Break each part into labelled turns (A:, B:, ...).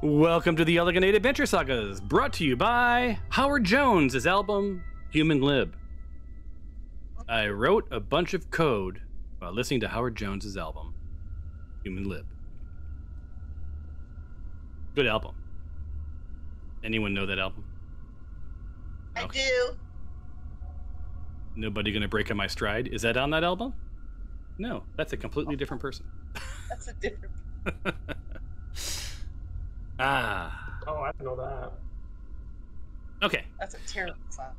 A: Welcome to the Elegant Adventure Sagas, brought to you by Howard Jones' album, Human Lib. I wrote a bunch of code while listening to Howard Jones' album, Human Lib. Good album. Anyone know that album?
B: I do.
A: Nobody Gonna Break on My Stride? Is that on that album? No, that's a completely different person.
B: That's a different.
A: Ah.
C: Oh, I didn't know that.
A: Okay.
B: That's a terrible song.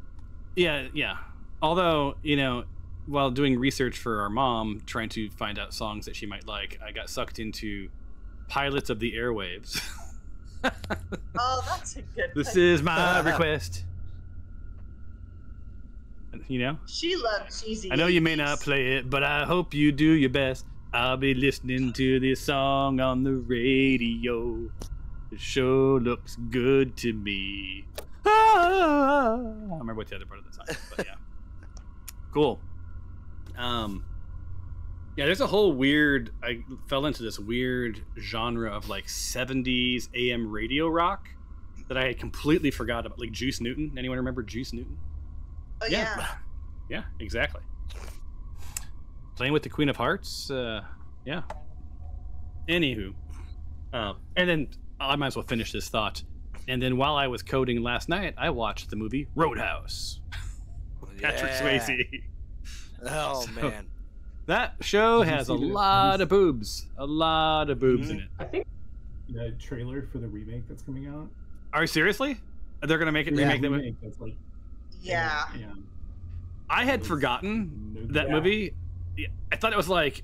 A: Yeah. Although, you know, while doing research for our mom, trying to find out songs that she might like, I got sucked into Pilots of the Airwaves.
B: Oh, that's a good.
A: This is my request. You know?
B: She loves cheesy.
A: I know you may not play it, but I hope you do your best. I'll be listening to this song on the radio. The show looks good to me. I don't remember what the other part of the song is, but yeah. Cool. Yeah, there's a whole weird, I fell into this weird genre of like 70s AM radio rock that I had completely forgot about, like Juice Newton. Anyone remember Juice Newton?
B: Oh yeah.
A: Yeah, exactly. Playing with the Queen of Hearts. Yeah. Anywho, and then I might as well finish this thought. And then while I was coding last night, I watched the movie Roadhouse. Patrick Swayze.
D: Oh man,
A: that show has a lot of boobs. A lot of boobs in it.
C: I think the trailer for the remake that's coming out.
A: Are you seriously? They're gonna make it remake that movie?
C: That's like,
B: Yeah.
A: I had forgotten that movie. I thought it was like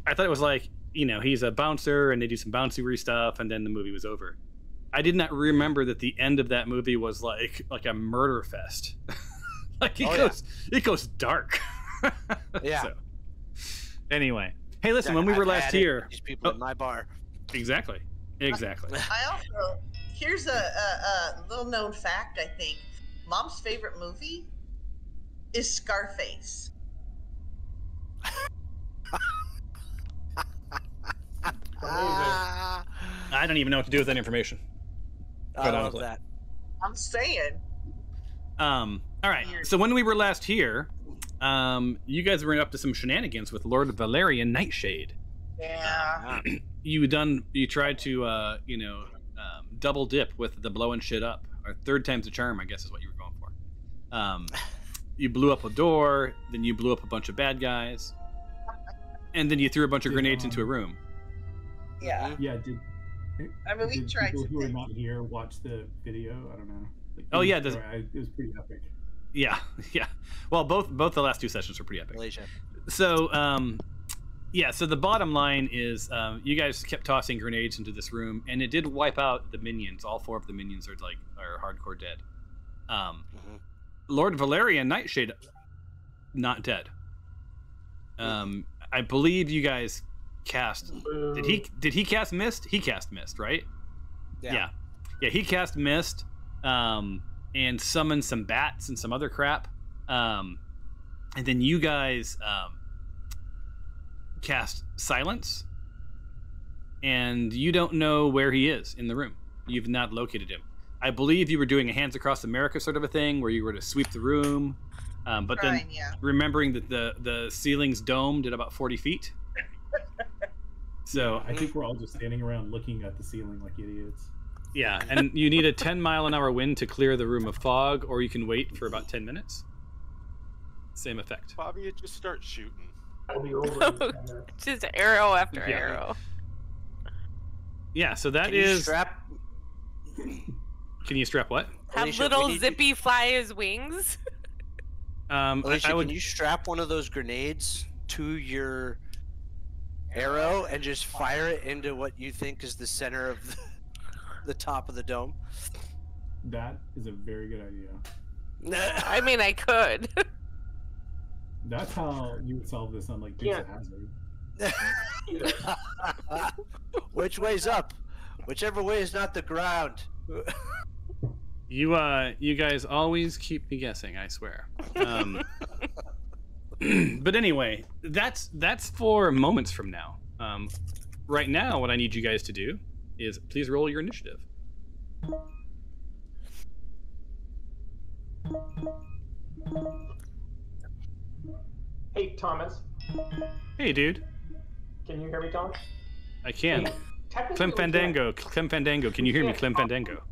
A: you know, he's a bouncer and they do some bouncy stuff and then the movie was over. I did not remember that the end of that movie was like a murder fest. Like it goes dark.
D: Yeah.
A: So, anyway, hey, listen, when we were last here,
D: these people in my bar.
A: Exactly.
B: I also here's a little known fact. I think Mom's favorite movie is Scarface.
A: I don't even know what to do with that information.
D: I love that.
B: I'm saying.
A: All right. So when we were last here, you guys were up to some shenanigans with Lord Valerian Nightshade.
B: Yeah.
A: You tried to double dip with the blowing shit up, or third time's a charm, I guess is what you were going for. You blew up a door, then you blew up a bunch of bad guys, and then you threw a bunch of grenades into a room.
B: Yeah.
C: Yeah.
B: I mean, we
C: did
B: tried
C: people
B: to
C: who are not here watch the video? I don't know. Like,
A: Oh yeah,
C: it was pretty epic.
A: Yeah. Well, both the last two sessions were pretty epic.
D: Malaysia.
A: So, yeah. So the bottom line is, you guys kept tossing grenades into this room, and it did wipe out the minions. All four of the minions are hardcore dead. Lord Valerian Nightshade, not dead. I believe you guys cast. Did he cast Mist? He cast Mist, right? Yeah. He cast Mist, and summoned some bats and some other crap. And then you guys cast Silence, and you don't know where he is in the room. You've not located him. I believe you were doing a Hands Across America sort of a thing where you were to sweep the room, but then remembering that the ceiling's domed at about 40 feet. So
C: I think we're all just standing around looking at the ceiling like idiots.
A: Yeah, and you need a 10-mile-an-hour wind to clear the room of fog, or you can wait for about 10 minutes. Same effect.
E: Bobby, you just start shooting.
C: I'll be over.
F: Just arrow after arrow.
A: Yeah, so that
D: Can
A: is.
D: you strap?
A: Can you strap what?
F: Have
D: Alicia,
F: little Zippy fly his wings.
D: Alicia,
A: I would.
D: can you strap one of those grenades to your arrow and just fire it into what you think is the center of the top of the dome?
C: That is a very good idea.
F: I mean, I could.
C: That's how you would solve this on like Dukes of Hazzard.
D: Which way's up? Whichever way is not the ground.
A: You guys always keep me guessing, I swear. But anyway, that's for moments from now. Right now, what I need you guys to do is please roll your initiative.
E: Hey, Thomas.
A: Hey, dude.
E: Can you hear me, Thomas?
A: I can.
E: Hey, technically
A: Clem
E: we
A: Fandango. Clem Fandango. Can you hear me, Clem Fandango?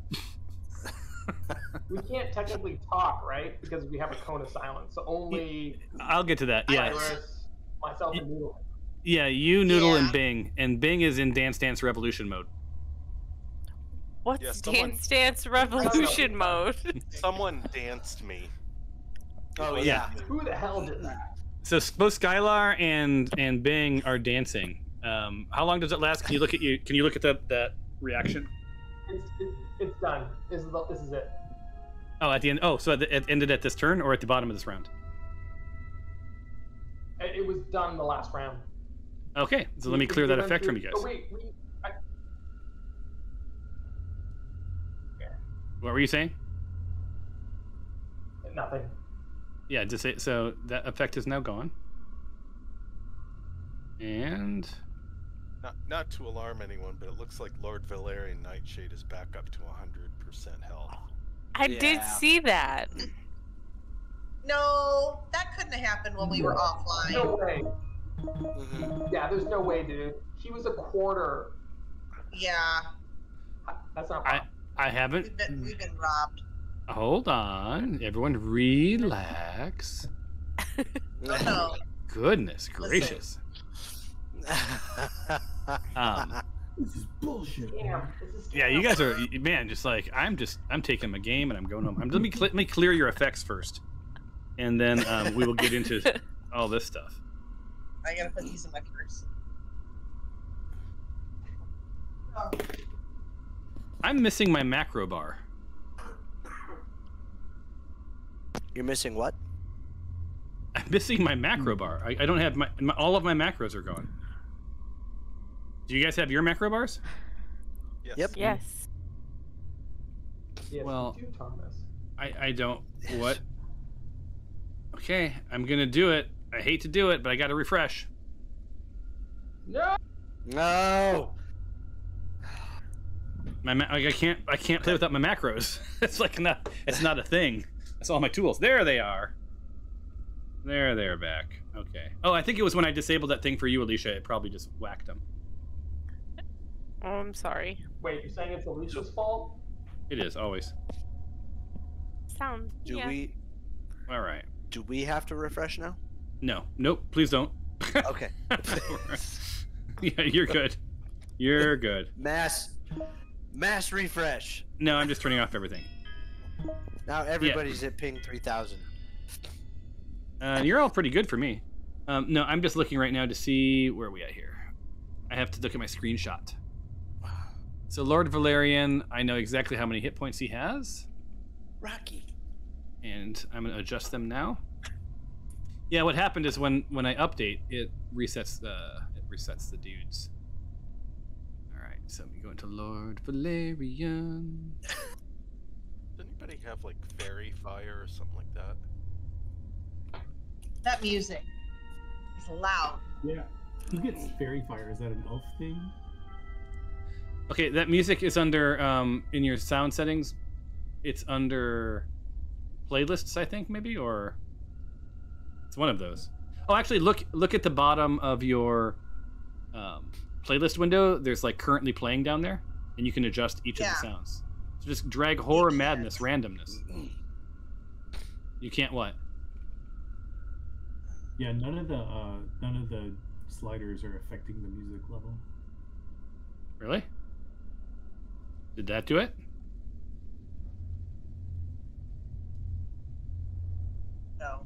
E: We can't technically talk, right? Because we have a cone of silence. So only
A: I'll get to that. Yeah.
E: Cyrus, myself, and Noodle.
A: Yeah, you, Noodle,
B: Yeah.
A: and Bing. And Bing is in Dance Dance Revolution mode.
F: What's
G: Yeah, someone-
F: Dance Revolution mode?
G: Someone danced me.
D: Oh
G: It
D: yeah.
G: wasn't me.
E: Who the hell did that?
A: So both Skylar and Bing are dancing. How long does it last? Can you look at Can you look at that reaction?
E: It's done. This is it.
A: Oh, at the end. Oh, so it ended at this turn or at the bottom of this round?
E: It was done the last round.
A: Okay, so let me clear that effect from you guys.
E: Oh wait,
A: What were you saying?
E: nothing.
A: Yeah, just say, so that effect is now gone. And
G: Not to alarm anyone, but it looks like Lord Valerian Nightshade is back up to 100% health.
F: I did
D: Yeah.
F: see that.
B: No, that couldn't have happened when we were offline.
E: No way.
D: Mhm.
E: Yeah, there's no way, dude. He was a quarter.
B: Yeah,
E: That's not.
A: I haven't.
B: we've been robbed.
A: Hold on, everyone, relax.
B: Oh, no.
A: Goodness gracious.
C: This is bullshit.
E: Damn. This is
A: Yeah, you guys are, man. Just like I'm taking my game and I'm going home. Let me clear your effects first, and then we will get into all this stuff.
B: I gotta put these in my purse. Oh,
A: I'm missing my macro bar.
D: You're missing what?
A: I'm missing my macro bar. I don't have all of my macros are gone. Do you guys have your macro bars?
G: Yes.
D: Yep.
F: Yes.
E: Yes,
A: Well-
E: you do, Thomas.
A: I don't. What? Okay, I'm gonna do it. I hate to do it, but I gotta refresh.
E: No.
D: No.
A: I can't play without my macros. It's like it's not a thing. That's all my tools. There they are. There they're back. Okay. Oh, I think it was when I disabled that thing for you, Alicia. It probably just whacked them.
F: Oh, I'm sorry.
E: Wait, you're saying it's Alicia's fault?
A: It is always.
F: Sound.
D: Do
F: yeah.
D: we
A: All right.
D: do we have to refresh now?
A: No. Nope. Please don't.
D: Okay.
A: Yeah, you're good. You're good.
D: Mass refresh.
A: No, I'm just turning off everything.
D: Now everybody's at ping 3000.
A: You're all pretty good for me. No, I'm just looking right now to see where are we at here. I have to look at my screenshot. So Lord Valerian, I know exactly how many hit points he has,
D: Rocky.
A: and I'm gonna adjust them now. Yeah, what happened is when I update, it resets the dudes. All right, so we go into Lord Valerian.
G: Does anybody have like fairy fire or something like that?
B: that music is loud.
C: Yeah. Who gets fairy fire? Is that an elf thing?
A: Okay, that music is under in your sound settings. It's under playlists, I think, maybe, or it's one of those. Oh, actually, look at the bottom of your playlist window. There's like currently playing down there, and you can adjust each of the sounds. So just drag horror, madness, randomness. You can't what?
C: Yeah, none of the sliders are affecting the music level.
A: Really? Did that do it?
B: No.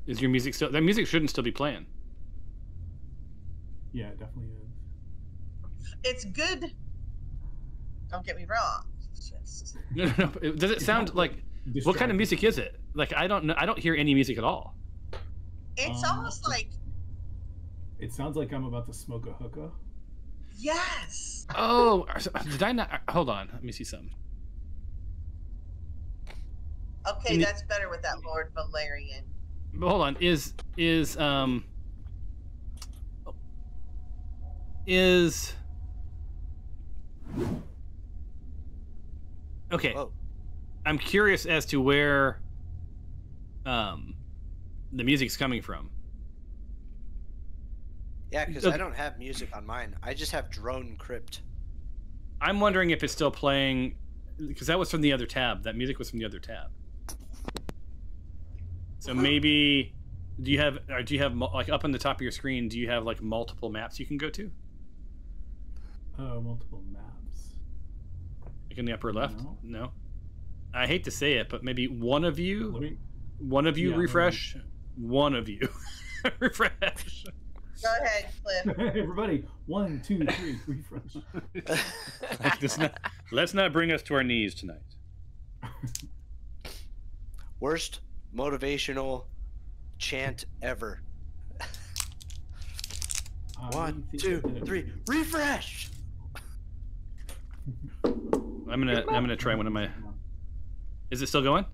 A: Is your music still? That music shouldn't still be playing.
C: Yeah, it definitely is.
B: It's good. Don't get me wrong. It's just...
A: No. Does it sound like? What kind of music is it? Like I don't know. I don't hear any music at all.
B: It's almost like
C: It sounds like I'm about to smoke a hookah.
B: yes.
A: Oh, did I not? Hold on. Let me see something.
B: Okay, that's better with that Lord Valerian.
A: Hold on. Is Okay.
D: Whoa.
A: I'm curious as to where the music's coming from.
D: Yeah, because
A: Okay.
D: I don't have music on mine. I just have drone crypt.
A: I'm wondering if it's still playing, because that was from the other tab. That music was from the other tab. So maybe, do you have like up on the top of your screen? Do you have like multiple maps you can go to?
C: Oh, multiple maps.
A: Like in the upper left?
C: No.
A: No. I hate to say it, but maybe one of you
C: Yeah,
A: refresh. One of you refresh.
B: Go ahead, Cliff.
C: Everybody, 1, 2, 3, refresh.
A: Let's not bring us to our knees tonight.
D: Worst motivational chant ever.
C: I
D: 1,
C: think
D: 2,
C: I did it.
D: 3, refresh.
A: I'm gonna try one of my. Is it still going?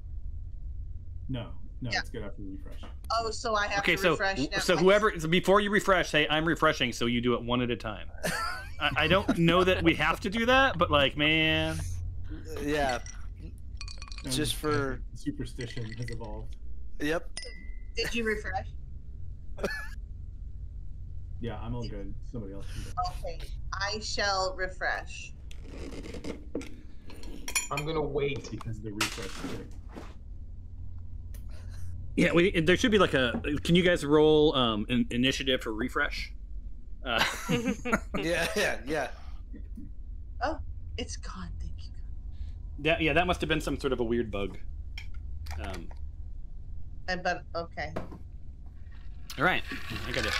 C: No,
B: Yeah.
C: it's good after the refresh.
B: Oh, so I have
A: Okay,
B: to
A: so
B: refresh now.
A: so whoever before you refresh, say I'm refreshing, so you do it one at a time. I don't know that we have to do that, but like, man,
D: Yeah.
C: And
D: Just for-
C: superstition has evolved.
D: Yep.
B: Did you refresh?
C: Yeah, I'm all good. Somebody else can go.
B: Okay, I shall refresh.
E: I'm gonna wait.
C: Because the refresh trick.
A: yeah, there should be like a. Can you guys roll initiative for refresh?
D: Yeah.
B: Oh, it's gone. Thank you.
A: That must have been some sort of a weird bug.
B: But okay.
A: All right, I gotta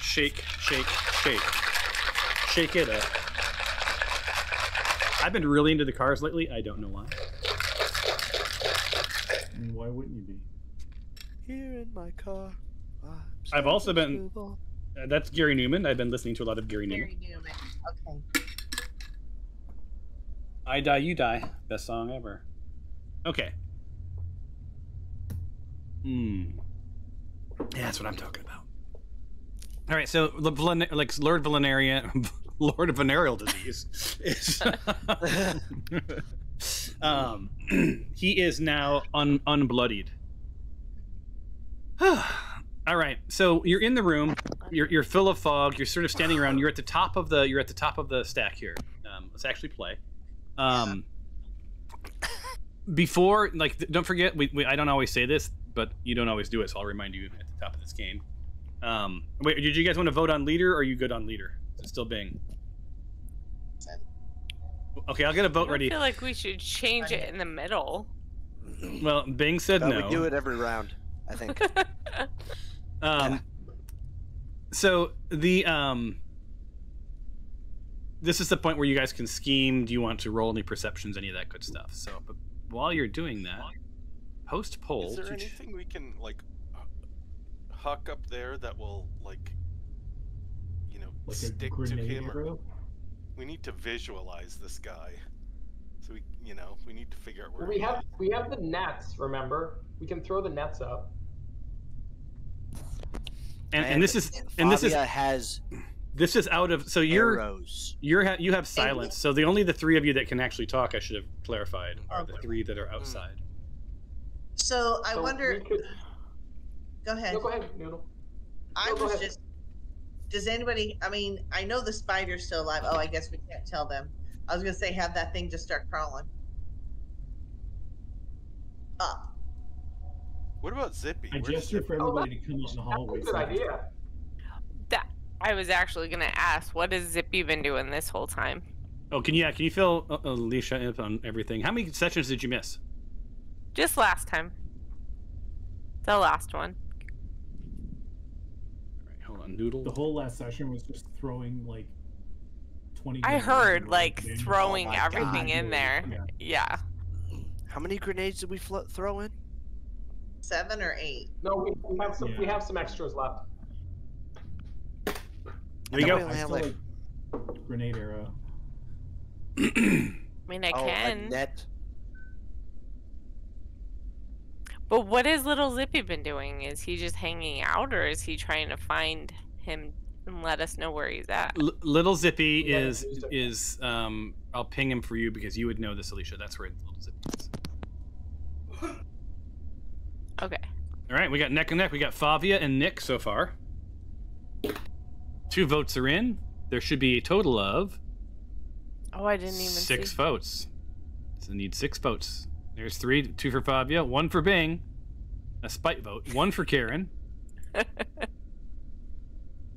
A: shake it up. I've been really into the cars lately. I don't know why.
C: And why wouldn't you be?
D: Here in my car.
A: I've also been. That's Gary Newman. I've been listening to a lot of Gary Newman.
B: Gary Newman. Okay.
A: I Die, You Die. Best song ever. Okay. Yeah, that's what I'm talking about. All right, so like Lord Valerian, Lord of Venereal Disease, is, he is now unbloodied. All right, so you're in the room. You're full of fog. You're sort of standing around. You're at the top of the stack here. Let's actually play. Before, like, don't forget, I don't always say this, but you don't always do it, so I'll remind you at the top of this game. Wait, did you guys want to vote on leader, or are you good on leader? Is it still Bing? Okay, I'll get a vote
F: I
A: ready.
F: feel like we should change it in the middle.
A: Well, Bing said no.
D: We do it every round, I think.
A: So the this is the point where you guys can scheme. Do you want to roll any perceptions, any of that good stuff? So, but while you're doing that, post poll.
G: Is there anything we can like huck up there that will like, you know,
C: Like a
G: stick to
C: grenade
G: him?
C: arrow?
G: We need to visualize this guy. So we need to figure out where
E: We
G: he
E: have
G: is.
E: we have the nets. Remember, we can throw the nets up.
A: And this is
D: Fabia has
A: this is out of, so you
D: arrows.
A: have silence. So the three of you that can actually talk, I should have clarified, are the three that are outside.
B: So I
E: So
B: wonder.
E: we could-
B: Go ahead.
E: No, go ahead, Noodle.
B: I
E: No, go
B: was
E: ahead.
B: just. Does anybody? I mean, I know the spider's still alive. Oh, I guess we can't tell them. I was gonna say have that thing just start crawling up.
G: What about Zippy?
C: I
G: Where's
C: gesture for
E: Oh,
C: everybody to come out in the hallway.
E: That's a good idea.
F: That I was actually gonna ask, what has Zippy been doing this whole time?
A: Oh, can you fill Alicia in on everything? How many sessions did you miss?
F: Just last time. The last one.
A: All right, hold on, Noodle.
C: The whole last session was just throwing like 20.
F: I
C: grenades
F: heard
C: and
F: like
C: rolling
F: throwing
D: Oh my
F: everything
C: God.
F: in there.
C: Yeah.
F: Yeah.
D: How many grenades did we throw in?
B: 7 or 8.
E: No, we have some. We
C: Yeah.
E: have some extras left.
A: There you
D: I
A: go.
D: thought we
C: I
D: had,
C: still
D: like-
C: like grenade arrow.
F: I mean, I
D: A
F: can.
D: net.
F: But what has little Zippy been doing? Is he just hanging out, or is he trying to find and let us know where he's at.
A: Little Zippy
E: Yeah,
A: is
E: used it.
A: is I'll ping him for you because you would know this, Alicia. That's where Little Zippy is.
F: Okay.
A: All right, we got neck and neck. We got Favia and Nick so far. 2 votes are in. There should be a total of
F: Oh, I didn't even
A: 6
F: see.
A: votes. So need 6 votes. There's 3, 2 for Favia, 1 for Bing, a spite vote, 1 for Karen. All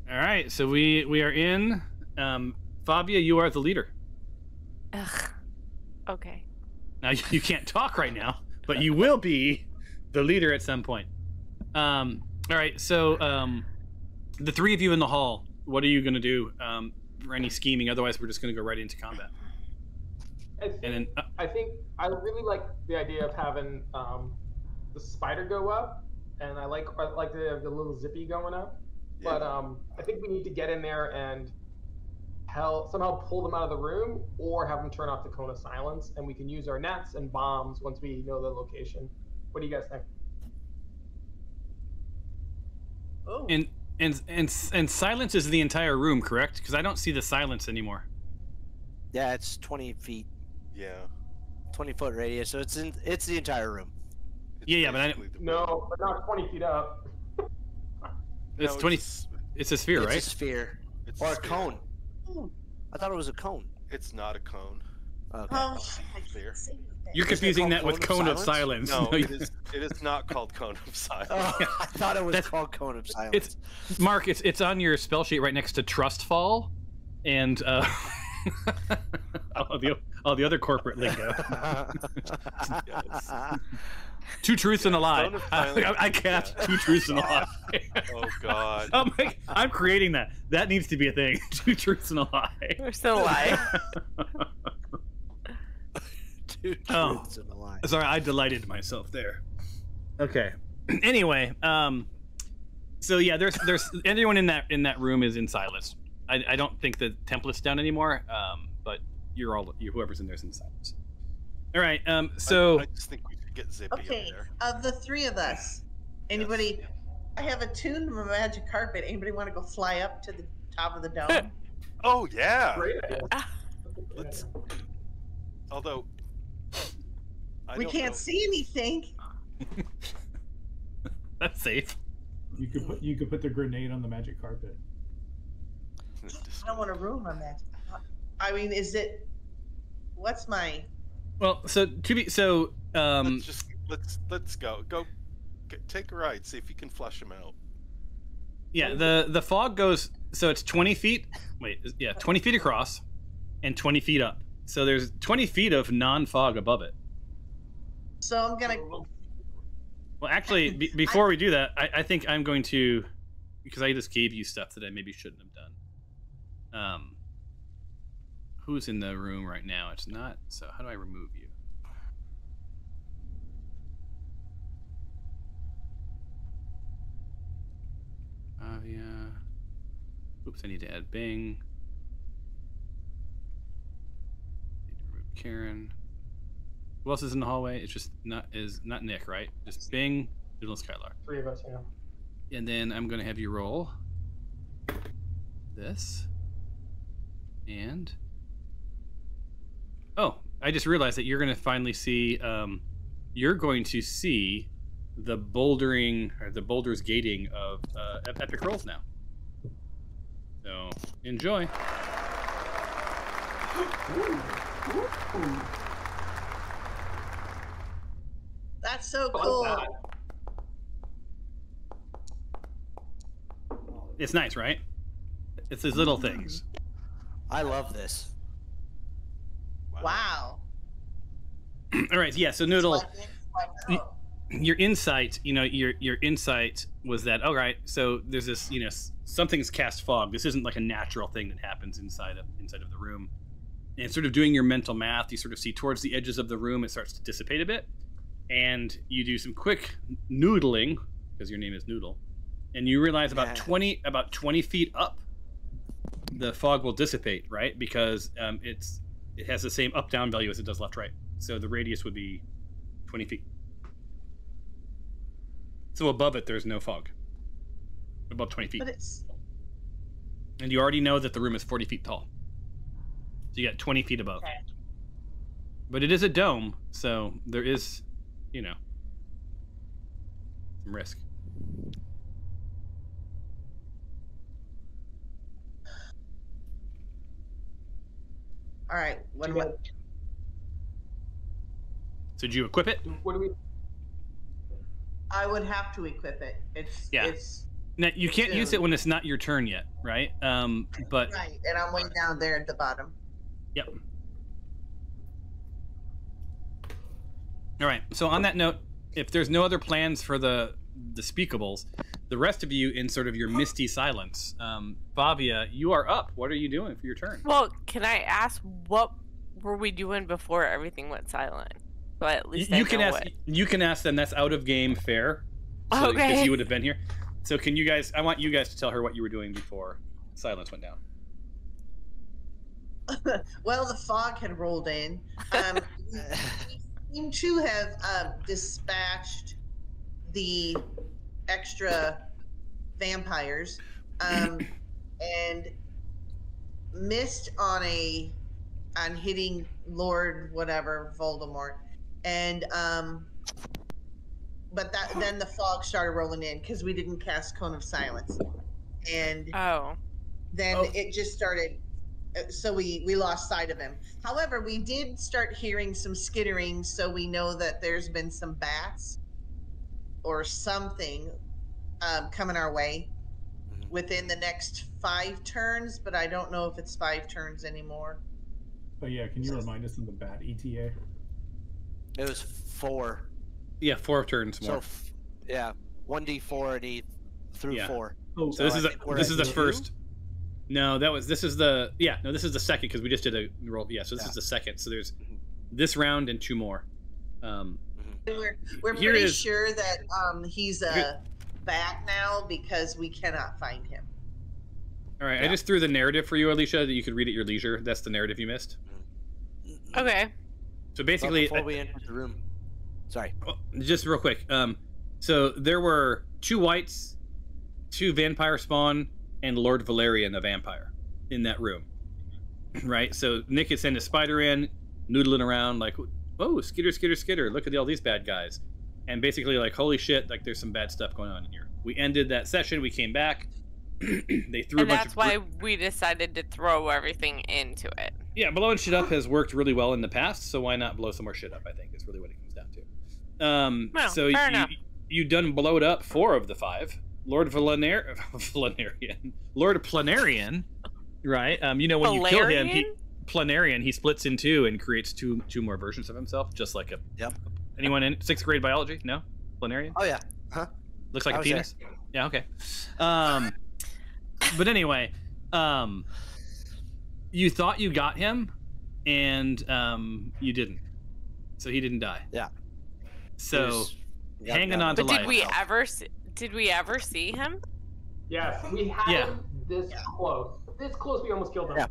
A: right, so we are in. Favia, you are the leader.
F: Ugh. Okay.
A: Now you can't talk right now, but you will be the leader at some point. All right, so the 3 of you in the hall, what are you going to do for any scheming? Otherwise, we're just going to go right into combat.
E: I think I really like the idea of having the spider go up, and I like the little Zippy going up.
G: Yeah.
E: But I think we need to get in there and somehow pull them out of the room, or have them turn off the cone of silence, and we can use our nets and bombs once we know the location. What do you guys think?
B: Oh.
A: And silence is the entire room, correct? Because I don't see the silence anymore.
D: Yeah, it's 20 feet,
G: Yeah.
D: 20-foot radius, so it's the entire room.
G: It's
A: Yeah, but I-
G: basically the-
E: No, but not 20 feet up.
A: It's
G: No,
A: 20.
G: It's,
A: It's a sphere,
D: It's
A: right?
D: a sphere.
G: it's
D: Or a
G: sphere.
D: cone. I thought it was a cone.
G: It's not a cone.
D: Okay.
B: Oh, I
G: Clear.
B: can't say that.
A: You're
D: Isn't it
A: confusing
D: called
A: that with
D: Cone
A: cone
D: of
A: of silence.
G: No,
A: No,
G: it is not called Cone of Silence.
D: Oh, I thought it was
A: That's-
D: called Cone of Silence.
A: It's Mark. It's on your spell sheet right next to Trust Fall, and all the other corporate lingo.
G: Yes.
A: 2 truths and a lie.
G: Cone of silence,
A: I cast
G: yeah.
A: 2 truths and a lie.
G: Oh God.
A: I'm creating that. That needs to be a thing. 2 truths and a lie.
F: We're still alive.
D: Two
A: Oh.
D: truths and a lie.
A: Sorry, I delighted myself there. Okay. Anyway, so yeah, there's everyone in that room is in silence. I don't think the template's down anymore. But whoever's in there's in silence. All right. So
G: I just think we should get Zippy
B: Okay,
G: in there.
B: of the 3 of us, anybody?
G: Yes.
B: I have attuned my magic carpet. Anybody want to go fly up to the top of the dome?
G: Oh yeah.
E: Great idea.
G: Let's. Although. I
B: We
G: don't
B: can't
G: know.
B: see anything.
A: that's safe.
C: You could put the grenade on the magic carpet.
B: I don't want to ruin my magic. I mean, is it? What's my?
A: Well,
G: Let's go. Take a ride. See if you can flush them out.
A: yeah, the fog goes. So it's 20 feet. Wait, yeah, 20 feet across, and 20 feet up. So there's 20 feet of non-fog above it.
B: So I'm gonna.
A: Well, actually, before we do that, I think I'm going to, because I just gave you stuff that I maybe shouldn't have done. Who's in the room right now? It's not. So how do I remove you? Yeah. Oops, I need to add Bing. Need to remove Karen. Who else is in the hallway? It's just not Nick, right? Just Bing, Noodle, and Skylar.
E: 3 of us, yeah.
A: And then I'm gonna have you roll this. And oh, I just realized that you're gonna finally see. You're going to see the bouldering or the boulders gating of epic rolls now. So enjoy.
B: That's so
E: I
B: cool.
E: like that.
A: It's nice, right? It's these little things.
D: I love this.
B: Wow.
A: All right, yeah. So Noodle,
B: It's like, oh.
A: your insight, your insight was that all right. So there's this, something's cast fog. This isn't like a natural thing that happens inside of the room. And sort of doing your mental math, you sort of see towards the edges of the room, it starts to dissipate a bit, and you do some quick noodling because your name is Noodle, and you realize about 20 feet up, the fog will dissipate, right? Because it has the same up down value as it does left right. So the radius would be 20 feet. So above it, there's no fog. Above 20 feet.
B: But it's.
A: And you already know that the room is 40 feet tall. So you got 20 feet above.
B: Okay.
A: But it is a dome, so there is, you know, some risk.
B: All right. What do I?
A: So did you equip it?
E: What do we?
B: I would have to equip it.
A: Yeah.
B: It's
A: Now, you can't use it when it's not your turn yet, right? But
B: right, and I'm way down there at the bottom.
A: Yep. All right. So on that note, if there's no other plans for the speakables, the rest of you in sort of your misty silence, Favia, you are up. What are you doing for your turn?
F: Well, can I ask what were we doing before everything went silent? So at least
A: You
F: I
A: can
F: know
A: ask.
F: what.
A: You can ask them. That's out of game fair. So,
F: Okay.
A: Because you would have been here. So can you guys? I want you guys to tell her what you were doing before silence went down.
B: Well, the fog had rolled in. We seem to have dispatched the extra vampires and missed on hitting Lord whatever Voldemort, and but then the fog started rolling in because we didn't cast Cone of Silence, and then it just started. So we lost sight of him. However, we did start hearing some skittering, so we know that there's been some bats or something coming our way within the next 5 turns, but I don't know if it's 5 turns anymore.
C: But yeah, can you remind us of the bat ETA?
D: It was 4.
A: Yeah, 4 turns more.
D: So, yeah, 1d4 and he threw 4.
C: Oh,
A: So this
D: I
A: is
D: think we're
A: this
D: at
A: is the
D: 2?
A: first. No, this is the second because we just did a roll. Yeah, so this is the second. So there's this round and 2 more.
B: We're
A: Here
B: pretty
A: is-
B: sure that he's a bat now because we cannot find him.
A: All right, I
D: Yeah.
A: just threw the narrative for you, Alicia, that you could read at your leisure. That's the narrative you missed.
F: Okay.
A: So basically,
D: before we entered the room. Sorry.
A: well, just real quick. So there were 2 whites, 2 vampire spawn, and Lord Valerian, the vampire, in that room. Right? So Nick had sent a spider in, noodling around, like, oh, skitter, skitter, skitter, look at all these bad guys. And basically, like, holy shit, like, there's some bad stuff going on in here. We ended that session, we came back, they threw a
F: And
A: bunch
F: that's
A: of...
F: why we decided to throw everything into it.
A: Yeah, blowing shit up has worked really well in the past, so why not blow some more shit up, I think, is really what it comes down to.
F: Well,
A: So
F: fair enough.
A: you done blowed up 4 of the 5. Lord Valerian, Lord Planarian, right? You know, when you kill him, Planarian, he splits in 2 and creates two more versions of himself, just like a...
D: Yep.
A: Anyone in 6th grade biology? No? Planarian?
D: Oh, yeah. Huh?
A: Looks like
D: I
A: a
D: was
A: penis? Yeah, okay. But anyway, you thought you got him, and you didn't. So he didn't die.
D: Yeah.
A: So hanging on to
F: But
A: life.
F: did we ever see him?
E: Yes, we had him this close. This close, we almost killed him.
D: Yeah.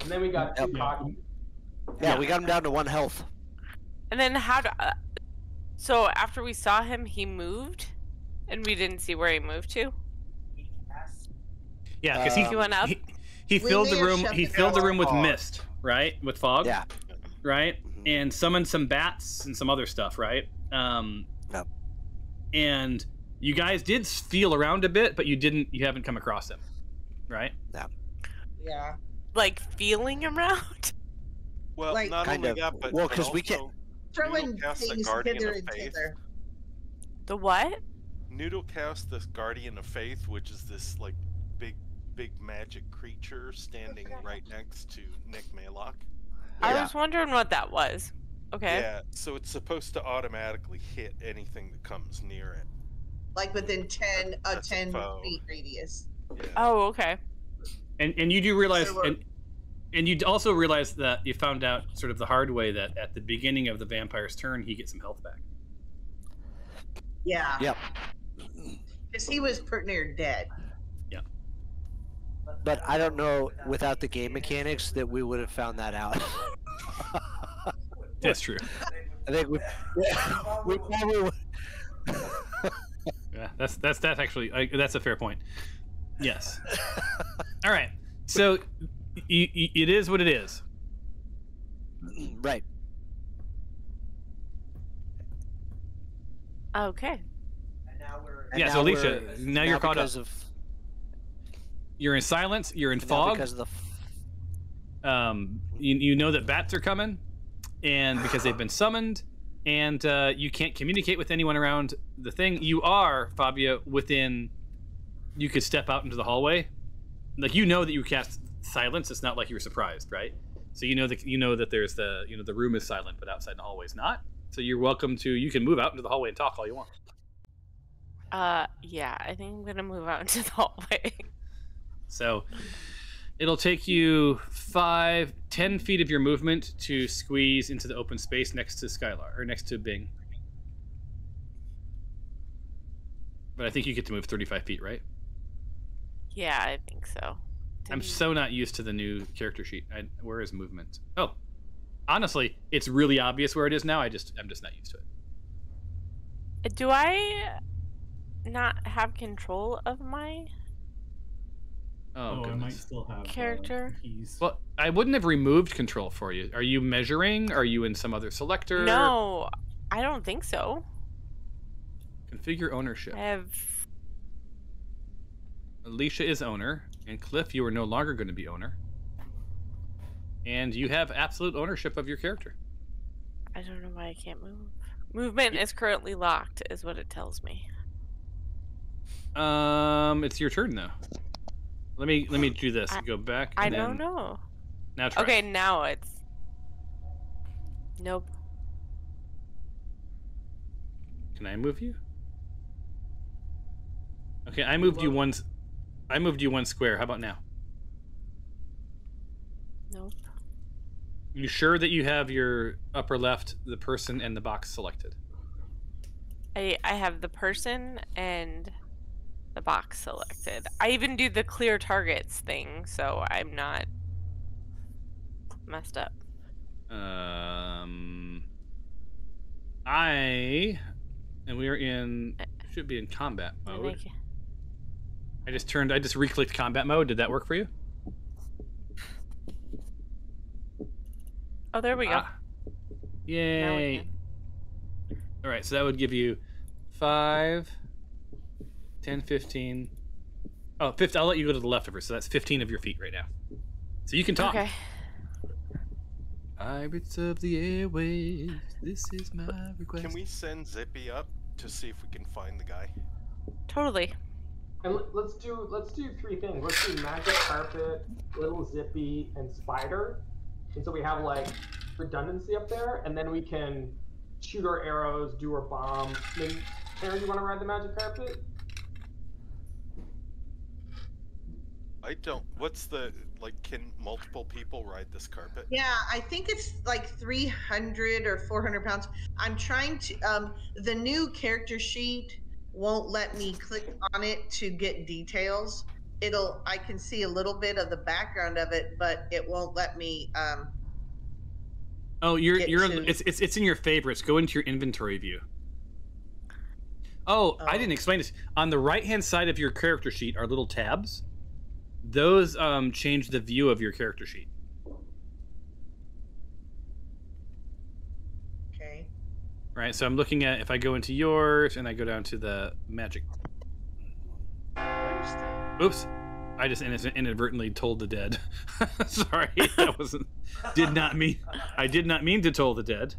E: And then we got too cocky.
D: Yeah, we got him down to 1 health.
F: And then so after we saw him, he moved, and we didn't see where he moved to.
A: Yeah, because
F: He went up.
A: he filled the
B: may have
A: room.
B: shut
A: He
B: the
A: filled the
B: door.
A: room with mist, right? With fog.
D: Yeah.
A: Right. And summoned some bats and some other stuff, right?
D: Yep.
A: And you guys did feel around a bit, but you haven't come across him, right?
B: Yeah.
F: Like feeling around.
G: Well,
B: Like-
G: not
D: Kind
G: only
D: of.
G: that, but
D: Well,
G: but
D: 'cause we can't-
G: also
B: Throwing
G: Noodle cast the
B: things
G: Guardian
B: hither
G: of
B: and
G: Faith.
B: thither.
F: The what?
G: Noodle cast this Guardian of Faith, which is this like big magic creature standing right next to Nick Maylock.
F: I
D: Yeah.
F: was wondering what that was. Okay.
G: Yeah, so it's supposed to automatically hit anything that comes near it.
B: Like within 10
G: That's a
B: 10
G: foe.
B: feet radius.
G: Yeah.
F: Oh, okay.
A: And you do realize,
B: So we're-
A: and you also realize that you found out sort of the hard way that at the beginning of the vampire's turn, he gets some health back.
B: Yeah.
D: Yep.
B: Because he was pretty near dead.
D: But I don't know, without the game mechanics, that we would have found that out.
A: That's true.
D: I think we probably would.
A: Yeah, that's actually that's a fair point. Yes. All right. So it is what it is.
D: Right.
F: Okay.
A: Yeah, so Alicia, now you're caught up.
D: Of,
A: you're in silence. You're in fog.
D: Because of the...
A: you know that bats are coming, and because they've been summoned, and you can't communicate with anyone around the thing. You are, Fabia, within... You could step out into the hallway. Like, you know that you cast silence. It's not like you were surprised, right? So you know that there's the the room is silent, but outside the hallway is not. So you're welcome to. You can move out into the hallway and talk all you want.
F: Yeah, I think I'm gonna move out into the hallway.
A: So it'll take you 10 feet of your movement to squeeze into the open space next to Skylar, or next to Bing. But I think you get to move 35 feet, right?
F: Yeah, I think so.
A: I'm so not used to the new character sheet. Where is movement? Oh, honestly, it's really obvious where it is now. I'm just not used to it.
F: Do I not have control of my
C: I might still have
F: character?
C: keys.
A: Well, I wouldn't have removed control for you. Are you measuring? Are you in some other selector?
F: No, I don't think so.
A: Configure ownership.
F: I have...
A: Alicia is owner, and Cliff, you are no longer going to be owner. And you have absolute ownership of your character.
F: I don't know why I can't move. Movement is currently locked, is what it tells me.
A: It's your turn though. Let me do this. Go back.
F: I don't know.
A: Now try.
F: Okay, now it's... Nope.
A: Can I move you? Okay, I moved you one. I moved you one square. How about now?
F: Nope.
A: You sure that you have your upper left, the person, and the box selected?
F: I have the person and the box selected. I even do the clear targets thing, so I'm not messed up.
A: And we are in, should be in combat mode. I just re-clicked combat mode. Did that work for you?
F: Oh, there we go.
A: Yay. All right, so that would give you 5, 10, 15. Oh, 15, I'll let you go to the left of her, so that's 15 of your feet right now. So you can talk.
F: Okay.
A: Pirates of the airwaves, this is my request.
G: Can we send Zippy up to see if we can find the guy?
F: Totally.
E: And let's do 3 things. Let's do magic carpet, little Zippy, and spider. And so we have like redundancy up there, and then we can shoot our arrows, do our bombs. Maybe, Karen, you want to ride the magic carpet?
G: I don't. What's the, like, can multiple people ride this carpet?
B: Yeah, I think it's like 300 or 400 pounds. I'm trying to, the new character sheet won't let me click on it to get details. I can see a little bit of the background of it, but it won't let me,
A: oh, it's in your favorites. Go into your inventory view. Oh, I didn't explain this. On the right-hand side of your character sheet are little tabs. Those change the view of your character sheet.
B: Okay.
A: Right, so I'm looking at, if I go into yours and I go down to the magic. Oops. I just inadvertently told the dead. Sorry, I did not mean to toll the dead.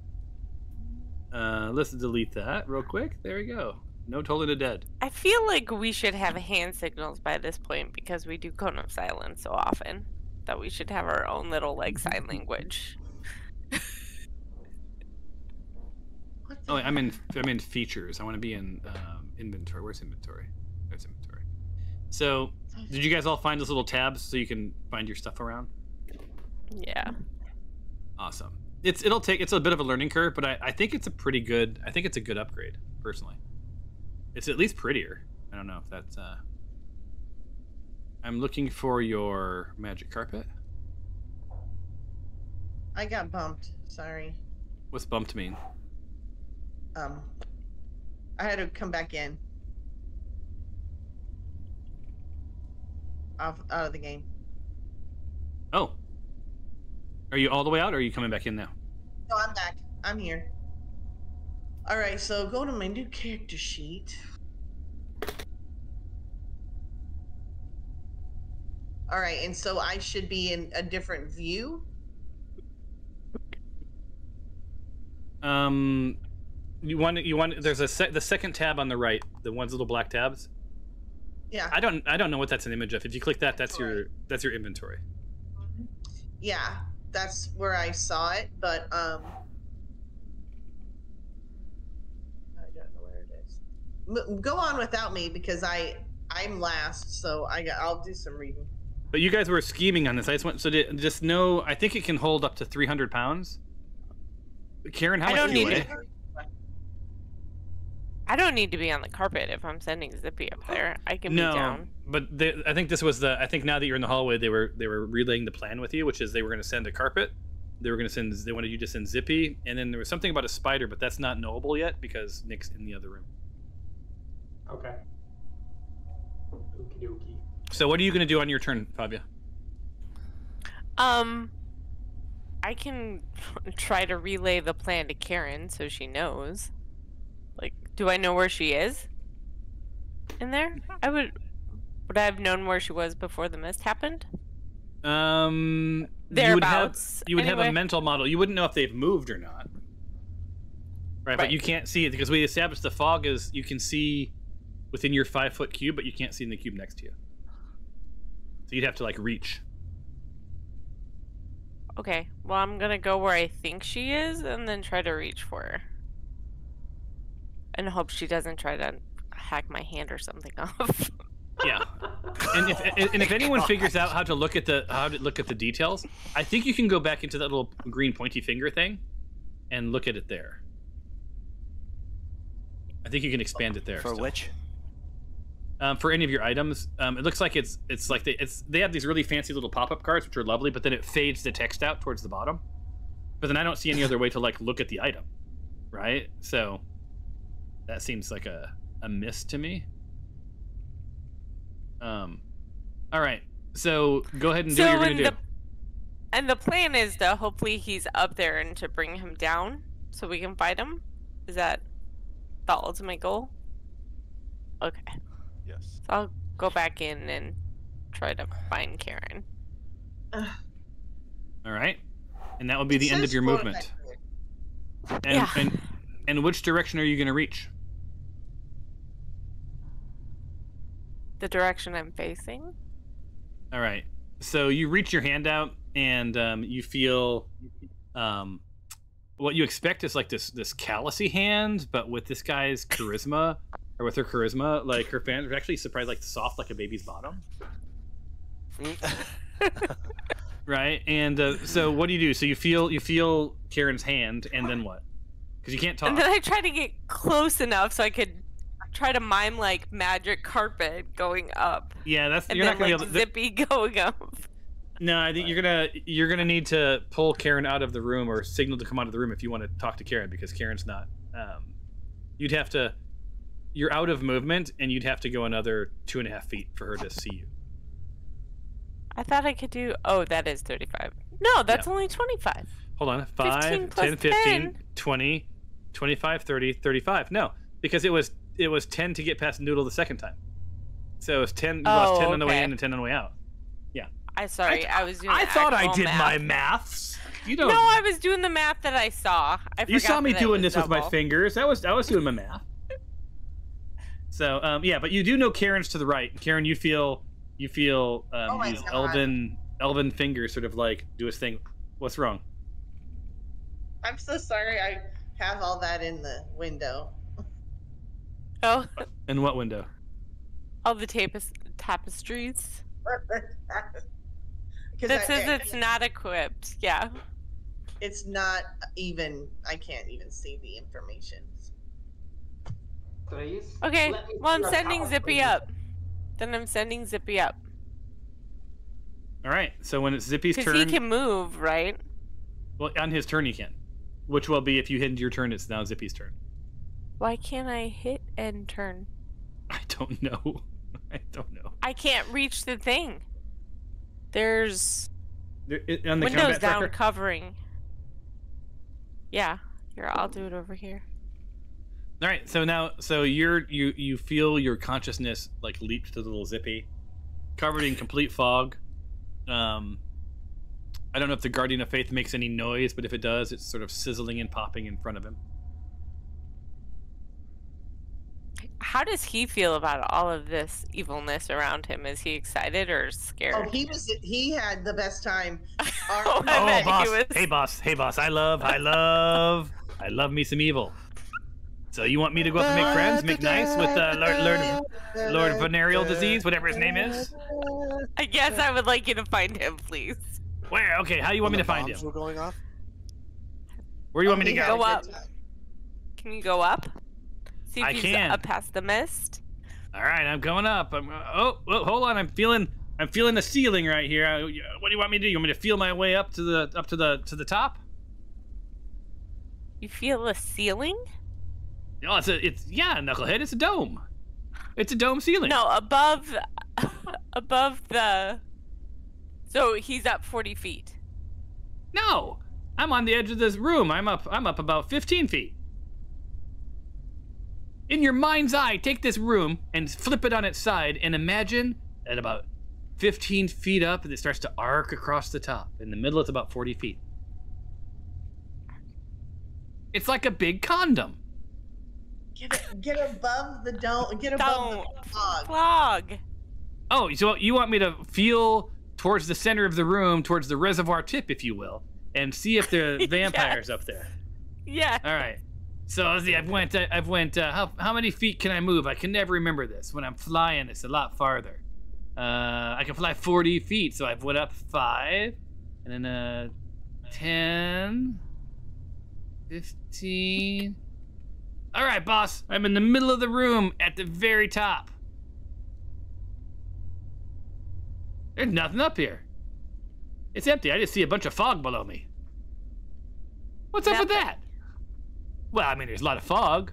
A: Let's delete that real quick. There we go. No tolling the dead.
F: I feel like we should have hand signals by this point because we do Cone of Silence so often that we should have our own little like sign language.
A: Oh, I'm in features. I want to be in inventory. Where's inventory? There's inventory. So, did you guys all find those little tabs so you can find your stuff around?
F: Yeah.
A: Awesome. It's a bit of a learning curve, but I think it's a good upgrade, personally. It's at least prettier. I don't know if that's I'm looking for your magic carpet.
B: I got bumped. Sorry.
A: What's bumped mean?
B: I had to come back in. out of the game.
A: Oh. Are you all the way out, or are you coming back in now?
B: No, I'm back. I'm here. All right, so go to my new character sheet. All right, and so I should be in a different view.
A: You want. There's the second tab on the right, the one's little black tabs.
B: Yeah.
A: I don't know what that's an image of. If you click that, that's your inventory.
B: Yeah, that's where I saw it, but I don't know where it is. Go on without me because I'm last, so I'll do some reading.
A: But you guys were scheming on this. I just want just know. I think it can hold up to 300 pounds. Karen, how much do you weigh?
F: I don't need to be on the carpet if I'm sending Zippy up there. I can be down.
A: But I think this was I think now that you're in the hallway, they were relaying the plan with you, which is they were going to send a carpet. They wanted you to send Zippy, and then there was something about a spider, but that's not knowable yet because Nick's in the other room.
E: Okay. Okie dokie.
A: So what are you going to do on your turn, Fabia?
F: I can try to relay the plan to Karen so she knows. Like, do I know where she is? In there? Would I have known where she was before the mist happened?
A: Thereabouts. You would have a mental model. You wouldn't know if they've moved or not. Right, but you can't see it because we established the fog is you can see within your 5-foot cube, but you can't see in the cube next to you. So you'd have to like reach.
F: Okay, well I'm gonna go where I think she is and then try to reach for her. And hope she doesn't try to hack my hand or something off.
A: Yeah. And if anyone figures out how to look at the details, I think you can go back into that little green pointy finger thing and look at it there. I think you can expand it there.
D: For
A: still.
D: which?
A: For any of your items, it looks like it's like they have these really fancy little pop-up cards which are lovely, but then it fades the text out towards the bottom. But then I don't see any other way to like look at the item, right? So that seems like a miss to me. All right, so go ahead and do what you're gonna do.
F: And the plan is to hopefully he's up there and to bring him down so we can fight him. Is that the ultimate goal? Okay.
G: Yes.
F: So I'll go back in and try to find Karen.
A: All right, and that would be the end of your movement. And which direction are you going to reach?
F: The direction I'm facing.
A: All right, so you reach your hand out and you feel what you expect is like this callousy hand, but with this guy's charisma. Or with her charisma, like her fans are actually surprised, like soft, like a baby's bottom. Right, and so what do? So you feel Karen's hand, and then what? Because you can't talk.
F: And then I try to get close enough so I could try to mime like magic carpet going up.
A: Yeah, that's
F: and
A: you're
F: then,
A: not gonna
F: like,
A: be able to.
F: Zippy going up.
A: No, I think you're gonna need to pull Karen out of the room or signal to come out of the room if you want to talk to Karen because Karen's not. You'd have to. You're out of movement, and you'd have to go another 2.5 feet for her to see you.
F: I thought I could do... Oh, that is 35. No, that's only 25.
A: Hold on. 5, 10, 15, 20, 25, 30, 35. No, because it was 10 to get past Noodle the second time. So it was 10. You lost 10 on the way in and 10 on the way out. Yeah.
F: I was doing
A: I thought I did
F: math.
A: my maths. You don't...
F: No, I was doing the math that I saw.
A: You saw me doing this with my fingers. I was doing my math. So yeah, but you do know Karen's to the right. Karen, you feel these elven fingers sort of like do his thing. What's wrong?
B: I'm so sorry. I have all that in the window.
F: Oh.
A: In what window?
F: All the tapestries.
B: That
F: says it's not equipped. Yeah.
B: It's not even. I can't even see the information.
E: Please.
F: Okay, well I'm sending Zippy up. Then I'm sending Zippy up.
A: All right, so when it's Zippy's turn...
F: Because he can move, right?
A: Well, on his turn he can. Which will be, if you hit into your turn, it's now Zippy's turn.
F: Why can't I hit and turn?
A: I don't know. I don't know.
F: I can't reach the thing. There's
A: on the
F: windows
A: combat
F: down
A: tracker?
F: covering. Yeah, here, I'll do it over here.
A: All right, so now, you feel your consciousness like leap to the little Zippy, covered in complete fog. I don't know if the Guardian of Faith makes any noise, but if it does, it's sort of sizzling and popping in front of him.
F: How does he feel about all of this evilness around him? Is he excited or scared?
B: Oh, he had the best time.
F: Oh,
A: boss. Hey, boss. I love me some evil. So you want me to go up and make friends, make nice with Lord Venereal Disease, whatever his name is?
F: I guess I would like you to find him, please.
A: Where? Okay, how do you want me to find him?
D: Were going off?
A: Where do you want me to go?
F: Go up. Can you go up? See if
A: I
F: he's
A: can.
F: up past the mist.
A: All right, I'm going up. Hold on. I'm feeling the ceiling right here. What do you want me to do? You want me to feel my way up to the top?
F: You feel the ceiling?
A: No, it's knucklehead. It's a dome. It's a dome ceiling.
F: No, above the. So he's up 40 feet.
A: No, I'm on the edge of this room. I'm up about 15 feet. In your mind's eye, take this room and flip it on its side and imagine at about 15 feet up, and it starts to arc across the top. In the middle, it's about 40 feet. It's like a big condom.
B: Get above the dome. Get above the
F: fog.
A: Oh, so you want me to feel towards the center of the room, towards the reservoir tip, if you will, and see if there are vampires up there?
F: Yeah.
A: All right. So let's see, I've went. How many feet can I move? I can never remember this. When I'm flying, it's a lot farther. I can fly 40 feet, so I've went up 5, and then 10, 15. All right, boss. I'm in the middle of the room at the very top. There's nothing up here. It's empty. I just see a bunch of fog below me. What's up with that? Well, I mean, there's a lot of fog.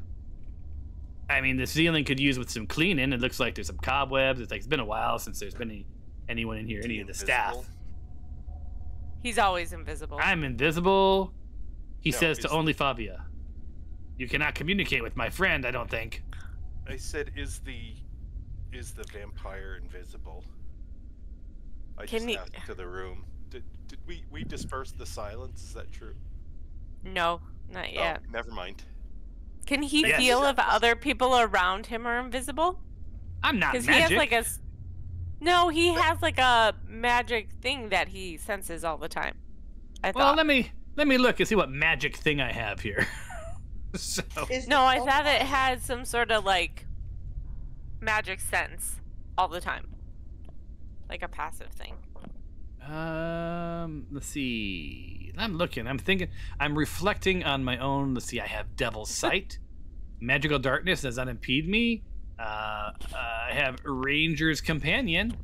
A: I mean, the ceiling could use with some cleaning. It looks like there's some cobwebs. It's been a while since there's been anyone in here, any of the staff.
F: He's always invisible.
A: I'm invisible. He says to only Fabia. You cannot communicate with my friend, I don't think.
G: I said, is the vampire invisible? I just asked to the room. Did we disperse the silence? Is that true?
F: No, not yet.
G: Oh, never mind.
F: Can he feel if other people around him are invisible?
A: I'm not magic.
F: He has like he has like a magic thing that he senses all the time.
A: Well, let me look and see what magic thing I have here.
F: No, I thought it had some sort of like magic sense all the time, like a passive thing.
A: Let's see. I'm looking. I'm thinking. I'm reflecting on my own. Let's see. I have Devil's Sight. Magical Darkness does not impede me. I have Ranger's Companion.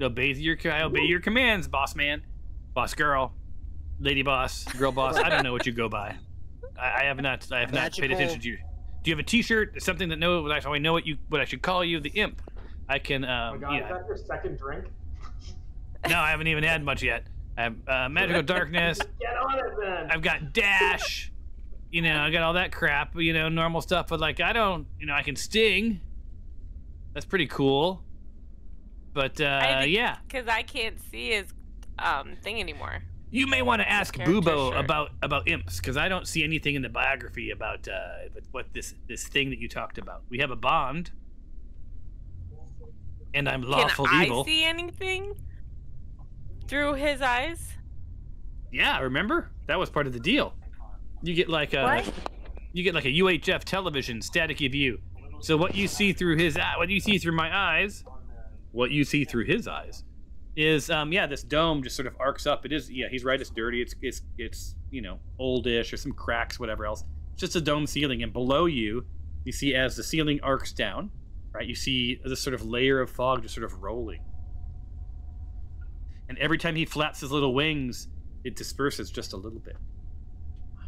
A: I obey your commands, boss man, boss girl, lady boss, girl boss. I don't know what you go by. I have not paid attention to you. Do you have a T-shirt? Something that I know what I should call you? The Imp. I can.
E: Oh my God, is that your second drink?
A: No, I haven't even had much yet. I have Magical Darkness.
E: Get on it then.
A: I've got Dash. I got all that crap. Normal stuff. But like, I don't. I can Sting. That's pretty cool. But yeah.
F: Because I can't see his thing anymore.
A: You may want to ask Bubo about imps, because I don't see anything in the biography about what this thing that you talked about. We have a bond, and I'm lawful evil.
F: Can I see anything through his eyes?
A: Yeah, remember? That was part of the deal. You get like a UHF television staticky view. So what you see through my eyes, what you see through his eyes, is this dome just sort of arcs up. It is he's right. It's dirty. It's oldish or some cracks, whatever else. It's just a dome ceiling, and below you see as the ceiling arcs down, right? You see this sort of layer of fog just sort of rolling. And every time he flaps his little wings, it disperses just a little bit.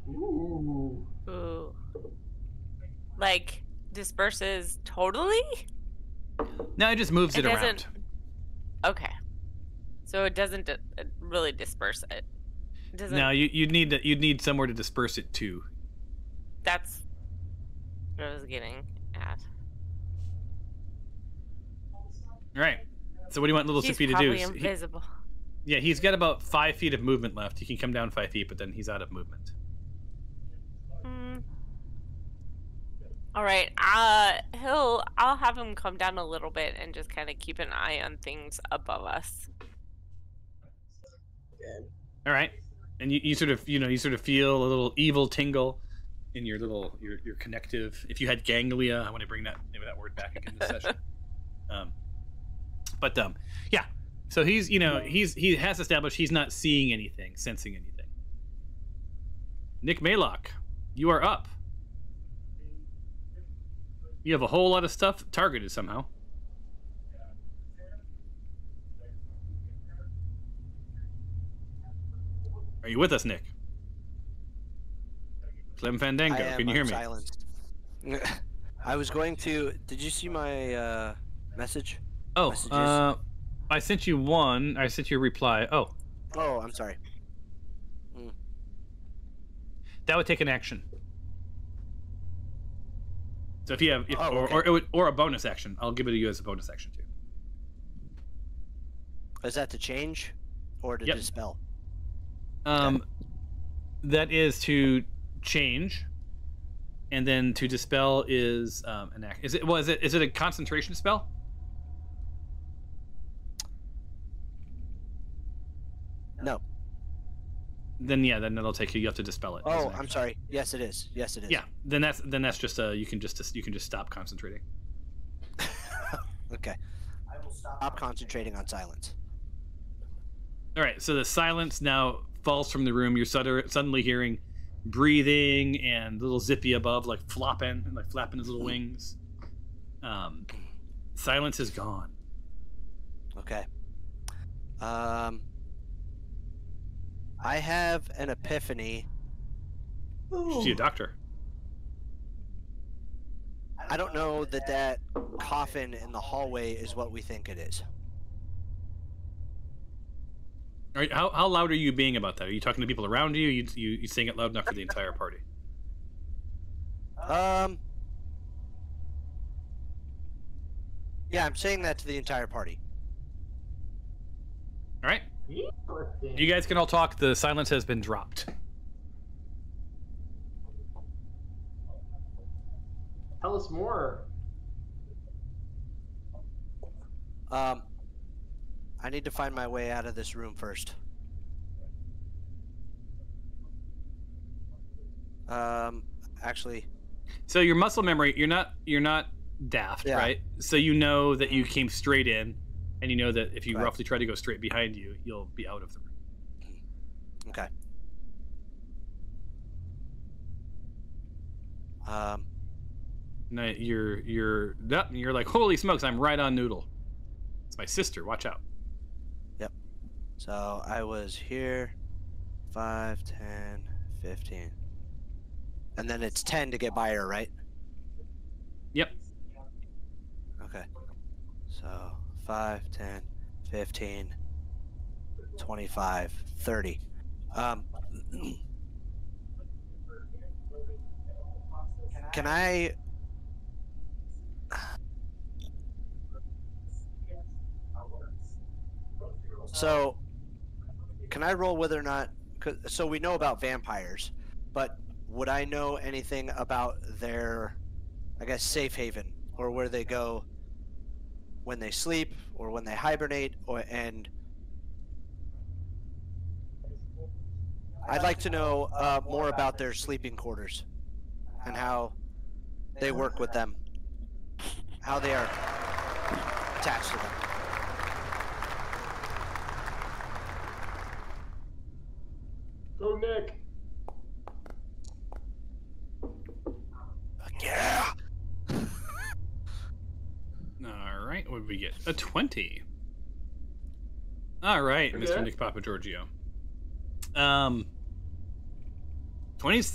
E: Ooh.
F: Ooh. Like, disperses totally?
A: No, it just moves it around.
F: Okay. So it doesn't really disperse it. It doesn't...
A: No, you'd need somewhere to disperse it to.
F: That's what I was getting at.
A: All right. So what do you want little Zippy to do?
F: He's probably invisible.
A: Yeah, he's got about 5 feet of movement left. He can come down 5 feet, but then he's out of movement.
F: All right. I'll have him come down a little bit and just kind of keep an eye on things above us.
B: Good.
A: All right. And you sort of feel a little evil tingle in your little your connective. If you had ganglia, I want to bring that word back again this session. Yeah. So he has established he's not seeing anything, sensing anything. Nick Maylock, you are up. You have a whole lot of stuff targeted somehow. Are you with us, Nick? Clem Fandango, can you hear me?
D: Silenced. I was going to. Did you see my message?
A: Oh,
D: messages?
A: I sent you one. I sent you a reply. Oh.
D: Oh, I'm sorry.
A: That would take an action. So if you have,
D: okay.
A: or a bonus action, I'll give it to you as a bonus action too.
D: Is that to change, or to dispel?
A: That is to change, and then to dispel is an act. Is it a concentration spell?
D: No.
A: Then that'll take you. You have to dispel it.
D: Oh, I'm sorry. Yes, it is. Yes, it is.
A: Yeah. Then that's just you can just stop concentrating.
D: Okay. I will stop concentrating on silence.
A: All right. So the silence now falls from the room. You're suddenly hearing breathing and little Zippy above, like flapping his little wings. Silence is gone.
D: Okay. I have an epiphany.
A: See a doctor.
D: I don't know that coffin in the hallway is what we think it is.
A: All right, how loud are you being about that? Are you talking to people around you? You saying it loud enough for the entire party?
D: Yeah, I'm saying that to the entire party.
A: All right. You guys can all talk. The silence has been dropped.
E: Tell us more.
D: I need to find my way out of this room first. Actually.
A: So your muscle memory, you're not daft, right? So you know that you came straight in, and you know that if you roughly try to go straight behind you, you'll be out of the room.
D: Okay.
A: No, you're like, holy smokes, I'm right on Noodle. It's my sister. Watch out.
D: Yep. So I was here 5, 10, 15. And then it's 10 to get by her, right?
A: Yep.
D: Okay. So 5, 10, 15, 25, 30. Can I... So, can I roll whether or not... So we know about vampires, but would I know anything about their, I guess, safe haven, or where they go when they sleep, or when they hibernate, and I'd like to know more about their sleeping quarters and how they work with them, how they are attached to them.
E: Go, Nick.
D: Yeah.
A: All right, what did we get? A 20. All right,
E: Okay.
A: Mr. Nick Papa Giorgio. 20's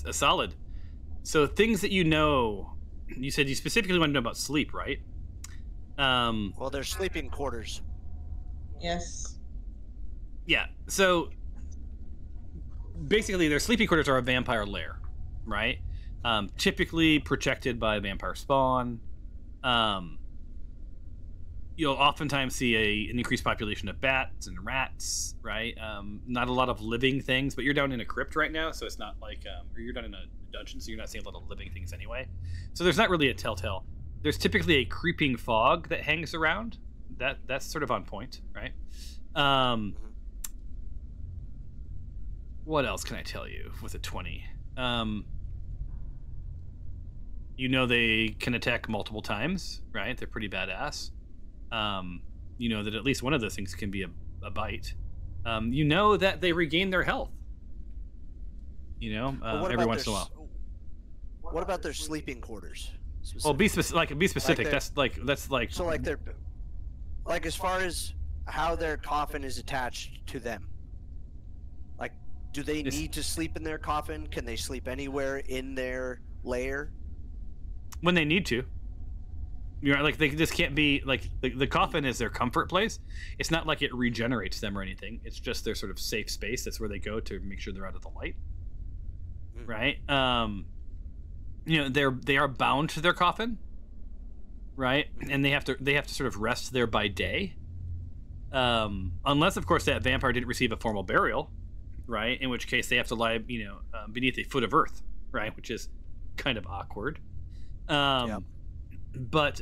A: a solid. So things that you know, you said you specifically want to know about sleep, right?
D: Well, they're sleeping quarters.
B: Yes.
A: Yeah. So basically, their sleeping quarters are a vampire lair, right? Typically protected by vampire spawn. You'll oftentimes see an increased population of bats and rats, right? Not a lot of living things, but you're down in a crypt right now, so it's not like, or you're down in a dungeon, so you're not seeing a lot of living things anyway. So there's not really a telltale. There's typically a creeping fog that hangs around. That's sort of on point, right? What else can I tell you with a 20? You know they can attack multiple times, right? They're pretty badass. You know that at least one of those things can be a bite. You know that they regain their health. You know, every once in a while.
D: What about their sleeping quarters?
A: Well, be specific. That's like.
D: So like they're, like as far as how their coffin is attached to them. Like, do they need to sleep in their coffin? Can they sleep anywhere in their lair?
A: When they need to. You're like, they just can't be like the coffin is their comfort place. It's not like it regenerates them or anything. It's just their sort of safe space. That's where they go to make sure they're out of the light, right? You know, they are bound to their coffin, right? And they have to sort of rest there by day, unless of course that vampire didn't receive a formal burial, right? In which case they have to lie, you know, beneath a foot of earth, right? Which is kind of awkward. But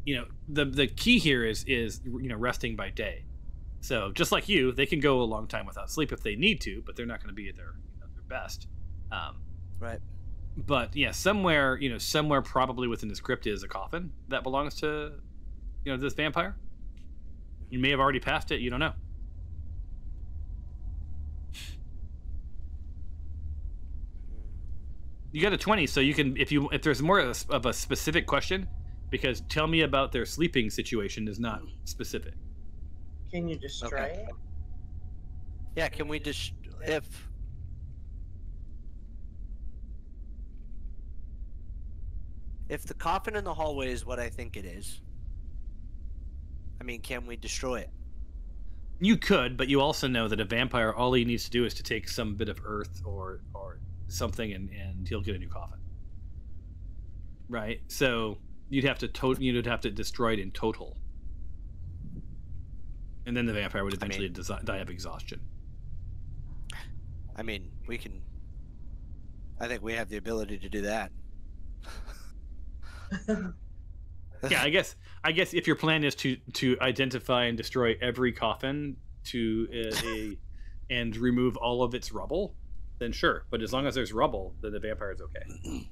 A: you know, the key here is you know, resting by day. So just like you, they can go a long time without sleep if they need to, but they're not going to be at their best.
D: Right.
A: But yeah, somewhere probably within this crypt is a coffin that belongs to, you know, this vampire. You may have already passed it. You don't know. You got a 20, so you can, if there's more of a specific question, because tell me about their sleeping situation is not specific.
B: Can you destroy it?
D: Yeah, can we just if the coffin in the hallway is what I think it is, I mean, can we destroy it?
A: You could, but you also know that a vampire, all he needs to do is to take some bit of earth or something, and he'll get a new coffin. Right? So you'd have to destroy it in total, and then the vampire would eventually die of exhaustion.
D: I mean, I think we have the ability to do that.
A: Yeah, I guess if your plan is to identify and destroy every coffin and remove all of its rubble, then sure. But as long as there's rubble, then the vampire is okay.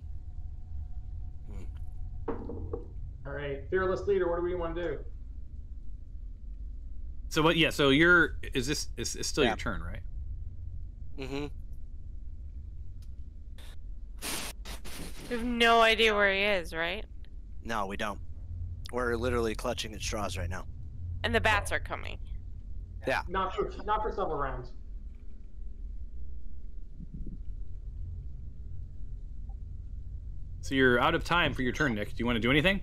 E: All right, fearless leader, what do we want to do?
A: So what? Yeah. So it's still your turn, right?
D: Mm-hmm.
F: We have no idea where he is, right?
D: No, we don't. We're literally clutching at straws right now.
F: And the bats are coming.
D: Yeah.
E: Not for several rounds.
A: So you're out of time for your turn, Nick. Do you want to do anything?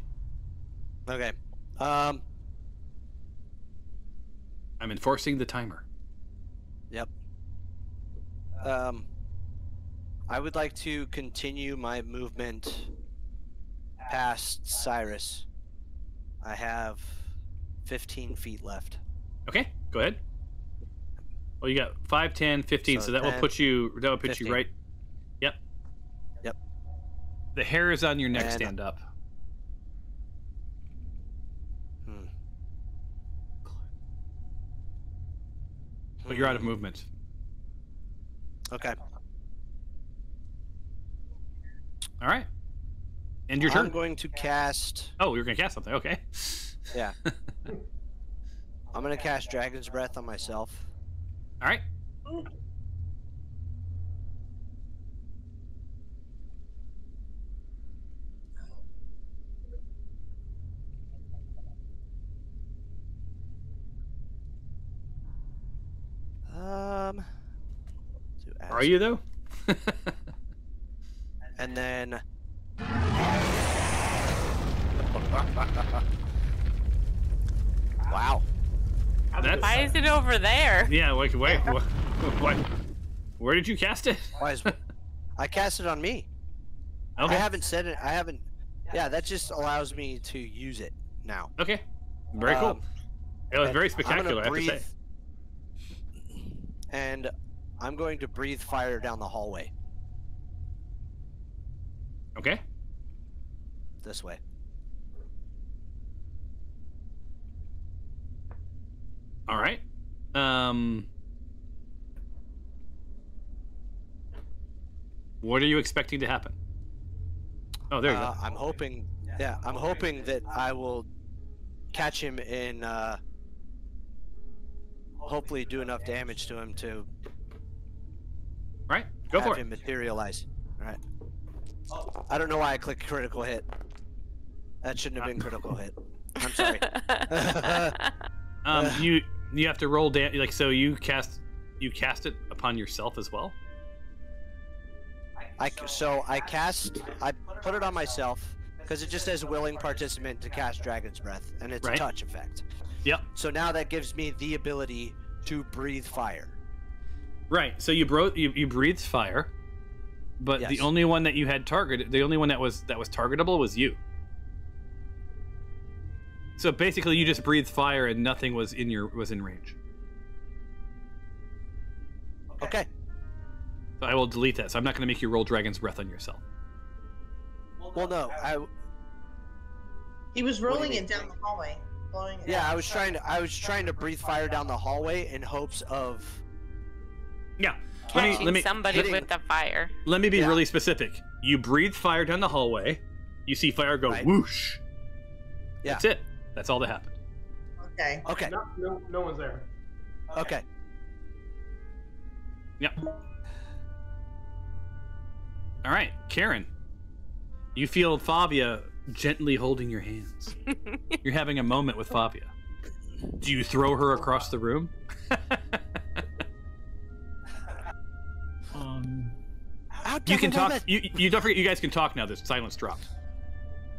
D: Okay.
A: I'm enforcing the timer.
D: Yep. I would like to continue my movement past Cyrus. I have 15 feet left.
A: Okay, go ahead. Well, you got 5, 10, 15, so that 10, will put you 15. You right. Yep.
D: Yep.
A: The hairs on your neck stand up. But you're out of movement.
D: Okay.
A: All right. End your turn.
D: I'm going to cast...
A: Oh, you're going to cast something. Okay.
D: Yeah. I'm going to cast Dragon's Breath on myself.
A: All right. Are you though?
D: And then wow.
F: Why is it over there?
A: Yeah, wait, what? Where did you cast it?
D: I cast it on me.
A: Okay.
D: I haven't said it. I haven't. Yeah, that just allows me to use it now.
A: Okay. Very cool. It was very spectacular, I have to say.
D: And I'm going to breathe fire down the hallway.
A: Okay.
D: This way.
A: All right. What are you expecting to happen? Oh, there you go.
D: I'm hoping. Yeah, I'm hoping that I will catch him in. Hopefully, do enough damage to him to.
A: Right. Go for it.
D: Have him materialize. All right. I don't know why I clicked critical hit. That shouldn't have been critical hit. I'm sorry.
A: You have to roll like so you cast it upon yourself as well.
D: I put it on myself because it just says willing participant to cast Dragon's Breath, and it's a touch effect.
A: Yep.
D: So now that gives me the ability to breathe fire.
A: Right. So you breathed fire, but
D: Yes.
A: the only one that you had targeted, the only one that was targetable was you. So basically, you just breathed fire and nothing was in range.
D: Okay.
A: So I will delete that. So I'm not going to make you roll Dragon's Breath on yourself.
D: Well, no,
B: He was rolling it down the hallway.
D: Yeah, I was trying to breathe fire down the hallway in hopes of.
A: Yeah.
F: Catching somebody with the fire.
A: Let me be really specific. You breathe fire down the hallway. You see fire go whoosh.
D: Yeah.
A: That's it. That's all that happened.
B: Okay.
D: Okay.
E: No one's there.
D: Okay.
A: Yep. All right, Karen. You feel Fabia gently holding your hands. You're having a moment with Fabia. Do you throw her across the room? You can talk. You don't forget. You guys can talk now. There's silence dropped.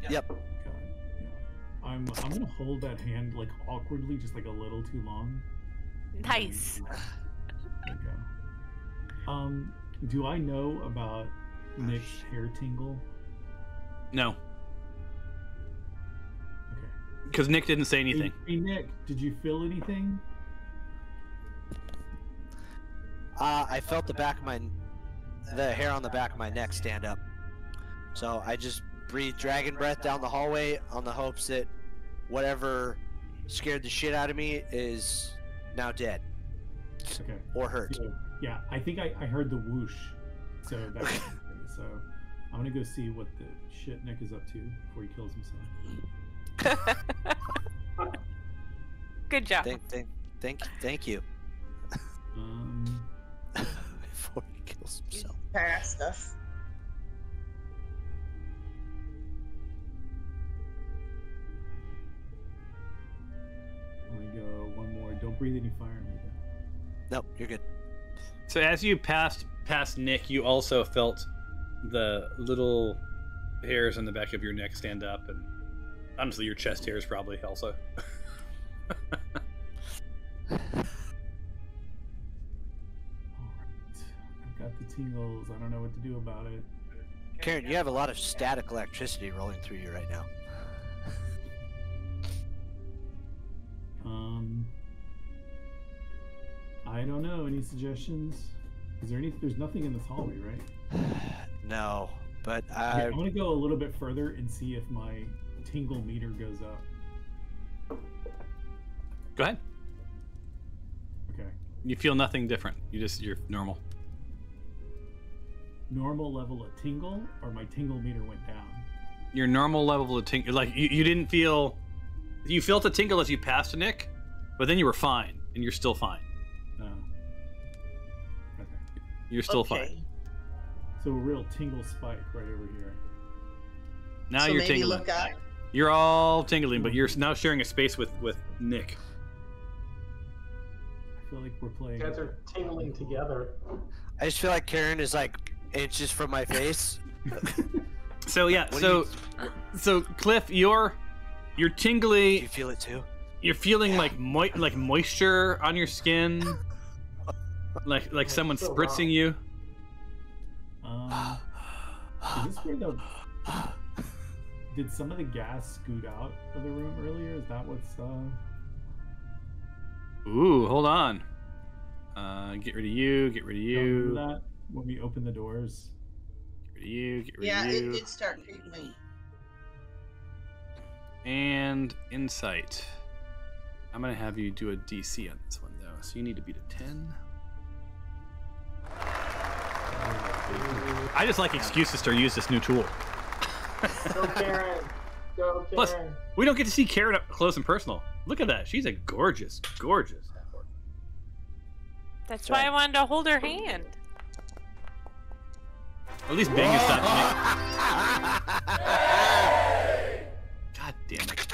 D: Yep.
C: I'm gonna hold that hand like awkwardly, just like a little too long.
F: Nice.
C: There we go. Do I know about Nick's hair tingle?
A: No.
C: Okay.
A: Because Nick didn't say anything.
C: Hey Nick, did you feel anything?
D: I felt the hair on the back of my neck stand up. So I just breathed dragon breath down the hallway on the hopes that whatever scared the shit out of me is now dead.
C: Okay.
D: Or hurt.
C: So, yeah, I think I heard the whoosh. So that's so I'm gonna go see what the shit Nick is up to before he kills himself.
F: Good job.
D: Thank you. Before he kills himself.
B: Past us.
C: I'm gonna go one more. Don't breathe any fire on me though.
D: Nope, you're good.
A: So as you passed Nick, you also felt the little hairs on the back of your neck stand up, and honestly, your chest hairs probably also.
C: I've got the tingles. I don't know what to do about it.
D: Karen, you have a lot of static electricity rolling through you right now.
C: I don't know. Any suggestions? Is there any? There's nothing in this hallway, right?
D: No, but
C: I want to go a little bit further and see if my tingle meter goes up.
A: Go ahead.
C: Okay.
A: You feel nothing different. You're normal.
C: Normal level of tingle, or my tingle meter went down?
A: Your normal level of tingle, like you didn't feel. You felt a tingle as you passed Nick, but then you were fine, and you're still fine.
C: Okay.
A: You're still fine.
C: So a real tingle spike right over here.
A: Now
B: so
A: you're
B: maybe
A: tingling.
B: Look up.
A: You're all tingling, but you're now sharing a space with Nick.
C: I feel like we're playing.
E: You guys are tingling together.
D: I just feel like Karen is like inches from my face.
A: So yeah, so Cliff, you're tingly.
D: Do you feel it too?
A: You're feeling like moisture on your skin, like someone spritzing you.
C: Is this where did some of the gas scoot out of the room earlier? Is that what's
A: Ooh, hold on. Get rid of you. Get rid of you.
C: Remember that when we opened the doors?
A: Get rid of you. Get rid
B: Yeah,
A: of you.
B: it did start creeping.
A: And insight. I'm gonna have you do a DC on this one though. So you need to beat a 10. I just like excuses to use this new tool.
E: Go Karen. Go Karen.
A: Plus, we don't get to see Karen up close and personal. Look at that. She's a gorgeous, gorgeous.
F: That's why I wanted to hold her hand.
A: At least Bing is stopping me. God damn it.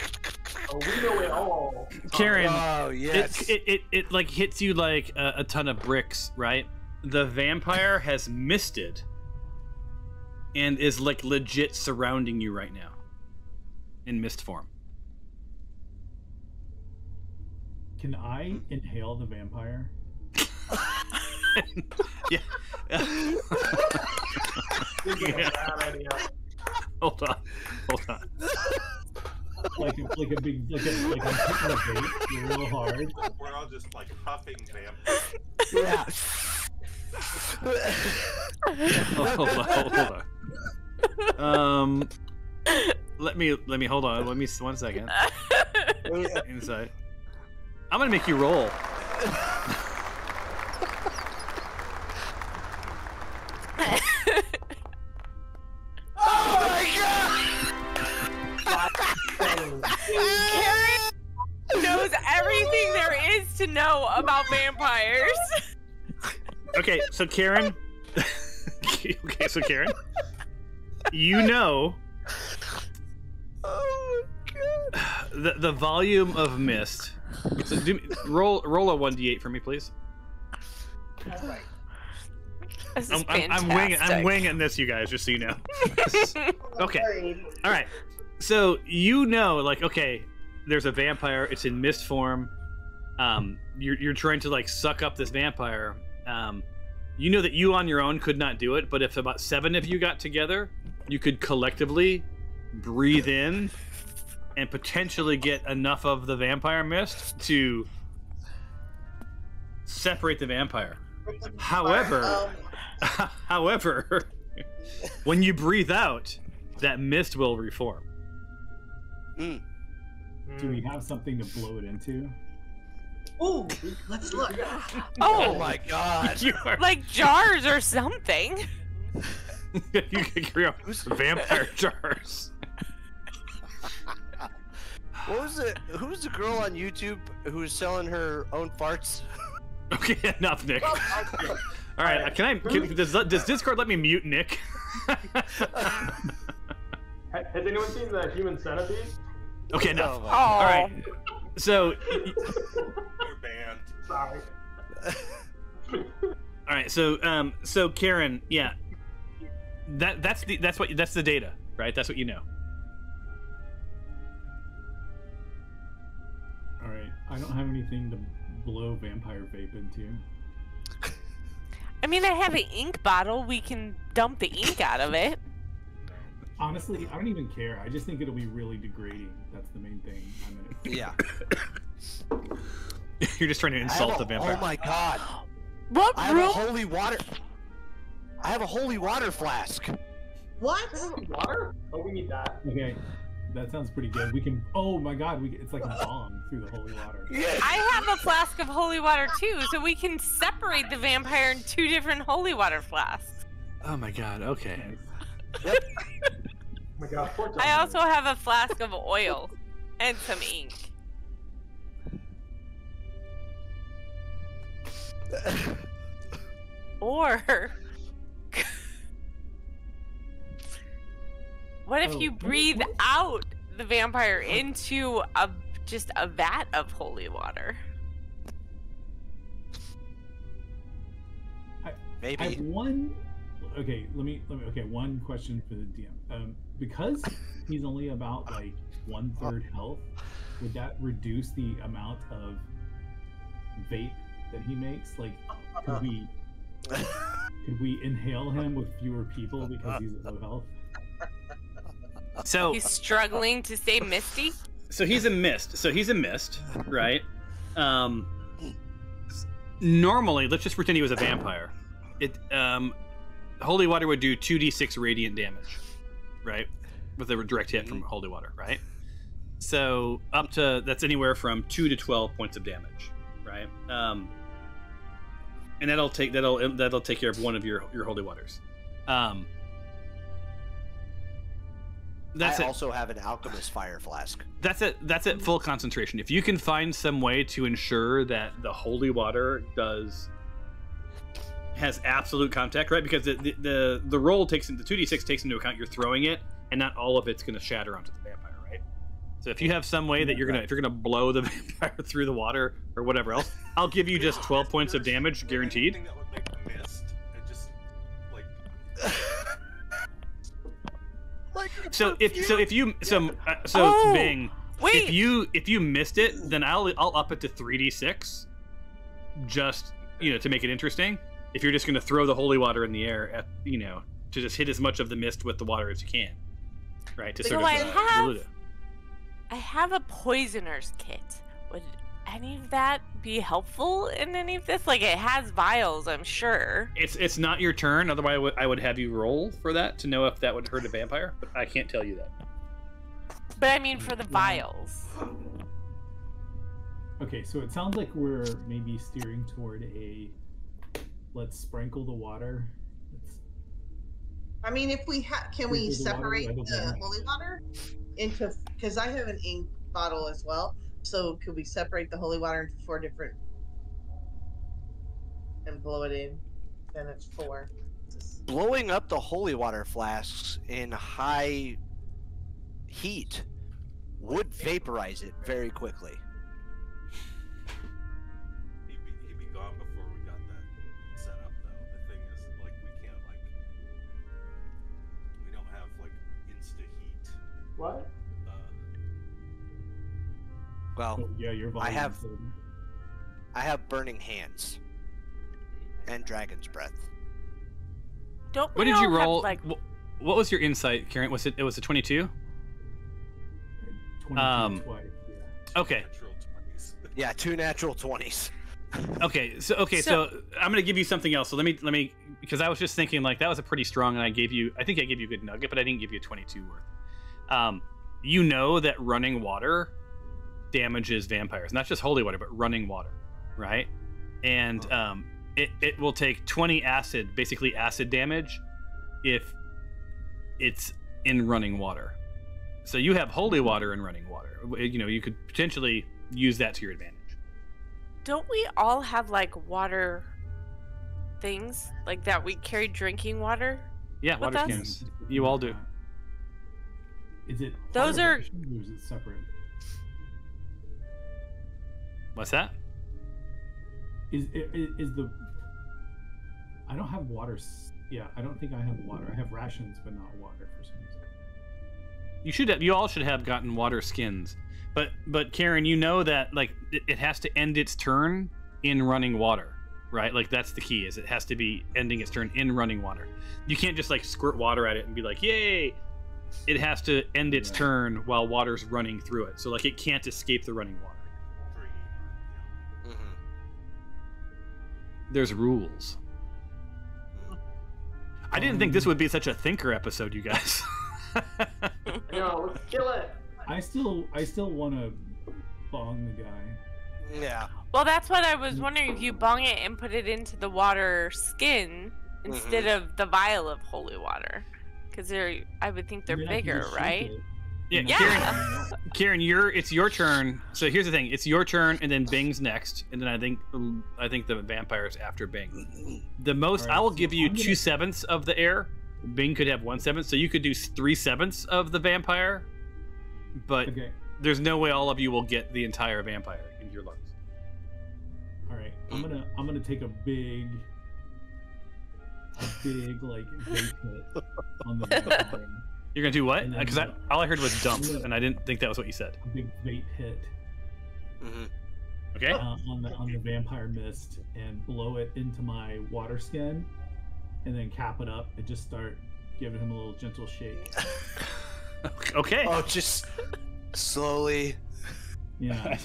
E: Oh, we know it all.
A: Karen,
D: Oh, yes.
A: it like hits you like a ton of bricks, right? The vampire has misted and is like legit surrounding you right now in mist form.
C: Can I inhale the vampire?
A: Yeah.
E: This is a bad idea.
A: Hold on.
C: Like I'm hitting a bait real hard.
G: We're all just like huffing vampires.
D: Yeah.
A: Hold on. Let me hold on. Let me 1 second. Inside. I'm gonna make you roll.
D: Oh my
F: Karen knows everything there is to know about vampires.
A: Okay, so Karen. Karen. You know.
D: Oh my god.
A: The volume of mist. So roll a 1d8 for me, please.
B: All right.
F: This is
A: I'm winging this, you guys, just so you know. Okay. All right. So you know, like, okay, there's a vampire. It's in mist form. You're trying to like suck up this vampire. You know that you on your own could not do it, but if about 7 of you got together, you could collectively breathe in and potentially get enough of the vampire mist to separate the vampire. However, when you breathe out, that mist will reform.
C: Do we have something to blow it into?
B: Ooh, let's look.
D: Oh my god.
F: Like jars or something.
A: You can create vampire jars.
D: What was it? Who's the girl on YouTube who's selling her own farts?
A: Okay, enough, Nick. All right, does Discord let me mute Nick?
E: Has anyone seen the Human Centipede?
A: Okay, enough.
D: Oh,
A: All right. So,
G: You're banned.
E: Sorry.
A: all right. So Karen, yeah, that's the data, right? That's what you know.
C: All right. I don't have anything to blow vampire vape into.
F: I mean, I have an ink bottle. We can dump the ink out of it.
C: Honestly, I don't even care. I just think it'll be really degrading. That's the main thing.
D: Yeah.
A: You're just trying to insult the vampire.
D: Oh my god.
F: What
D: I have
F: room?
D: a holy water. I have a holy water flask.
B: What?
E: Water? Oh, we need that.
C: Okay, that sounds pretty good. We can. Oh my god, it's like a bomb through the holy water.
F: I have a flask of holy water too, so we can separate the vampire in 2 different holy water flasks.
A: Oh my god. Okay.
D: Yep.
E: Oh my god, poor
F: I
E: Tom.
F: also have a flask of oil and some ink. Or what if you breathe out the vampire into just a vat of holy water?
D: Maybe.
C: I have one. okay, let me. Okay, one question for the DM. Because he's only about like 1/3 health, would that reduce the amount of vape that he makes? Like, could we inhale him with fewer people because he's at low health?
A: So
F: he's struggling to stay misty.
A: So he's a mist. Right? Normally, let's just pretend he was a vampire. Holy water would do 2d6 radiant damage, right? With a direct hit from holy water, right? So up to that's anywhere from 2 to 12 points of damage, right? And that'll take care of one of your holy waters.
D: I also have an alchemist fire flask.
A: That's at full concentration. If you can find some way to ensure that the holy water has absolute contact, right? Because the roll the 2d6 takes into account you're throwing it, and not all of it's going to shatter onto the vampire, right? So if you have some way that if you're gonna blow the vampire through the water or whatever else, I'll give you just 12 points of damage guaranteed.
G: That would make a mist and just like.
A: Bing,
F: wait.
A: if you missed it, then I'll up it to 3d6, just to make it interesting. If you're just going to throw the holy water in the air to just hit as much of the mist with the water as you can, right? To sort of dilute it.
F: I have a poisoner's kit. Would any of that be helpful in any of this? Like, it has vials, I'm sure.
A: It's not your turn. Otherwise, I would have you roll for that to know if that would hurt a vampire. But I can't tell you that.
F: But I mean, for the vials.
C: Okay, so it sounds like we're maybe steering toward let's sprinkle the water.
B: I mean, if we can we separate the holy water into, because I have an ink bottle as well. So could we separate the holy water into 4 different and blow it in? Then it's 4.
D: Blowing up the holy water flasks in high heat would vaporize it very quickly.
G: He'd be gone before we got that set up, though. The thing is, like, we don't have like insta heat.
E: What?
D: Well,
C: yeah,
D: I have burning hands and dragon's breath.
F: Don't
A: what
F: we
A: did you
F: all
A: roll?
F: Have,
A: what was your insight, Karen? It was a 22?
C: 22 twice, yeah.
A: Okay.
D: Yeah, 2 natural 20s.
A: So I'm gonna give you something else. So let me because I was just thinking like that was a pretty strong, and I think I gave you a good nugget, but I didn't give you a 22 worth. You know that running water damages vampires, not just holy water, but running water, right? And it will take 20 acid damage if it's in running water. So you have holy water and running water. You could potentially use that to your advantage.
F: Don't we all have like water things like that? We carry drinking water.
A: Yeah, water skins. You all do.
C: Is it?
F: Those are.
C: Or is it separate?
A: What's that?
C: Is the? I don't have water. Yeah, I don't think I have water. I have rations, but not water for some reason.
A: You all should have gotten water skins, but Karen, you know that like it has to end its turn in running water, right? Like that's the key. Is it has to be ending its turn in running water. You can't just like squirt water at it and be like, yay! It has to end its turn while water's running through it. So like it can't escape the running water. There's rules. I didn't think this would be such a thinker episode, you guys.
E: No, let's kill it.
C: I still want to bong the guy.
D: Yeah.
F: Well, that's what I was wondering, if you bong it and put it into the water skin instead of the vial of holy water, because I would think they're bigger, right?
A: Yeah. Karen, it's your turn. So here's the thing: it's your turn, and then Bing's next, and then I think the vampire's after Bing. The most I will give you 2/7 of the air. Bing could have 1/7, so you could do 3/7 of the vampire. But there's no way all of you will get the entire vampire in your lungs.
C: All right, I'm gonna take a big a big like vape hit on the vampire.
A: You're gonna do what? Because all I heard was dump, and I didn't think that was what you said.
C: A big vape hit.
D: Mm-hmm.
A: Okay.
C: On the vampire mist and blow it into my water skin, and then cap it up and just start giving him a little gentle shake.
A: Okay.
D: Oh, just slowly.
C: Yeah.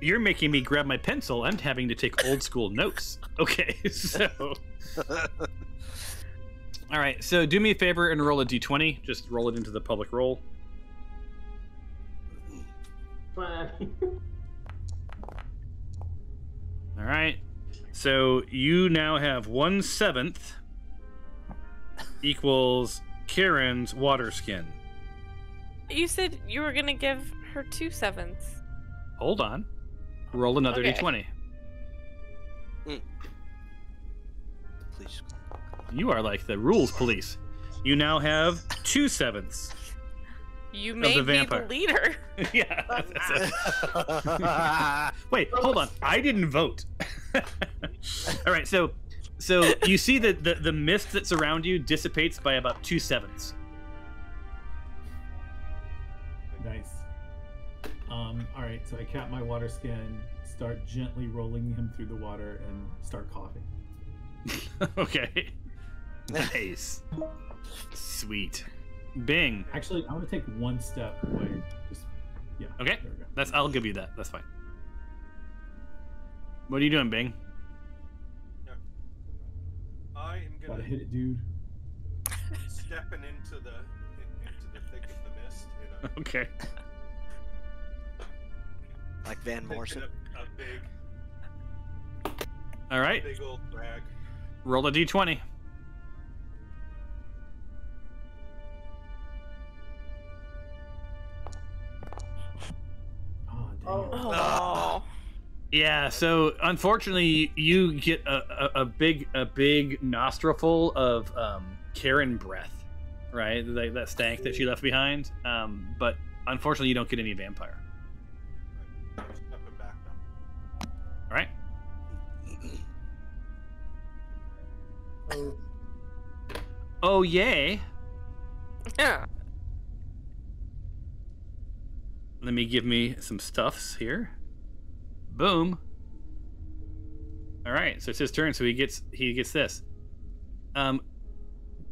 A: You're making me grab my pencil. I'm having to take old school notes. Okay, so. All right, so do me a favor and roll a d20. Just roll it into the public roll. All right, so you now have 1/7 equals Karen's water skin.
F: You said you were gonna give her 2/7.
A: Hold on. Roll another d20.
D: Please.
A: You are like the rules police. You now have 2/7.
F: You made me the leader.
A: Yeah. Wait, hold on. I didn't vote. All right, so you see that the mist that's around you dissipates by about 2/7.
C: Nice. All right, so I cap my water skin, start gently rolling him through the water, and start coughing.
A: Okay. Nice. Sweet. Bing.
C: Actually, I want to take one step away. Just yeah.
A: Okay.
C: There we go.
A: I'll give you that. That's fine. What are you doing, Bing?
G: I am gonna
C: Gotta hit it, dude.
G: stepping into the thick of the mist.
A: Okay.
D: Like Van Morrison.
G: A big.
A: All right.
G: Big old bag.
A: Roll a d20.
F: Oh.
A: Yeah, so unfortunately you get a big nostril of Karen breath, right? That stank that she left behind. But unfortunately you don't get any vampire.
G: Stepping back now.
A: All right. Oh yay.
F: Yeah.
A: Let me give me some stuffs here. Boom. All right, so it's his turn. So he gets this.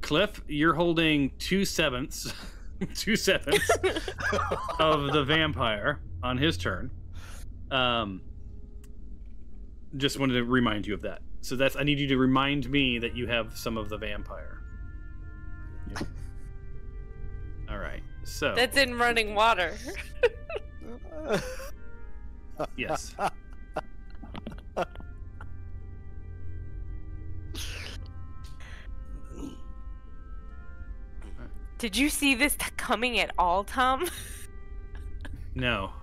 A: Cliff, you're holding 2/7 of the vampire on his turn. Just wanted to remind you of that. So I need you to remind me that you have some of the vampire.
C: Yeah.
A: All right. So
F: That's in running water.
A: yes.
F: Did you see this coming at all, Tom?
A: No.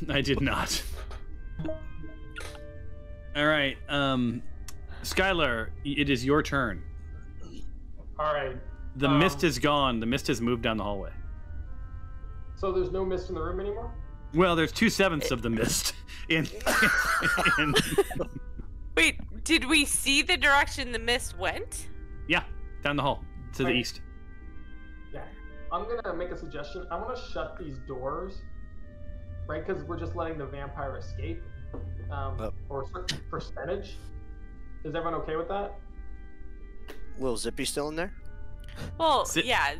A: I did not. All right, Skylar, it is your turn.
E: All right.
A: The mist is gone. The mist has moved down the hallway.
E: So there's no mist in the room anymore?
A: Well, there's 2/7 of the mist in
F: Wait, did we see the direction the mist went?
A: Yeah, down the hall to the east.
E: Yeah. I'm gonna make a suggestion. I want to shut these doors, right? Because we're just letting the vampire escape, or a certain percentage. Is everyone okay with that?
D: Will Zippy still in there?
F: Well, yeah.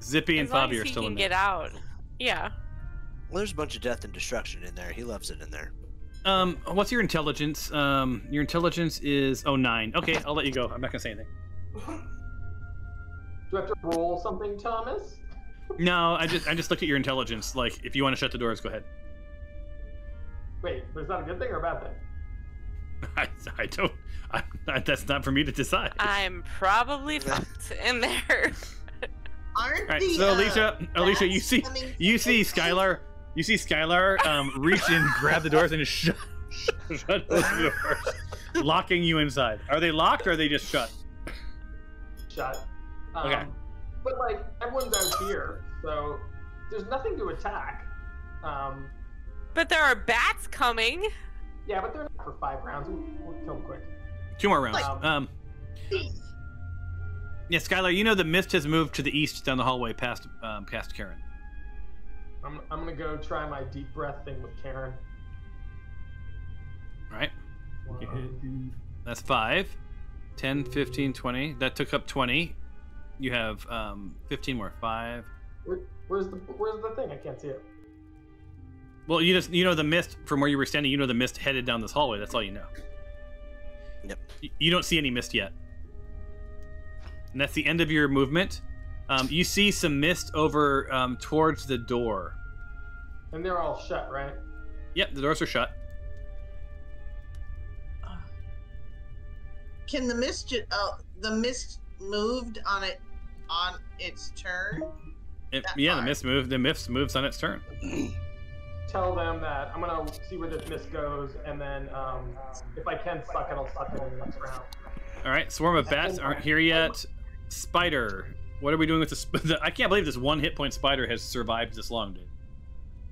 A: Zippy and
F: as long
A: Fabi
F: as
A: are
F: he
A: still
F: can
A: in there.
F: get out. Yeah.
D: Well, there's a bunch of death and destruction in there. He loves it in there.
A: What's your intelligence? Your intelligence is 9. Okay, I'll let you go. I'm not gonna say anything.
E: Do I have to roll something, Thomas?
A: No, I just looked at your intelligence. Like, if you want to shut the doors, go ahead.
E: Wait, but is that a good thing or a bad thing?
A: I don't. That's not for me to decide.
F: I'm probably fucked in there.
B: Aren't
A: All right,
B: the,
A: so Alicia, you see
B: Skylar.
A: Skylar reach in, grab the doors, and just shut the doors, locking you inside. Are they locked or are they just shut?
E: Shut.
A: Okay.
E: But like everyone's out here, so there's nothing to attack.
F: But there are bats coming.
E: Yeah, but they're for 5 rounds. We'll kill him quick.
A: 2 more rounds. Yeah, Skylar, you know the mist has moved to the east down the hallway past Karen.
E: I'm gonna go try my deep breath thing with Karen.
A: All right.
C: Dude.
A: That's 5. 10, 15, 20. That took up 20. You have 15 more. 5.
E: Where's the thing? I can't see it.
A: Well, you know the mist from where you were standing. You know the mist headed down this hallway. That's all you know.
D: Yep.
A: You don't see any mist yet. And that's the end of your movement. You see some mist over towards the door.
E: And they're all shut, right?
A: Yep, the doors are shut.
B: Can the mist? The mist moved on its turn.
A: Yeah, the mist moved. The mist moves on its turn.
E: Tell them that I'm gonna see where this mist goes, and then if I can suck it, I'll suck it in the next round.
A: All right, swarm of bats aren't here yet. Spider, what are we doing with the I can't believe this 1 hit point spider has survived this long, dude.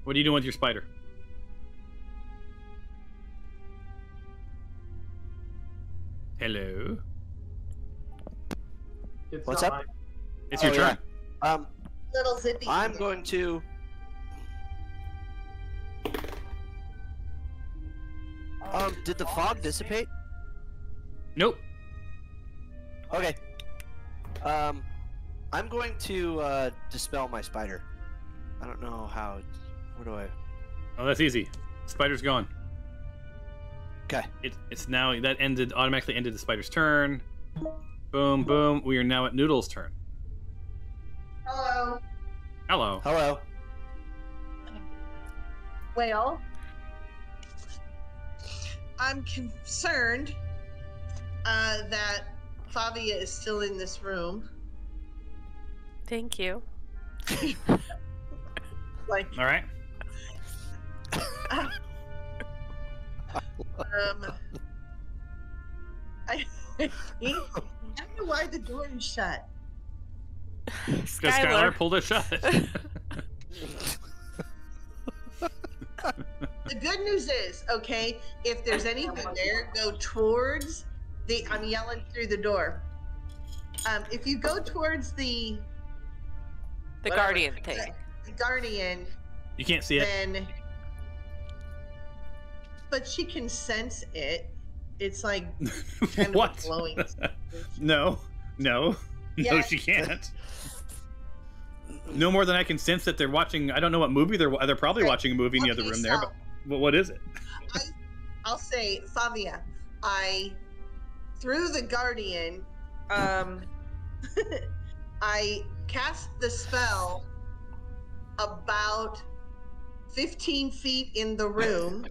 A: What are you doing with your spider? Hello.
D: What's up?
A: It's your turn.
D: Yeah.
B: Little zippy.
D: I'm going to. Did the fog dissipate?
A: Nope.
D: Okay. I'm going to dispel my spider. I don't know how. Where do I?
A: Oh, that's easy. Spider's gone.
D: Okay.
A: It's now that automatically ended the spider's turn. Boom, boom. We are now at Noodle's turn.
B: Hello.
A: Hello.
D: Hello.
B: Well, I'm concerned that Favia is still in this room.
F: Thank you.
B: Like,
A: All right.
B: I don't know why the door is shut.
A: Because Skylar pulled it shut.
B: The good news is, okay, if there's anything there, go towards the. I'm yelling through the door. If you go towards the
F: guardian thing.
B: The guardian.
A: You can't see it.
B: Then, but she can sense it. It's like kind
A: what?
B: of glowing.
A: No,
B: Yeah.
A: she can't. No more than I can sense that they're watching. I don't know what movie they're probably watching a movie in the other room there. But what is it?
B: I'll say, Favia, through the guardian, I cast the spell about 15 feet in the room.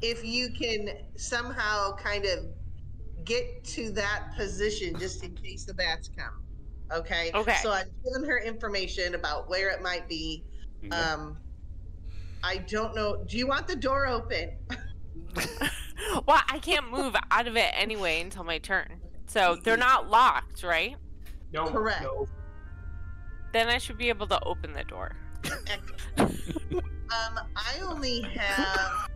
B: If you can somehow kind of get to that position just in case the bats come. Okay? So I've given her information about where it might be.
A: Okay.
B: I don't know. Do you want the door open?
F: Well, I can't move out of it anyway until my turn. So they're not locked, right?
E: No.
B: Correct.
E: No.
F: Then I should be able to open the door.
B: I only have...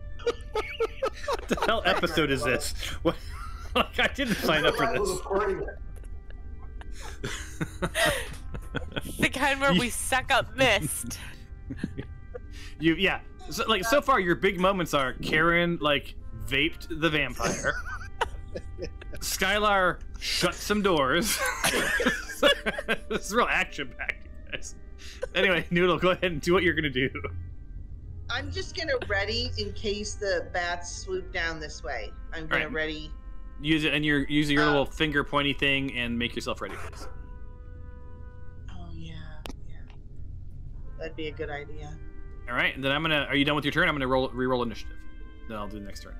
A: What the hell episode is this? What? Like, I didn't sign up for this.
F: The kind where we suck up mist.
A: Yeah. So far, your big moments are Karen vaped the vampire. Skylar shut some doors. This is real action-packed, guys. Anyway, Noodle, go ahead and do what you're gonna do.
B: I'm just gonna ready in case the bats swoop down this way. I'm gonna ready.
A: Use it, and you're using your little finger pointy thing, and make yourself ready for this.
B: Oh yeah. That'd be a good idea.
A: All right, and then I'm gonna. Are you done with your turn? I'm gonna re-roll initiative. Then I'll do the next turn.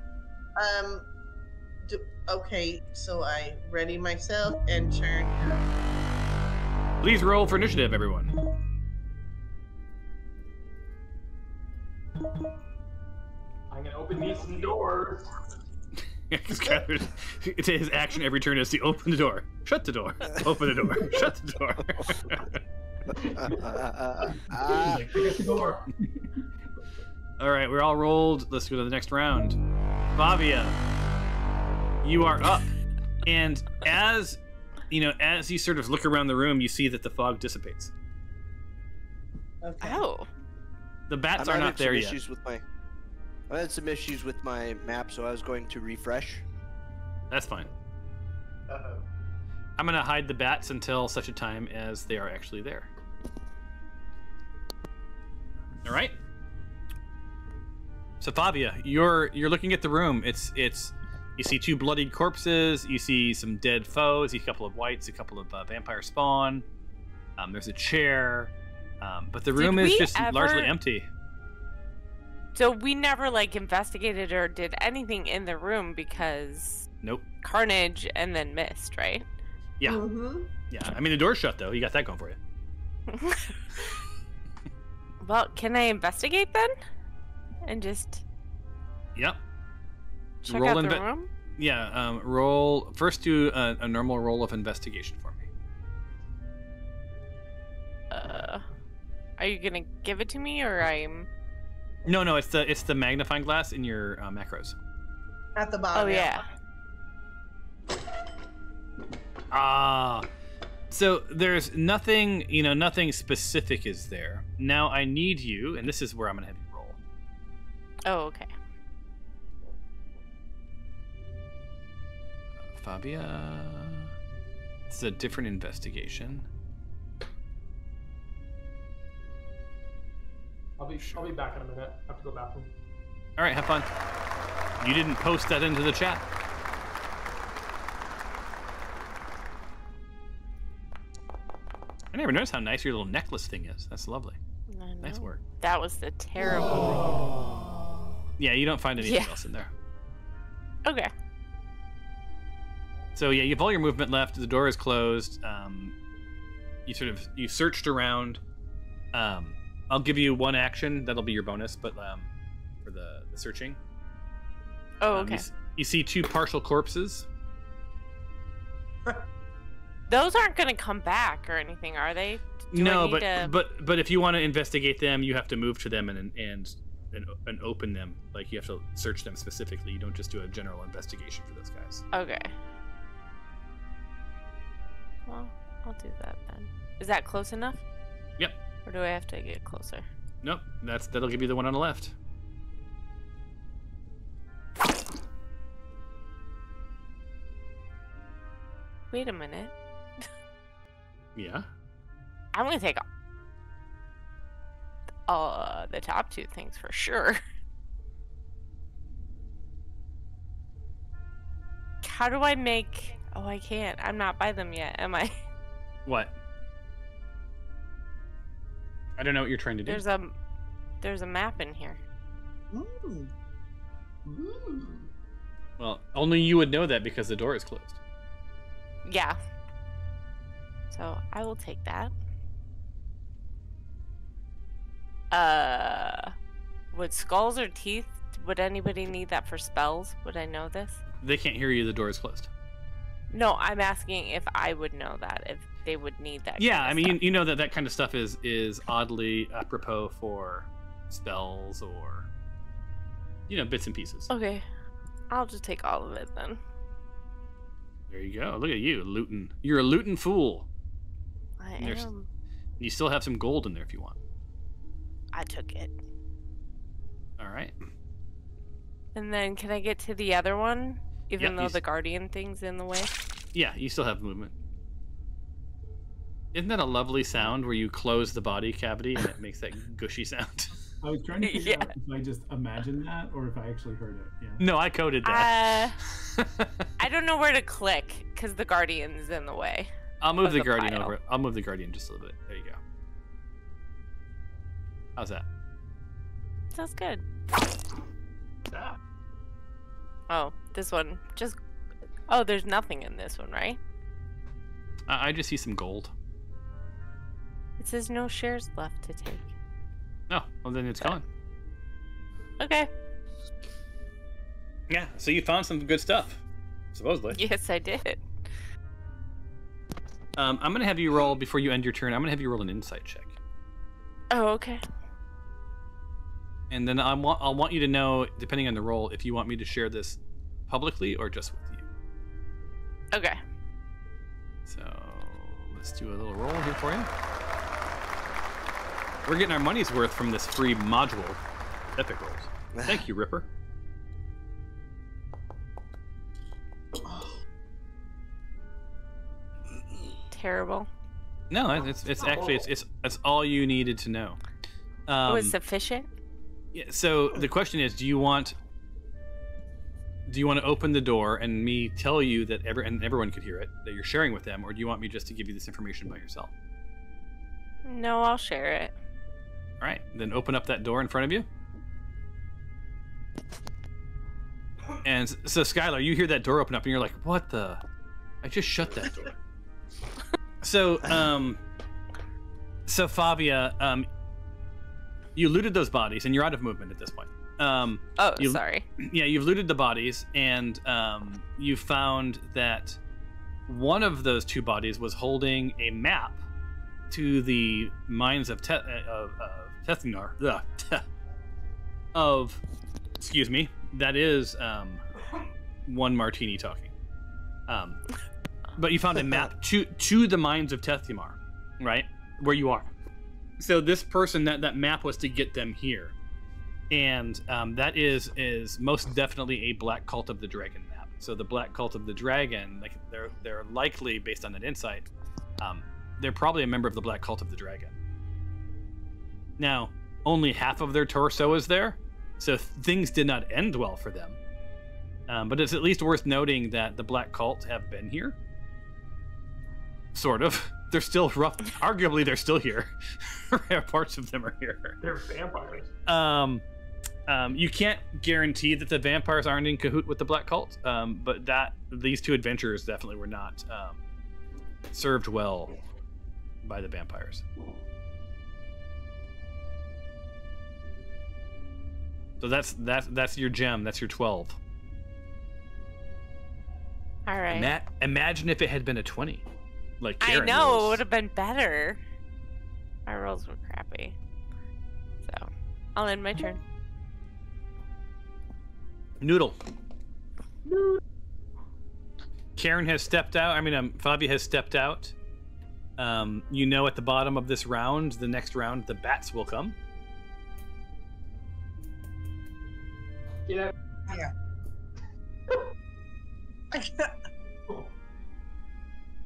B: Okay, so I ready myself and turn.
A: Please roll for initiative, everyone.
E: I'm gonna open these some doors.
A: It's his action every turn is to open the door, shut the door, open the door, shut the door. All right, we're all rolled. Let's go to the next round. Fabia, you are up, and as you sort of look around the room, you see that the fog dissipates.
B: Okay.
F: Oh.
A: The bats are not there yet.
D: I had some issues with my map, so I was going to refresh.
A: That's fine.
E: Uh-oh.
A: I'm gonna hide the bats until such a time as they are actually there. All right. So Fabia, you're looking at the room. It's you see 2 bloodied corpses. You see some dead foes. You see a couple of whites, a couple of vampire spawn. There's a chair, but the room is just largely empty.
F: So we never like investigated or did anything in the room because
A: nope.
F: Carnage and then mist, right?
A: Yeah.
B: Mm-hmm.
A: Yeah. I mean, the door's shut though. You got that going for you.
F: Well, can I investigate then? And just
A: yep.
F: check out the room?
A: Yeah, roll first. Do a normal roll of investigation for me.
F: Are you gonna give it to me, or I'm?
A: No, it's the magnifying glass in your macros.
B: At the bottom.
F: Oh yeah.
A: So there's nothing, nothing specific is there. Now I need you, and this is where I'm gonna have you roll.
F: Oh, okay.
A: Fabia, it's a different investigation.
E: I'll be back in a minute. I have to go bathroom.
A: All right, have fun. You didn't post that into the chat. I never noticed how nice your little necklace thing is. That's lovely. Nice work.
F: That was the terrible.
A: Yeah, you don't find anything else in there.
F: Okay.
A: So yeah, you have all your movement left. The door is closed. You searched around. I'll give you one action. That'll be your bonus, but for the searching.
F: Oh, okay.
A: You see 2 partial corpses.
F: Those aren't going to come back or anything, are they?
A: No, but if you want to investigate them, you have to move to them and open them. Like you have to search them specifically. You don't just do a general investigation for those guys.
F: Okay. Well, I'll do that then. Is that close enough?
A: Yep.
F: Or do I have to get closer?
A: Nope. That'll give you the one on the left.
F: Wait a minute.
A: Yeah.
F: I'm gonna take the top 2 things for sure. How do I make? Oh, I can't. I'm not by them yet, am I?
A: What? I don't know what you're trying to do.
F: There's a map in here.
B: Ooh. Ooh.
A: Well, only you would know that because the door is closed.
F: Yeah. So I will take that. Would skulls or teeth? Would anybody need that for spells? Would I know this?
A: They can't hear you. The door is closed.
F: No, I'm asking if I would know that, if they would need that.
A: Yeah,
F: kind of
A: I mean,
F: stuff.
A: you know that kind of stuff is oddly apropos for spells or bits and pieces.
F: Okay, I'll just take all of it then.
A: There you go. Look at you, looting. You're a looting fool.
F: I am.
A: You still have some gold in there if you want.
F: I took it.
A: All right.
F: And then can I get to the other one, even though the guardian thing's in the way?
A: Yeah, you still have movement. Isn't that a lovely sound where you close the body cavity and it makes that gushy sound?
C: I was trying to figure out if I just imagined that or if I actually heard it. Yeah.
A: No, I coded that.
F: I don't know where to click because the guardian's in the way.
A: I'll move the guardian over. I'll move the guardian just a little bit. There you go. How's that?
F: Sounds good. Oh, this one just. Oh, there's nothing in this one, right?
A: I just see some gold.
F: It says no shares left to take.
A: No, well then it's gone.
F: Okay.
A: Yeah, so you found some good stuff, supposedly.
F: Yes, I did.
A: I'm gonna have you roll before you end your turn. I'm gonna have you roll an insight check.
F: Oh, okay.
A: And then I'll want you to know, depending on the role, if you want me to share this publicly or just with you.
F: Okay.
A: So let's do a little roll here for you. We're getting our money's worth from this free module, Epic Rolls. Thank you, Ripper.
F: Terrible.
A: No, it's actually it's all you needed to know.
F: Was sufficient?
A: Yeah, so the question is, do you want to open the door and me tell you that everyone could hear it, that you're sharing with them, or do you want me just to give you this information by yourself?
F: No, I'll share it.
A: All right, then open up that door in front of you. And so, Skylar, you hear that door open up, and you're like, "What the? I just shut that door." So Fabia, you looted those bodies, and you're out of movement at this point.
F: Sorry.
A: Yeah, you've looted the bodies, and you found that one of those two bodies was holding a map to the mines of Tethinar. Excuse me. That is one martini talking. But you found a map to the mines of Tethinar, right? Where you are. So this person, that map was to get them here. And that is most definitely a Black Cult of the Dragon map. So the Black Cult of the Dragon, like they're likely, based on that insight, they're probably a member of the Black Cult of the Dragon. Now, only half of their torso is there, so things did not end well for them. But it's at least worth noting that the Black Cult have been here. Sort of. They're still rough. Arguably, they're still here. Parts of them are here.
E: They're vampires.
A: You can't guarantee that the vampires aren't in cahoot with the Black Cult, but these two adventurers definitely were not served well by the vampires. So that's your gem. That's your 12.
F: All right.
A: Imagine if it had been a 20. Like Karen
F: I know,
A: rolls.
F: it would have been better. My rolls were crappy. So, I'll end my turn.
A: Noodle. Karen has stepped out. Fabia has stepped out. You know, at the bottom of this round, the next round, the bats will come.
E: Yeah.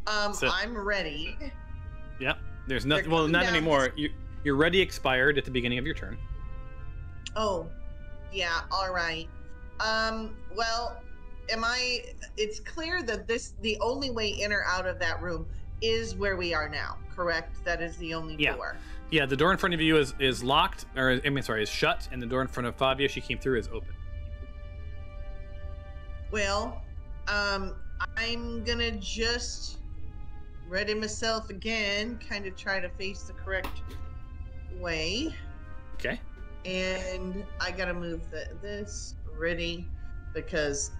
B: I'm ready.
A: Yep. There's nothing. Well, not anymore. Your ready expired at the beginning of your turn.
B: Oh, yeah. All right. Well, it's clear that the only way in or out of that room is where we are now, correct? That is the only door.
A: Yeah, the door in front of you is locked, is shut, and the door in front of Fabia, she came through, is open.
B: Well, I'm gonna just ready myself again, kind of try to face the correct way.
A: Okay.
B: And I gotta move this ready because,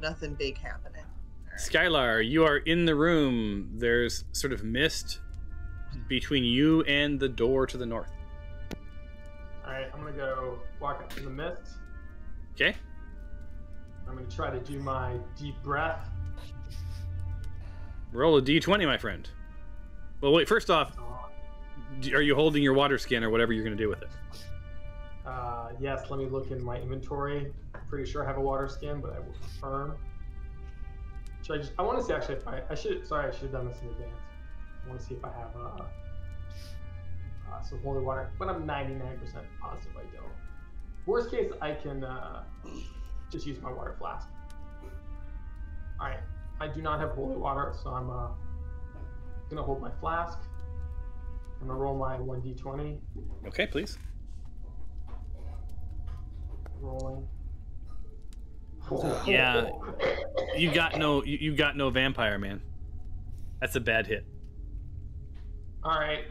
B: nothing big happening. Right.
A: Skylar, you are in the room. There's sort of mist between you and the door to the north.
E: Alright, I'm gonna go walk up in the mist.
A: Okay.
E: I'm gonna try to do my deep breath.
A: Roll a d20, my friend. Well, wait, first off, are you holding your water skin or whatever you're gonna do with it?
E: Yes, let me look in my inventory. I'm pretty sure I have a water skin, but I will confirm. I want to see actually if I should have done this in advance. I want to see if I have some holy water, but I'm 99% positive I don't. Worst case, I can just use my water flask. All right, I do not have holy water, so I'm gonna hold my flask. I'm gonna roll my 1d20.
A: Okay, please.
E: Rolling.
A: Yeah, you got no vampire, man. That's a bad hit.
E: All right.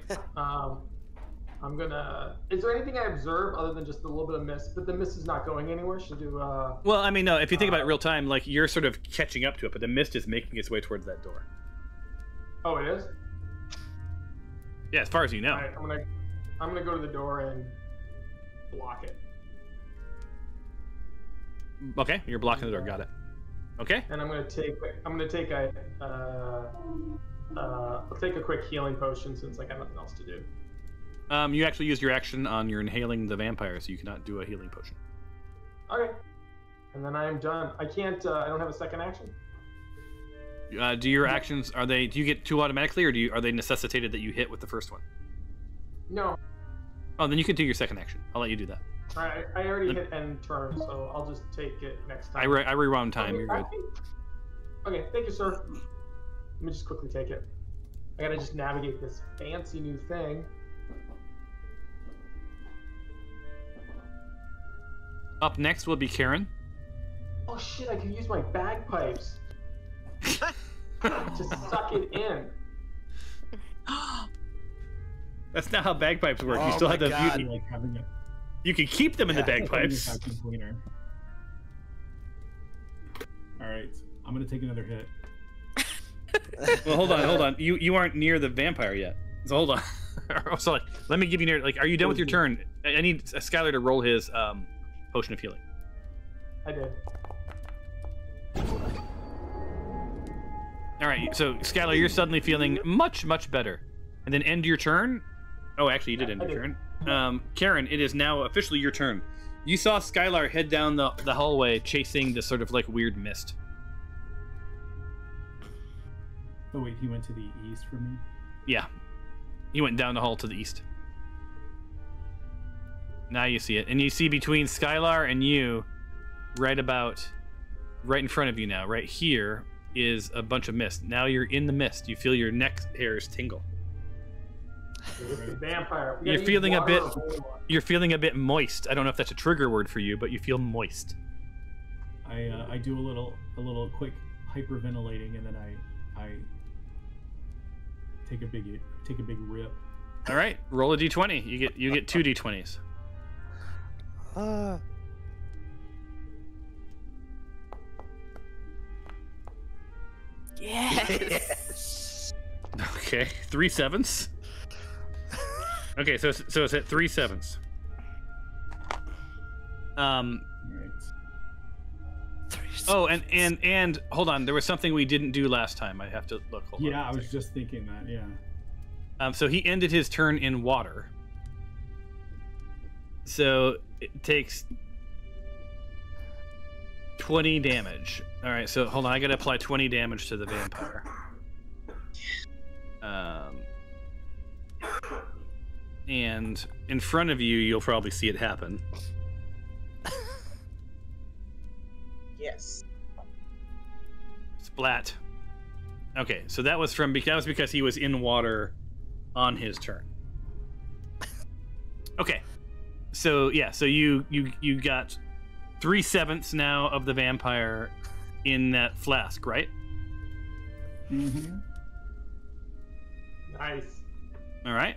E: I'm gonna. Is there anything I observe other than just a little bit of mist? But the mist is not going anywhere. Should do.
A: Well, no. If you think about it real time, like you're sort of catching up to it, but the mist is making its way towards that door.
E: Oh, it is.
A: Yeah, as far as you know.
E: All right, I'm gonna go to the door and block it.
A: Okay, you're blocking the door. Got it. Okay.
E: And I'm gonna take I'll take a quick healing potion since I got nothing else to do.
A: You actually used your action on your inhaling the vampire, so you cannot do a healing potion.
E: Okay. And then I am done. I can't. I don't have a second action.
A: Do your actions do you get 2 automatically, or are they necessitated that you hit with the first one?
E: No.
A: Oh, then you can do your second action. I'll let you do that.
E: I already hit end turn, so I'll just take it next time.
A: I rewound time.
E: Okay,
A: You're good.
E: Okay, thank you, sir. Let me just quickly take it. I gotta just navigate this fancy new thing.
A: Up next will be Karen.
E: Oh shit! I can use my bagpipes to suck it in.
A: That's not how bagpipes work. You still have the
C: like having a
A: You can keep them in the bagpipes.
C: All right, I'm gonna take another hit.
A: Well, hold on. You aren't near the vampire yet. So hold on. So let me give you near. Like, are you done with your turn? I need Skylar to roll his potion of healing.
E: I did.
A: All right. So Skylar, you're suddenly feeling much better. And then end your turn. Oh, actually, you did end your turn. Karen, it is now officially your turn. You saw Skylar head down the hallway chasing this sort of like weird mist.
C: Oh wait, he went to the east for me? Yeah.
A: He went down the hall to the east. Now you see it. And you see between Skylar and you, right in front of you now, right here, is a bunch of mist. Now you're in the mist. You feel your neck hairs tingle.
E: Vampire.
A: You're feeling a bit moist. I don't know if that's a trigger word for you, but you feel moist.
C: I do a little quick hyperventilating, and then I take a big rip.
A: All right, roll a d20. You get 2 d20s.
F: Yes.
A: Okay, 3 7s. Okay, so it's at 3 7s.
C: Right.
A: Oh, and hold on, there was something we didn't do last time. I have to look. Hold on.
C: I was just thinking that. Yeah.
A: So he ended his turn in water. So it takes 20 damage. All right, so hold on, I gotta apply 20 damage to the vampire. And in front of you, you'll probably see it happen.
B: Yes.
A: Splat. Okay, so that was because he was in water on his turn. Okay, so yeah, so you got 3 7ths now of the vampire in that flask, right?
C: Mm-hmm.
E: Nice.
A: All right.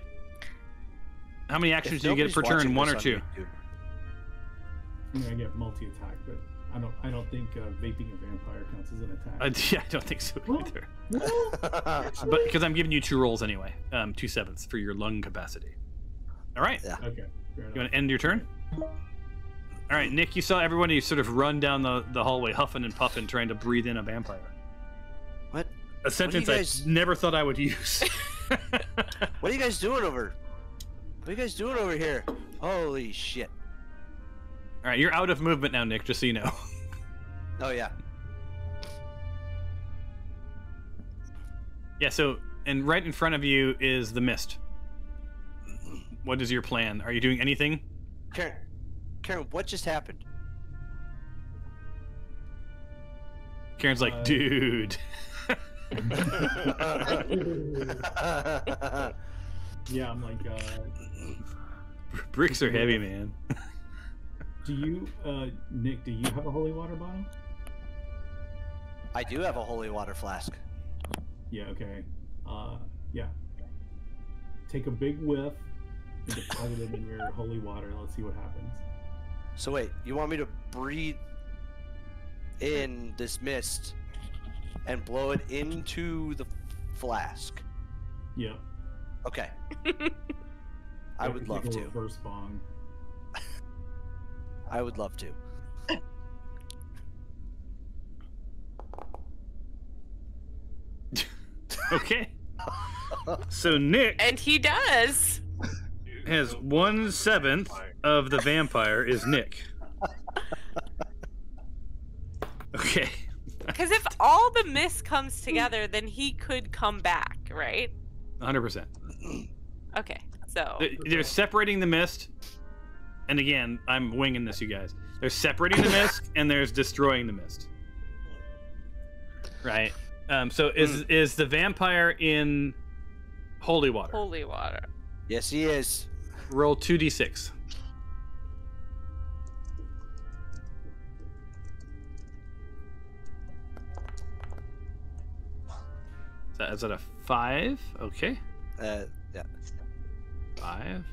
A: How many actions do you get per turn? 1 or 2?
C: I mean, I get multi-attack, but I don't think vaping a vampire counts as an attack.
A: Yeah, I don't think so either. But because I'm giving you 2 rolls anyway, 2 7ths for your lung capacity. All right.
D: Yeah.
C: Okay.
A: You want to end your turn? All right, Nick. You saw everybody sort of run down the hallway, huffing and puffing, trying to breathe in a vampire.
D: What?
A: A sentence I never thought I would use.
D: What are you guys doing over? What are you guys doing over here? Holy shit!
A: All right, you're out of movement now, Nick. Just so you know.
D: Oh yeah.
A: Yeah. So, and right in front of you is the mist. What is your plan? Are you doing anything?
D: Karen, what just happened?
A: Karen's like, dude.
C: Yeah, I'm like,
A: bricks are heavy, man.
C: Do you, Nick, do you have a holy water bottle?
D: I do have a holy water flask.
C: Yeah, okay. Yeah. Take a big whiff and deposit it in your holy water. Let's see what happens.
D: So wait, you want me to breathe in this mist and blow it into the flask?
C: Yeah.
D: Okay. I would love to.
C: Reverse bong.
D: I would love to.
A: Okay. So Nick,
F: and he does,
A: has 1/7 of the vampire is Nick. Okay.
F: Because if all the mist comes together, then he could come back, right?
A: 100%.
F: Okay, so
A: They're separating the mist, and again, I'm winging this, you guys. There's separating the mist, and there's destroying the mist. Right. So is the vampire in holy water?
F: Holy water.
D: Yes, he is.
A: Roll 2d6. Is that a 5? Okay.
D: Yeah.
A: 5.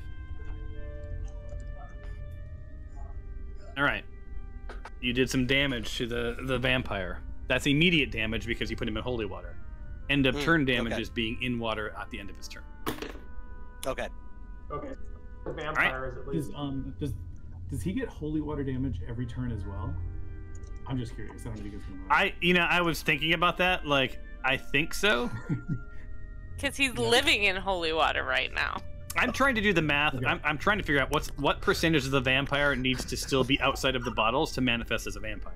A: All right. You did some damage to the vampire. That's immediate damage because you put him in holy water. End of turn damage is being in water at the end of his turn.
D: Okay.
E: Okay. The vampire is at least.
C: Does he get holy water damage every turn as well? I'm just curious. I don't think it's gonna matter.
A: I was thinking about that. Like, I think so.
F: Because he's living in holy water right now.
A: I'm trying to do the math.
C: Okay.
A: I'm trying to figure out what percentage of the vampire needs to still be outside of the bottles to manifest as a vampire.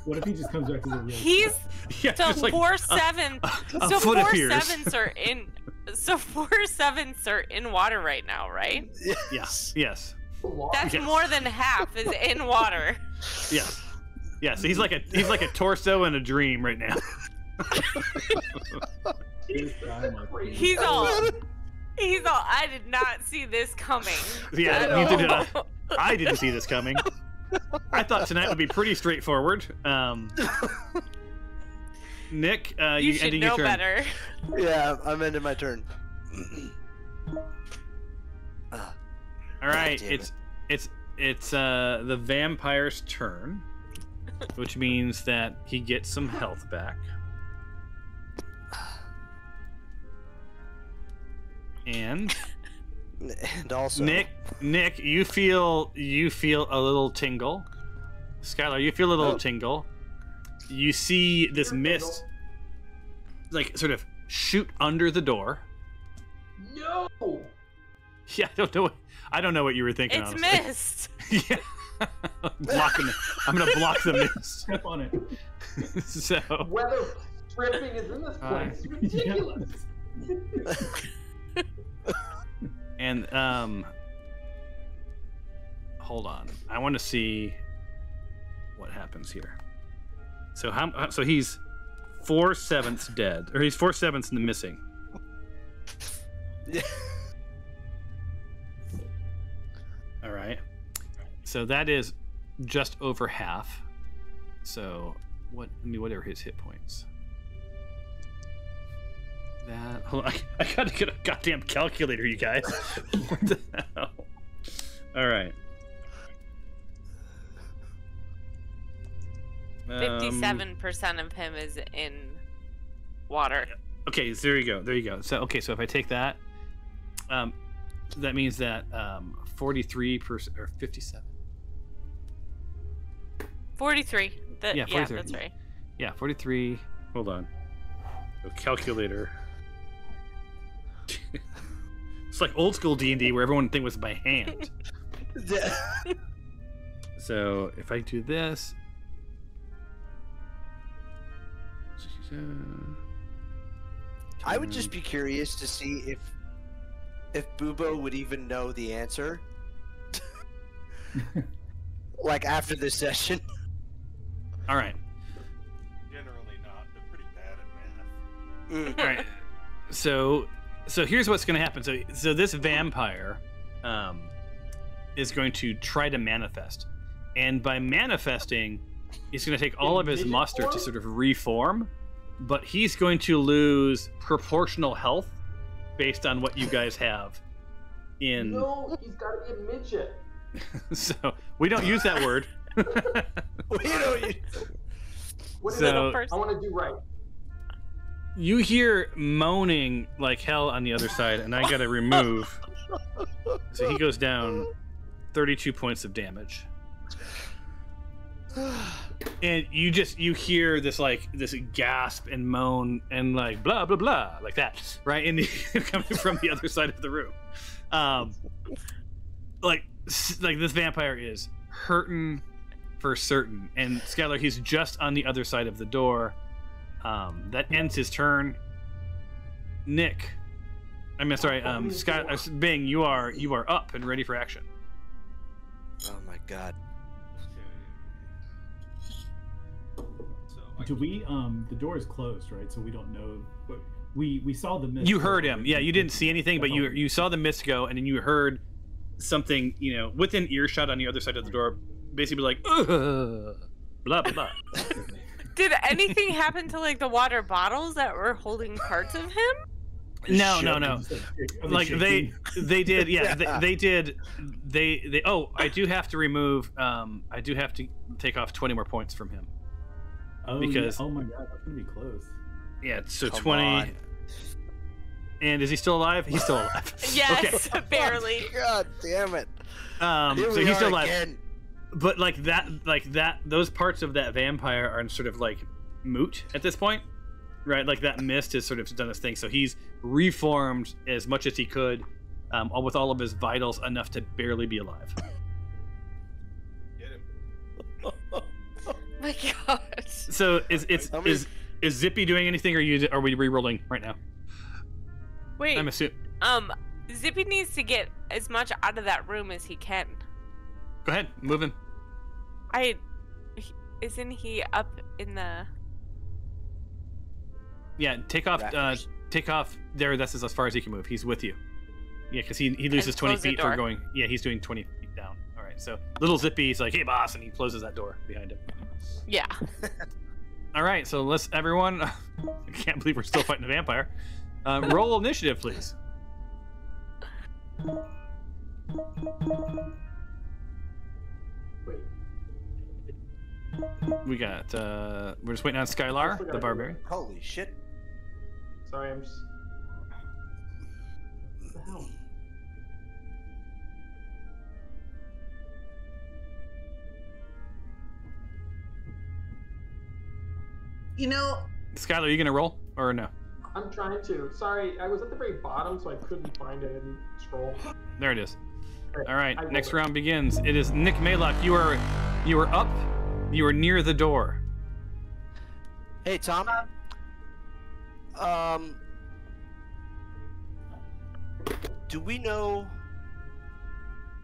C: What if he just comes back to the real?
F: He's so
A: like
F: 4/7. So
A: foot
F: 4/7 are in. So 4/7 are in water right now, right?
A: Yes.
F: That's more than half is in water.
A: Yes. Yeah. So he's like a torso and a dream right now.
F: He's all. I did not see this coming.
A: Yeah, neither did I. I didn't see this coming. I thought tonight would be pretty straightforward. Nick,
F: you
A: should
F: ending
A: know
F: your turn.
A: Better.
D: Yeah, I'm ending my turn.
A: All right, it's the vampire's turn, which means that he gets some health back. And
D: also
A: Nick, you feel a little tingle. Skylar, you feel a little tingle. You see this mist, like, sort of shoot under the door.
E: No.
A: Yeah, I don't know what you were thinking.
F: It's
A: honestly.
F: mist.
A: Yeah. I'm gonna block the mist.
C: Step on it.
A: So.
E: Weather stripping is in this place. It's ridiculous.
A: And hold on. I want to see what happens here. So he's 4/7 dead, or he's 4/7 in the missing.
D: Yeah.
A: All right. So that is just over half. So what are his hit points? Hold on. I gotta get a goddamn calculator, you guys. What the hell? All right.
F: 57% of him is in water.
A: Okay, so there you go. So if I take that, that means that 43% or 57.
F: 43.
A: 43.
F: Yeah, that's right.
A: Yeah, 43. Hold on. Calculator. It's like old school D&D where everyone think was by hand. So if I do this,
D: I would just be curious to see if Bubo would even know the answer. Like after this session.
A: All right.
G: Generally not. They're pretty bad at math.
A: All right. So here's what's going to happen. So this vampire is going to try to manifest, and by manifesting, he's going to take all of his muster to sort of reform, but he's going to lose proportional health based on what you guys have.
E: No, he's got to be a midget.
A: So we don't use that word.
E: What is it? I want to do right.
A: You hear moaning like hell on the other side, and I gotta remove. So he goes down 32 points of damage. And you hear this gasp and moan and like blah blah blah like that, right? And coming from the other side of the room. Like this vampire is hurting for certain. And Skylar, he's just on the other side of the door. That ends his turn. Nick, Bing, you are up and ready for action.
D: Oh my god.
C: Do we? The door is closed, right? So we don't know. But we saw the mist.
A: You heard him. Yeah, you didn't see anything, but you saw the mist go, and then you heard something, within earshot on the other side of the door, basically like, ugh, blah blah.
F: Did anything happen to like the water bottles that were holding parts of him?
A: No. Like they did, yeah. They did. They. Oh, I do have to remove. I do have to take off 20 more points from him.
C: Oh,
A: because
C: yeah. Oh my god, that's gonna be close.
A: Yeah, so
D: Come
A: 20.
D: on.
A: And is he still alive? He's still alive.
F: Yes,
A: Okay.
F: barely.
D: God damn it.
A: So he's still alive. Again. But like that, those parts of that vampire are sort of like moot at this point, right? Like that mist has sort of done its thing. So he's reformed as much as he could, with all of his vitals, enough to barely be alive.
G: Get him.
F: My God.
A: So is Zippy doing anything, or are we re-rolling right now?
F: Wait.
A: I'm assuming.
F: Zippy needs to get as much out of that room as he can.
A: Go ahead, move him.
F: Isn't he up in the?
A: Yeah, take off. Take off there. That's as far as he can move. He's with you. Yeah, because he loses 20 feet for going. Yeah, he's doing 20 feet down. All right, so little Zippy's like, "Hey, boss," and he closes that door behind him.
F: Yeah.
A: All right, so let's everyone. I can't believe we're still fighting a vampire. Roll initiative, please.
E: Wait.
A: We got. We're just waiting on Skylar, the barbarian.
D: Holy shit.
E: Sorry, I'm just. What the hell?
A: Skylar, are you gonna roll or no?
E: I'm trying to. Sorry, I was at the very bottom, so I couldn't find it and scroll.
A: There it is.
E: Okay,
A: All right,
E: I rolled
A: next
E: it.
A: round begins. It is Nick Maylock. You are up. You are near the door.
D: Hey, Tom. Do we know?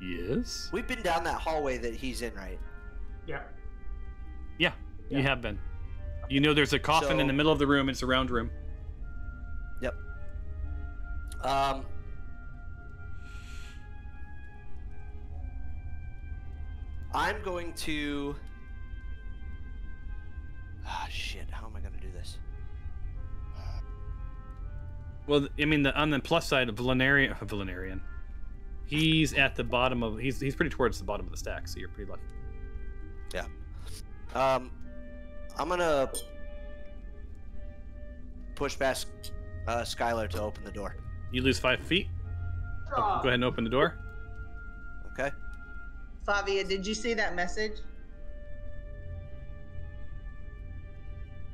A: Yes.
D: We've been down that hallway that he's in, right?
E: Yeah.
A: Yeah, you have been. You know there's a coffin in the middle of the room. It's a round room.
D: Yep. I'm going to. Ah, shit. How am I going to do this?
A: Well, I mean, on the plus side of Valerian, he's at the bottom of. He's pretty towards the bottom of the stack, so you're pretty lucky.
D: Yeah. I'm gonna push past Skylar to open the door.
A: You lose 5 feet. Go ahead and open the door.
D: Okay.
B: Flavia, did you see that message?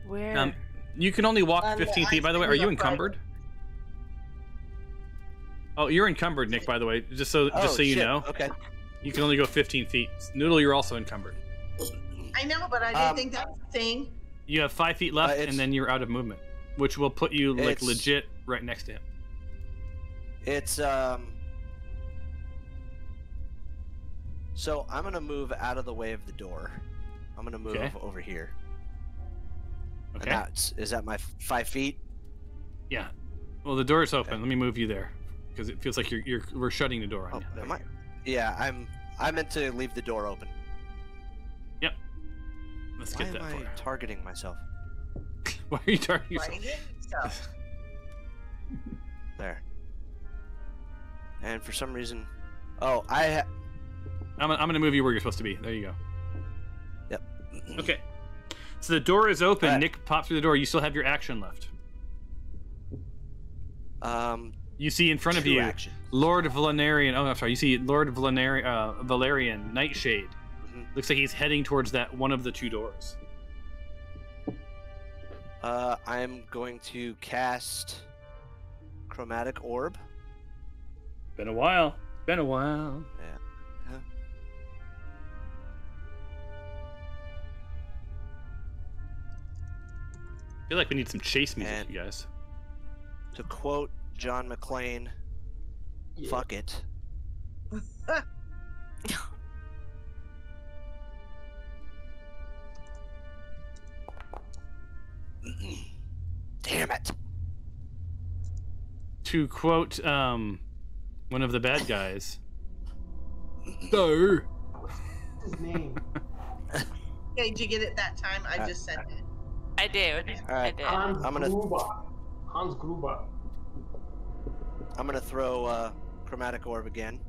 F: Where?
A: You can only walk 15 feet. By the way, are you encumbered? Oh, you're encumbered, Nick. By the way, just so you know.
D: Okay.
A: You can only go 15 feet. Noodle, you're also encumbered.
B: I know, but I didn't think that was a thing.
A: You have 5 feet left, and then you're out of movement, which will put you like legit right next to him.
D: It's So I'm gonna move out of the way of the door. I'm gonna move over here.
A: Okay.
D: And is that my 5 feet?
A: Yeah. Well, the door is open. Okay. Let me move you there, because it feels like we're shutting the door on you.
D: Am I? Yeah, I meant to leave the door open.
A: Yep. Let's get that.
D: Why am I targeting myself?
A: Why are you targeting yourself?
D: There. And for some reason, I'm
A: gonna move you where you're supposed to be. There you go.
D: Yep.
A: Okay. So the door is open. Nick popped through the door. You still have your action left. You see in front of you,
D: action.
A: Lord Valerian. Oh, I'm sorry. You see Lord Valerian, Nightshade. Looks like he's heading towards that one of the two doors.
D: I'm going to cast Chromatic Orb.
A: Been a while. Been a while.
D: Yeah.
A: I feel like we need some chase music,
D: And
A: you guys.
D: to quote John McClane, fuck it. Damn it.
A: To quote one of the bad guys. No.
E: What's his name?
B: Okay, did you get it that time? I just sent it.
F: I did.
D: All right.
F: I did.
E: Hans Gruber.
D: I'm gonna throw Chromatic Orb again.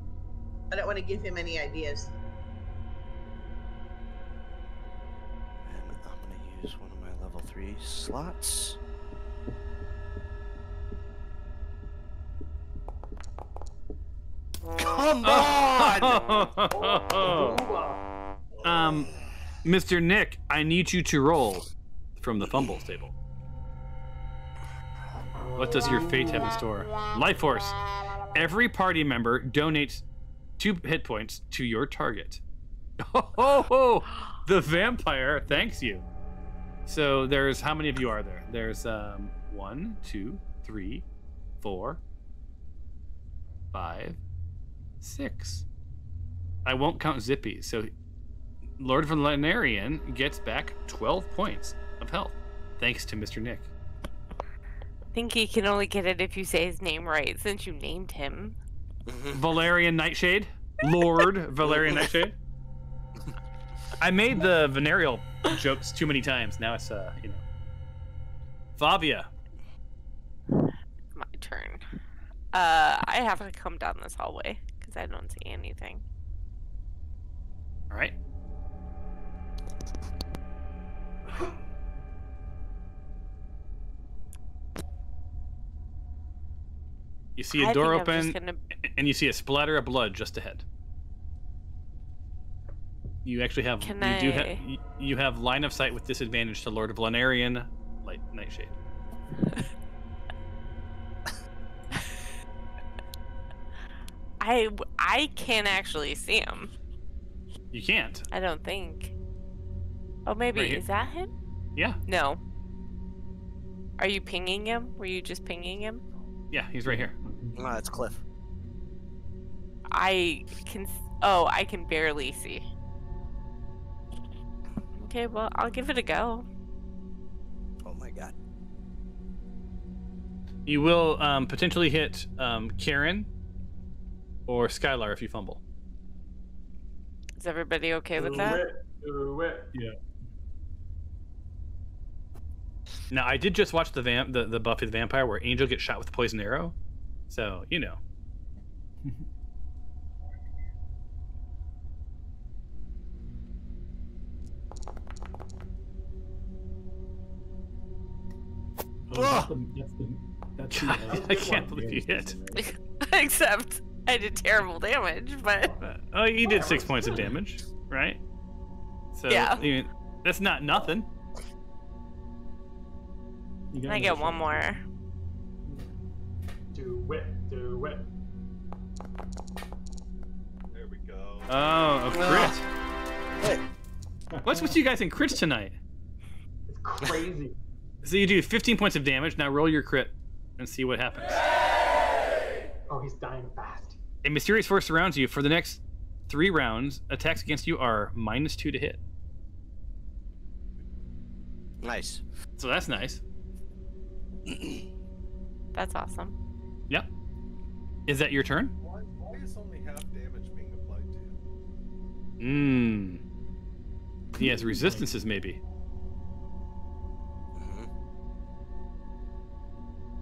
B: I don't want to give him any ideas.
D: And I'm gonna use one of my level 3 slots. Come on!
A: Mr. Nick, I need you to roll from the fumbles table. What does your fate have in store? Life Force. Every party member donates 2 hit points to your target. Oh, the vampire thanks you. So there's, how many of you are there? There's 1, 2, 3, 4, 5, 6. I won't count Zippy. So Lord Valerian gets back 12 points of health, thanks to Mr. Nick.
F: I think he can only get it if you say his name right, since you named him.
A: Valerian Nightshade? Lord Valerian Nightshade? I made the venereal jokes too many times. Now it's, you know. Fabia.
F: It's my turn. I have to come down this hallway, because I don't see anything.
A: All right. You see a door open, and you see a splatter of blood just ahead. You actually have you have line of sight with disadvantage to Lord Valerian Nightshade.
F: I can't actually see him.
A: You can't.
F: I don't think. Oh, maybe
A: Right here.
F: Is that him?
A: Yeah.
F: No. Are you pinging him? Were you just pinging him?
A: Yeah, he's right here.
D: No, it's Cliff.
F: I can barely see. Okay, well, I'll give it a go.
D: Oh my god.
A: You will potentially hit Karen or Skylar if you fumble.
F: Is everybody okay with that?
E: Do it.
C: Yeah.
A: Now, I did just watch the Buffy the Vampire where Angel gets shot with a poison arrow. So, you know. I can't believe you hit.
F: Except I did terrible damage, but...
A: Oh, you did 6 points of damage, right? So,
F: yeah.
A: I mean, that's not nothing.
F: I get one more.
E: Do it.
G: There we go.
A: Oh, a crit.
D: Hey.
A: What's with you guys in crits tonight?
E: It's crazy.
A: So you do 15 points of damage. Now roll your crit and see what happens.
E: Oh, he's dying fast.
A: A mysterious force surrounds you. For the next 3 rounds, attacks against you are -2 to hit.
D: Nice.
A: So that's nice.
F: That's awesome.
A: Yep. Is that your turn?
G: Why is only half damage being applied to you?
A: He has resistances, maybe.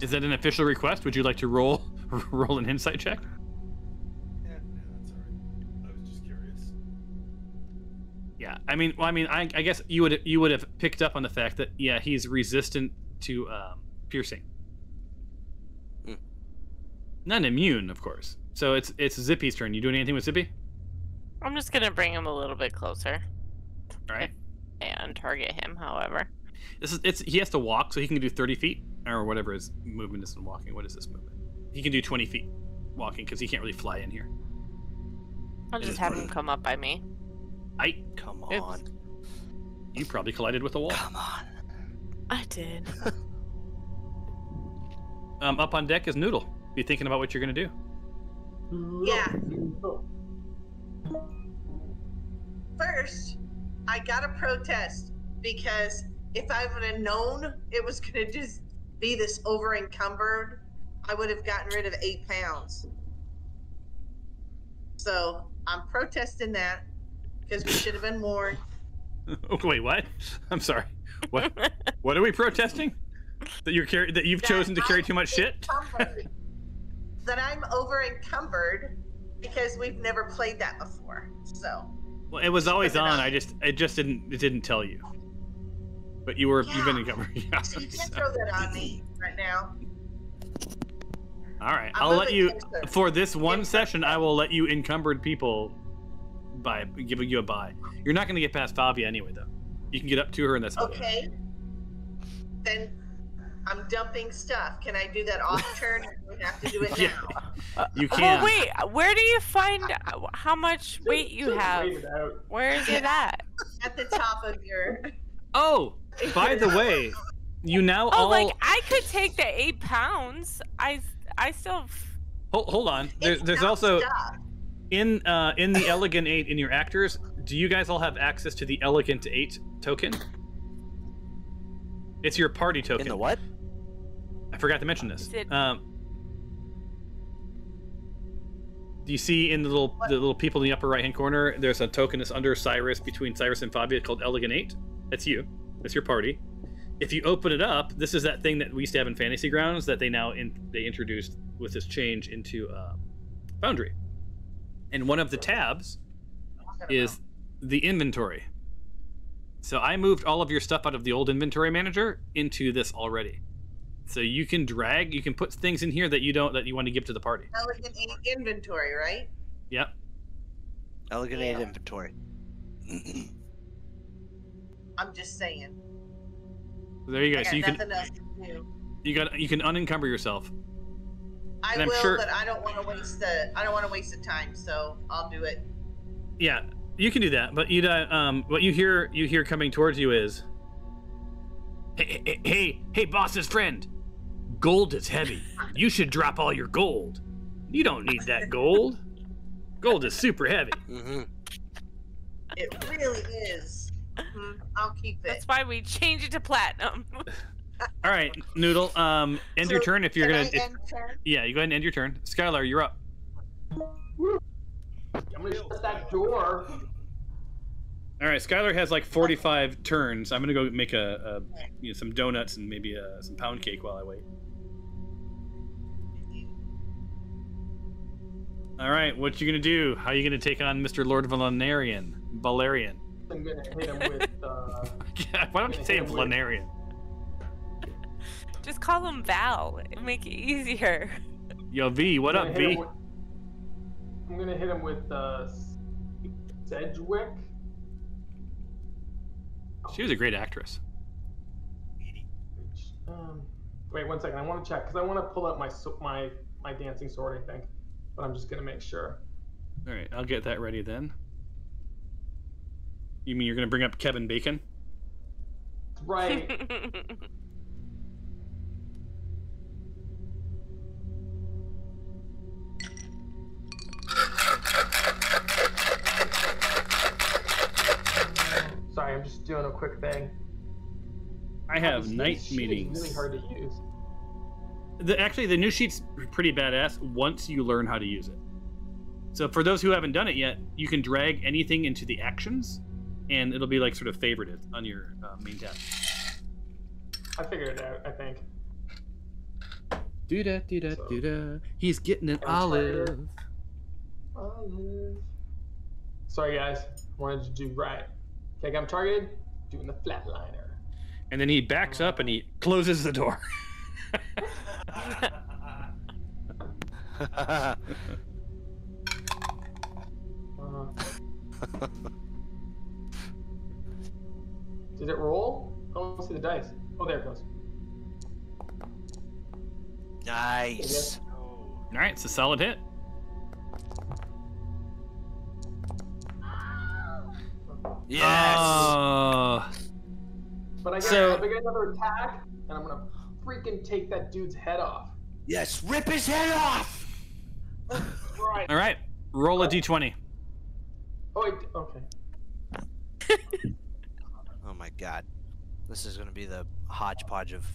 A: Is that an official request? Would you like to roll an insight check?
G: Yeah, that's alright. I was just curious.
A: Yeah, I guess you would have picked up on the fact that he's resistant to piercing. Not immune, of course. So it's Zippy's turn. You doing anything with Zippy?
F: I'm just gonna bring him a little bit closer.
A: All right.
F: And target him, however.
A: He has to walk, so he can do 30 feet or whatever his movement is in walking. What is this movement? He can do 20 feet walking because he can't really fly in here.
F: I'll just have him come up by me.
D: Come on.
F: Oops.
A: You probably collided with a wall.
D: Come on.
F: I did.
A: Up on deck is Noodle. Be thinking about what you're gonna do.
B: Yeah. First, I gotta protest because if I would have known it was gonna just be this over encumbered, I would have gotten rid of 8 pounds. So I'm protesting that because we should have been warned.
A: Wait, what? I'm sorry. What? What are we protesting? That you've chosen to carry too much shit?
B: That I'm over encumbered because we've never played that before. So.
A: Well, it was always on. It didn't tell you. But you've been encumbered. Yeah,
B: so you can't throw that on me right now.
A: All right, I'll let you for this one session. I will let you encumbered people by giving you a bye. You're not going to get past Fabia anyway, though. You can get up to her, and that's
B: okay. Then I'm dumping stuff. Can I do that off turn? Or do we have to do it now?
A: You can.
F: Well, wait. Where do you find how much weight you have? Where is it at?
B: At the top of your.
A: Oh, by the way, you now all.
F: Like I could take the 8 pounds. I still.
A: Hold on. There's also
B: stuff.
A: in the Elegant 8 in your actors. Do you guys all have access to the Elegant 8 token? It's your party token.
D: In the what?
A: I forgot to mention this. Do you see in the little people in the upper right hand corner? There's a token that's under Cyrus, between Cyrus and Fabia, called Elegant 8. That's you. That's your party. If you open it up, this is that thing that we used to have in Fantasy Grounds that they introduced with this change into Foundry. And one of the tabs is the inventory. So I moved all of your stuff out of the old inventory manager into this already. So you can put things in here that you want to give to the party.
B: Elegant 8 inventory, right?
A: Yep.
D: Elegant 8 inventory.
B: I'm just saying.
A: There you go. So you can
B: else to do.
A: you can unencumber yourself.
B: I will, but I don't want to waste the time, so I'll do it.
A: Yeah, you can do that. But what you hear coming towards you is, hey, boss's friend, gold is heavy. You should drop all your gold. You don't need that gold. Gold is super heavy.
D: Mm-hmm.
B: It really is. I'll keep it.
F: That's why we change it to platinum.
A: All right, Noodle. End your turn if you're gonna. Yeah, you go ahead and end your turn. Skylar, you're up.
E: I'm gonna shut that door.
A: All right, Skylar has like 45 turns. I'm gonna go make some donuts and maybe some pound cake while I wait. All right, what you gonna do? How you gonna take on Mr. Lord Valerian?
E: I'm gonna hit him with.
A: Why don't you say Valerian?
F: Just call him Val. It'll make it easier.
A: Yo, V, what up, V?
E: I'm gonna hit him with Sedgwick.
A: She was a great actress.
E: Wait 1 second. I want to check because I want to pull up my dancing sword. I think, but I'm just gonna make sure.
A: All right, I'll get that ready then. You mean you're gonna bring up Kevin Bacon?
E: Right. Sorry, I'm just doing a quick thing.
A: I have night meetings.
E: It's really hard to use.
A: Actually, the new sheet's pretty badass once you learn how to use it. So for those who haven't done it yet, you can drag anything into the actions, and it'll be like sort of favorited on your main tab.
E: I figured it out, I think.
A: Do-da. He's getting an olive.
E: Sorry, guys. Wanted to do right. Okay, I'm targeted. Doing the flatliner.
A: And then he backs up and he closes the door.
E: Did it roll? I don't see the dice. Oh, there it goes.
D: Nice.
A: All right, it's a solid hit.
D: Yes.
E: But I got another attack, and I'm gonna freaking take that dude's head off.
D: Yes, rip his head off.
E: Right.
A: All right, roll a d20.
E: Oh, wait, okay.
D: Oh my god, this is gonna be the hodgepodge of.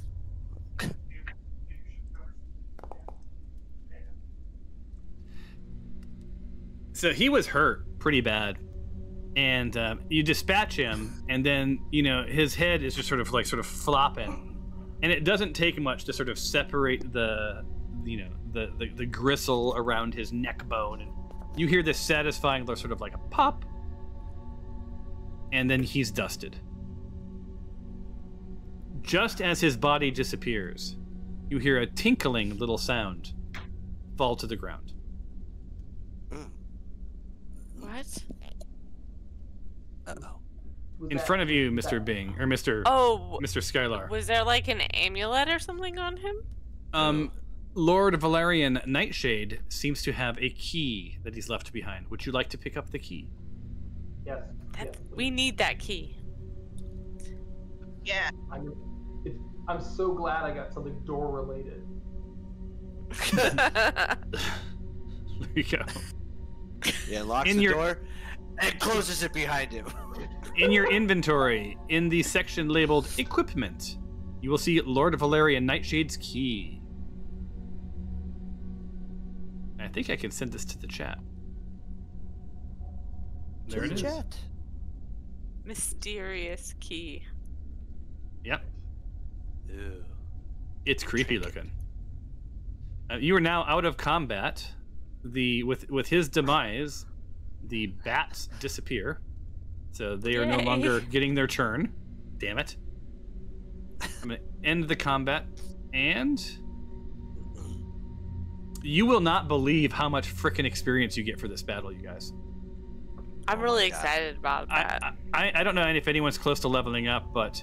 A: So he was hurt pretty bad, and you dispatch him, and then his head is just sort of flopping, and it doesn't take much to sort of separate the gristle around his neck bone, and you hear this satisfying sort of like a pop, and then he's dusted. Just as his body disappears, you hear a tinkling little sound fall to the ground.
F: What?
D: Uh-oh.
A: In front of you, Mr. Bing, or Mr. Skylar.
F: Was there like an amulet or something on him?
A: Lord Valerian Nightshade seems to have a key that he's left behind. Would you like to pick up the key?
E: Yes.
F: We need that key.
B: Yeah.
E: I'm so glad I got something door related.
A: There you go.
D: Yeah, locks the door and closes it behind him.
A: In your inventory, in the section labeled Equipment, you will see Lord Valerian Nightshade's key. I think I can send this to the chat. There it is.
D: Chat.
F: Mysterious key.
A: Yep.
D: Ew.
A: It's creepy looking. You are now out of combat. With his demise, the bats disappear, so they are no longer getting their turn. Damn it! I'm gonna end the combat, and you will not believe how much frickin' experience you get for this battle, you guys.
F: I'm really excited about that.
A: I don't know if anyone's close to leveling up, but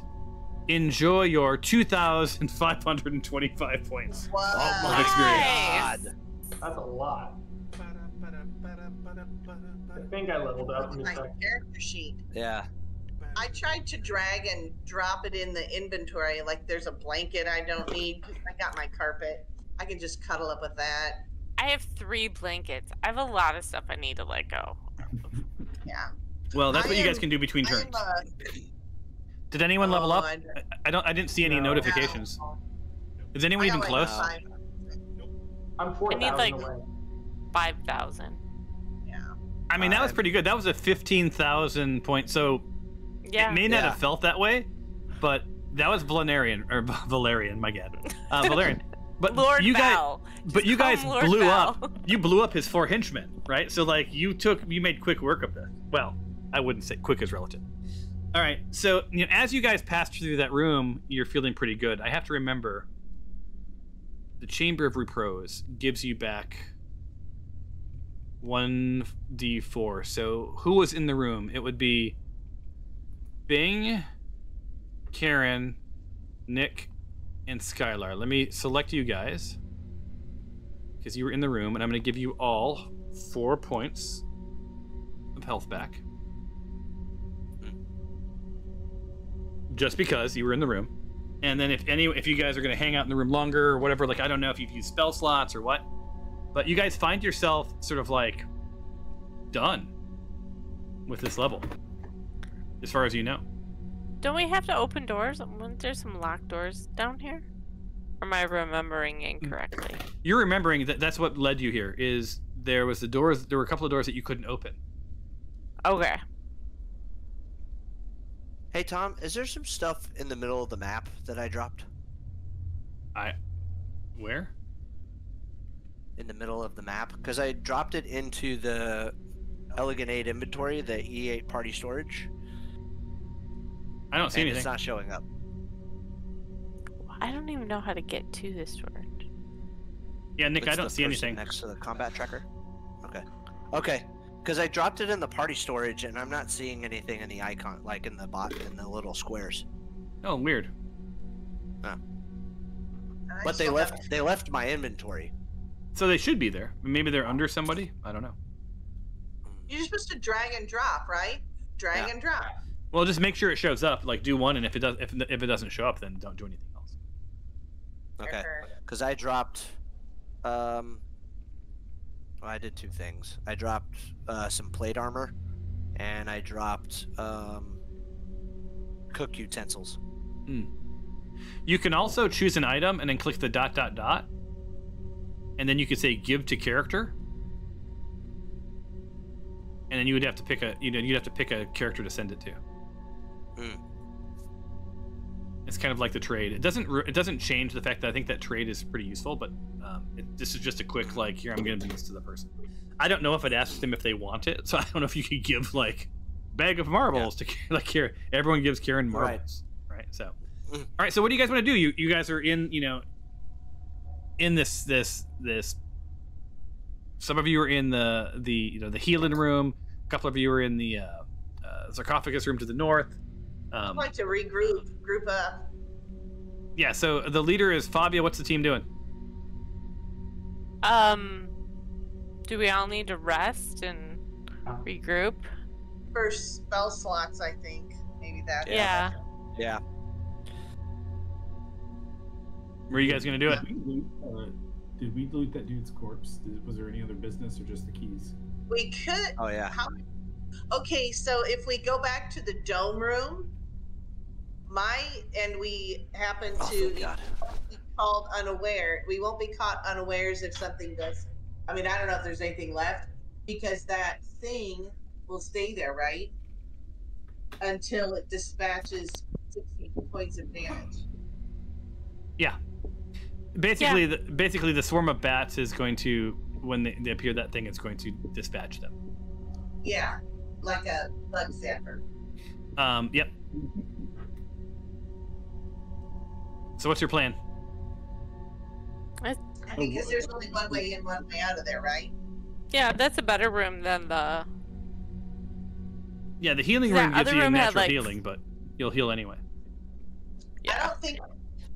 A: enjoy your 2,525 points of experience.
F: Nice.
E: That's a lot. I think I leveled up.
B: My character sheet.
D: Yeah.
B: I tried to drag and drop it in the inventory. Like there's a blanket I don't need because I got my carpet. I can just cuddle up with that.
F: I have 3 blankets. I have a lot of stuff I need to let go.
B: Yeah.
A: Well, that's what you guys can do between turns. Did anyone level up? I didn't see any notifications. Is anyone even close?
E: I'm 4,000
F: I need like
E: away.
F: 5,000.
B: Yeah.
A: I mean, that was pretty good. That was a 15,000 point. So it may not have felt that way, but that was Valerian, my God, Valerian. But
F: Lord
A: you
F: Val.
A: you guys
F: Lord
A: blew
F: Val.
A: up. You blew up his 4 henchmen, right? So like you made quick work of this. Well, I wouldn't say quick is relative. All right. So as you guys passed through that room, you're feeling pretty good. I have to remember. The Chamber of Repose gives you back 1d4. So who was in the room? It would be Bing, Karen, Nick, and Skylar. Let me select you guys because you were in the room, and I'm going to give you all 4 points of health back. Just because you were in the room. And then if you guys are going to hang out in the room longer or whatever, like I don't know if you've used spell slots or what, but you guys find yourself sort of like done with this level, as far as you know.
F: Don't we have to open doors? Weren't there some locked doors down here? Or am I remembering incorrectly?
A: You're remembering that's what led you here. Is there were a couple of doors that you couldn't open.
F: Okay.
D: Hey Tom, is there some stuff in the middle of the map that I dropped?
A: Where?
D: In the middle of the map? Because I dropped it into the Elegant 8 inventory, the E8 party storage.
A: I don't see anything.
D: It's not showing up.
F: I don't even know how to get to this storage.
A: Yeah, Nick,
D: It's
A: I don't
D: the
A: see
D: person
A: anything.
D: next to the combat tracker. Okay. Okay. Because I dropped it in the party storage, and I'm not seeing anything in the icon, like in the little squares.
A: Oh, weird.
D: But they left my inventory.
A: So they should be there. Maybe they're under somebody. I don't know.
B: You're supposed to drag and drop, right? Drag and drop.
A: Well, just make sure it shows up. Like, do one, and if it doesn't show up, then don't do anything else.
D: Okay. Because I dropped. Well, I did two things. I dropped some plate armor, and I dropped cook utensils.
A: You can also choose an item and then click the ... and then you could say give to character, and then you would have to pick a character to send it to. It's kind of like the trade. It doesn't change the fact that I think that trade is pretty useful, but this is just a quick like, here, I'm going to do this to the person. I don't know if it asks them if they want it, so I don't know if you could give like bag of marbles to like here. Everyone gives Karen marbles, right? So, all right. So what do you guys want to do? You guys are in in this. Some of you are in the healing room. A couple of you are in the sarcophagus room to the north.
B: I'd like to group up.
A: Yeah, so the leader is Fabia. What's the team doing?
F: Do we all need to rest and regroup?
B: For spell slots, I think. Maybe that.
F: Yeah.
D: Yeah.
A: Where are you guys gonna do it?
C: Did we loot that dude's corpse? Was there any other business or just the keys?
B: We could.
D: Oh yeah.
B: Okay, so if we go back to the dome room, we happen to be called unaware. We won't be caught unawares if something does. I mean, I don't know if there's anything left, because that thing will stay there, right? Until it dispatches 60 points of damage.
A: Yeah. Basically, the swarm of bats is going to, when they appear, that thing is going to dispatch them.
B: Yeah, like a bug zapper.
A: Yep. So what's your plan?
B: Because there's only one way in, one way out of there, right?
F: Yeah, that's a better room than the...
A: Yeah, the healing room gives you natural healing, but you'll heal anyway.
B: Yeah. I don't think...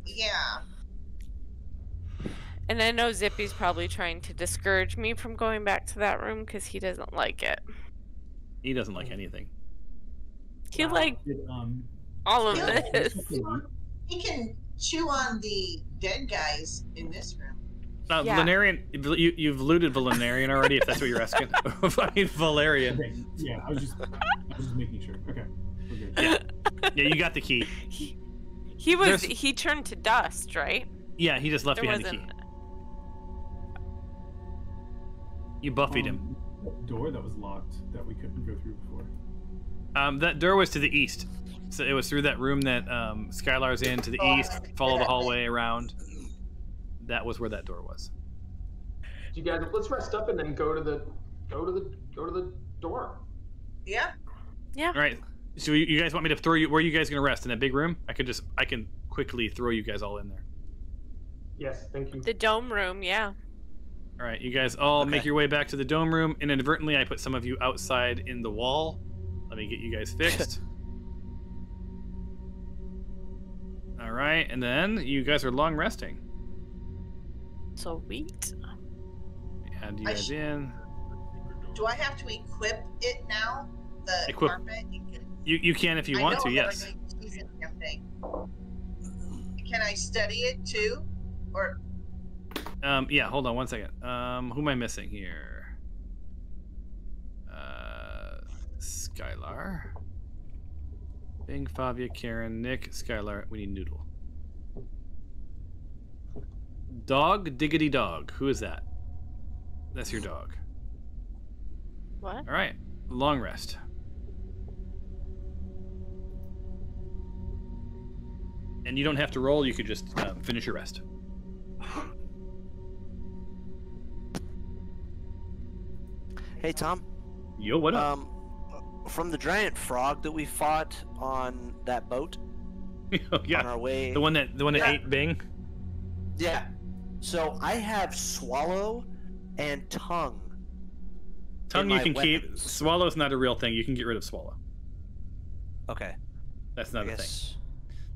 B: Yeah.
F: And I know Zippy's probably trying to discourage me from going back to that room because he doesn't like it.
A: He doesn't like anything.
F: He all of this.
B: He can chew on the dead guys in this room.
A: Valerian, you've looted Valerian already, if that's what you're asking. I mean, Valerian.
C: Okay. Yeah, I was just making sure. Okay. We're good.
A: Yeah, you got the key.
F: He turned to dust, right?
A: Yeah, he just left behind the key. You buffied him.
C: That door that was locked that we couldn't go through before.
A: That door was to the east. So it was through that room that Skylar's in, to the east. Follow the hallway around. That was where that door was.
E: You guys, let's rest up and then go to the door.
B: Yeah.
F: Yeah.
A: All right. So you guys want me to throw you? Where are you guys gonna rest? In that big room? I can quickly throw you guys all in there.
E: Yes, thank you.
F: The dome room, yeah.
A: All right, you guys all make your way back to the dome room. Inadvertently, I put some of you outside in the wall. Let me get you guys fixed. All right, and then you guys are long resting.
F: Sweet.
A: Add you guys in.
B: Do I have to equip it now? The carpet?
A: You can if you want to, yes.
B: Can I study it too? Or
A: yeah, hold on one second. Who am I missing here? Skylar. Bing, Fabia, Karen, Nick, Skylar. We need Noodle. Dog Diggity Dog. Who is that? That's your dog.
F: What?
A: All right. Long rest. And you don't have to roll. You could just finish your rest.
D: Hey, Tom.
A: Yo, what up?
D: From the giant frog that we fought on that boat.
A: Yeah.
D: On our way.
A: The one that ate Bing.
D: Yeah. So I have swallow and tongue.
A: Tongue you can keep. Swallow's not a real thing. You can get rid of swallow.
D: Okay.
A: That's not a thing.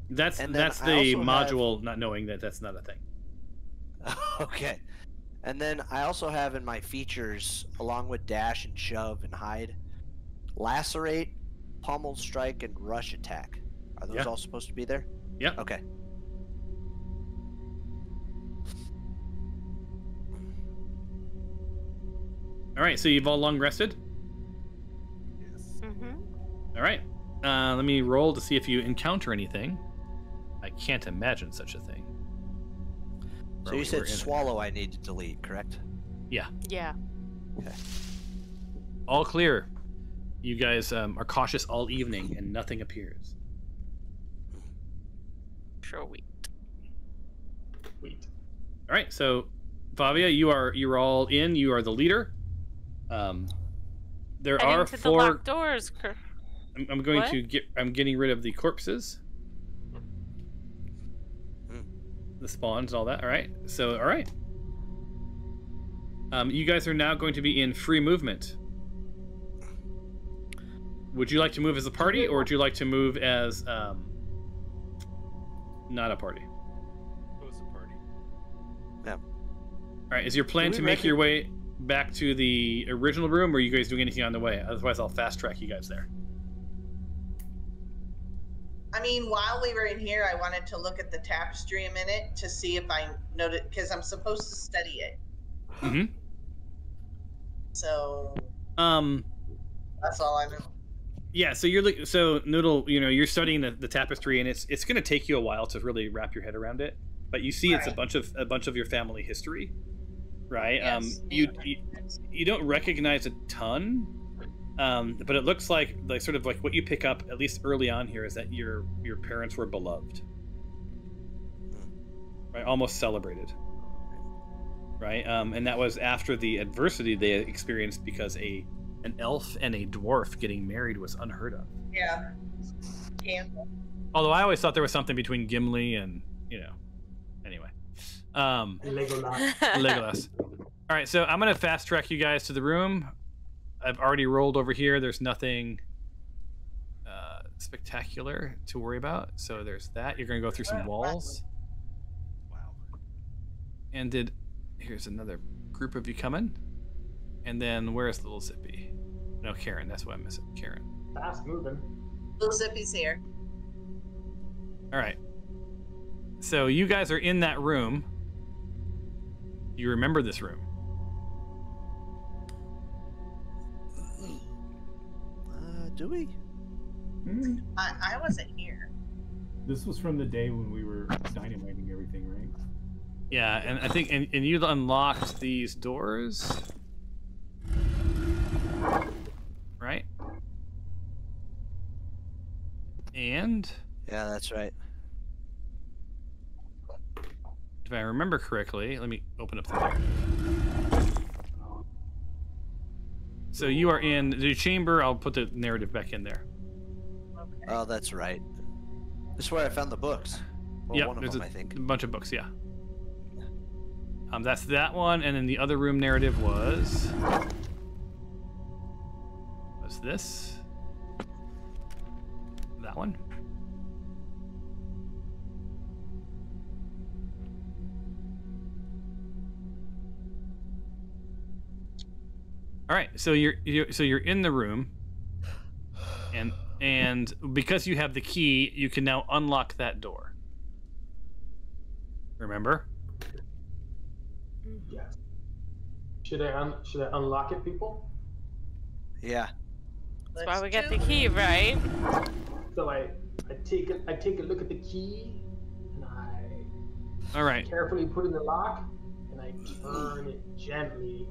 A: That's the module not knowing that that's not a thing.
D: Okay. And then I also have in my features, along with dash and shove and hide, lacerate, pommel strike, and rush attack. Are those all supposed to be there?
A: Yeah.
D: Okay.
A: All right, so you've all long rested?
G: Yes.
A: All right. Let me roll to see if you encounter anything. I can't imagine such a thing.
D: So you said swallow I need to delete, correct?
A: Yeah.
F: Yeah.
D: Okay.
A: All clear. You guys are cautious all evening, and nothing appears.
F: Sweet.
E: Sweet.
A: All right, so Favia, you're all in. You are the leader. There are
F: to
A: 4
F: the locked doors.
A: I'm going to get. I'm getting rid of the corpses, the spawns, and all that. All right. So, all right. You guys are now going to be in free movement. Would you like to move as a party, or would you like to move as not a party?
G: It was a party.
D: Yeah.
A: All right. Is your plan to make your way back to the original room, or are you guys doing anything on the way? Otherwise, I'll fast track you guys there.
B: I mean, while we were in here, I wanted to look at the tapestry a minute to see if I noted, because I'm supposed to study it.
A: Mm-hmm.
B: So. That's all I know.
A: Yeah, so so Noodle, you're studying the tapestry, and it's going to take you a while to really wrap your head around it. But you see, it's a bunch of your family history, right?
B: Yes.
A: You don't recognize a ton, but it looks like sort of like what you pick up at least early on here is that your parents were beloved, right? Almost celebrated, right? And that was after the adversity they experienced because an elf and a dwarf getting married was unheard of.
B: Yeah.
A: Although I always thought there was something between Gimli and, anyway.
E: Legolas.
A: Legolas. All right, so I'm going to fast track you guys to the room. I've already rolled over here. There's nothing spectacular to worry about. So there's that. You're going to go through some walls.
G: Wow.
A: And here's another group of you coming. And then where's Little Zippy? No, Karen. That's what I'm missing. Karen.
E: Fast moving.
B: Little Zippy's here.
A: All right. So you guys are in that room. You remember this room?
D: Do we?
B: I wasn't here.
C: This was from the day when we were dynamiting everything, right?
A: Yeah, and I think and you unlocked these doors. Right? And
D: yeah, that's right.
A: If I remember correctly, let me open up the narrative. So you are in the chamber. I'll put the narrative back in there.
B: Okay.
D: Oh, that's right. This is where I found the books. Well,
A: Yep,
D: one of
A: there's
D: them, I think.
A: a bunch of books, yeah. That's that one, and then the other room narrative was this. That one. All right, so you're in the room, and because you have the key, you can now unlock that door. Remember?
E: Yes. Should I unlock it, people?
D: Yeah.
F: That's why we got the key, right?
E: So I take a look at the key, and I
A: All right.
E: carefully put in the lock, and I turn it gently.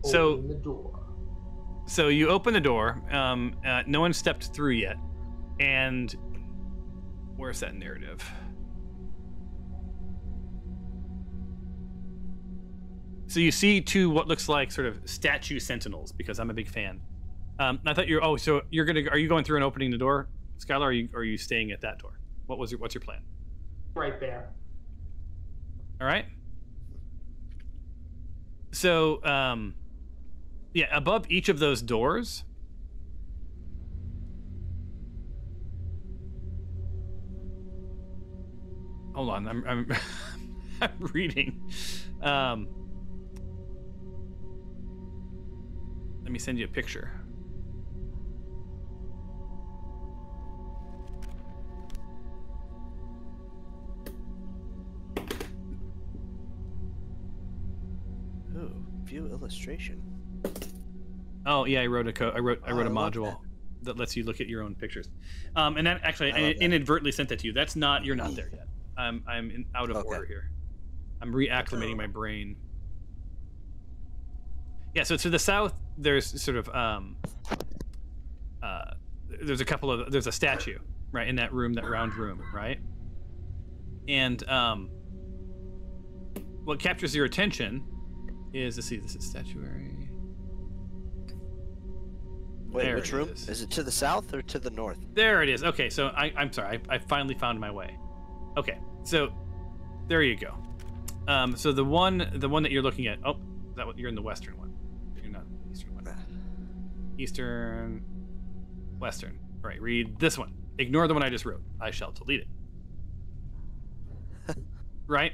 A: So
E: Open the door.
A: So you open the door. No one stepped through yet, and where's that narrative? So you see two what looks like sort of statue sentinels, because I'm a big fan. I thought so are you going through and opening the door, Skylar? Or are you staying at that door? What's your plan?
E: right there.
A: All right. So, yeah, above each of those doors, hold on, I'm I'm reading. Let me send you a picture.
D: Ooh, view illustration.
A: Oh yeah, I wrote a module that lets you look at your own pictures. And that actually I inadvertently sent that to you. That's not, you're not there yet. I'm out of order here. I'm reacclimating my brain. Yeah, so to the south there's sort of there's a statue right in that room, that round room, right? And what captures your attention is, let's see, this is statuary.
D: Wait,
A: There
D: which room?
A: is.
D: Is it to the south or to the north?
A: There it is. Okay, so I'm sorry. I finally found my way. Okay, so there you go. So the one that you're looking at. Oh, is that what you're in the western one? You're not the eastern one. Eastern, western. All right, read this one. Ignore the one I just wrote. I shall delete it. Right.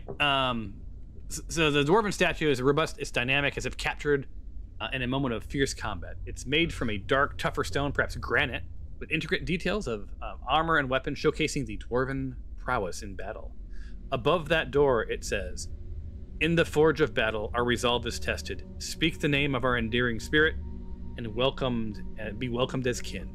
A: So the dwarven statue is robust. It's dynamic, as if captured in a moment of fierce combat. It's made from a dark, tougher stone, perhaps granite, with intricate details of armor and weapons showcasing the dwarven prowess in battle. Above that door, it says, "In the forge of battle, our resolve is tested. Speak the name of our endearing spirit, and be welcomed as kin."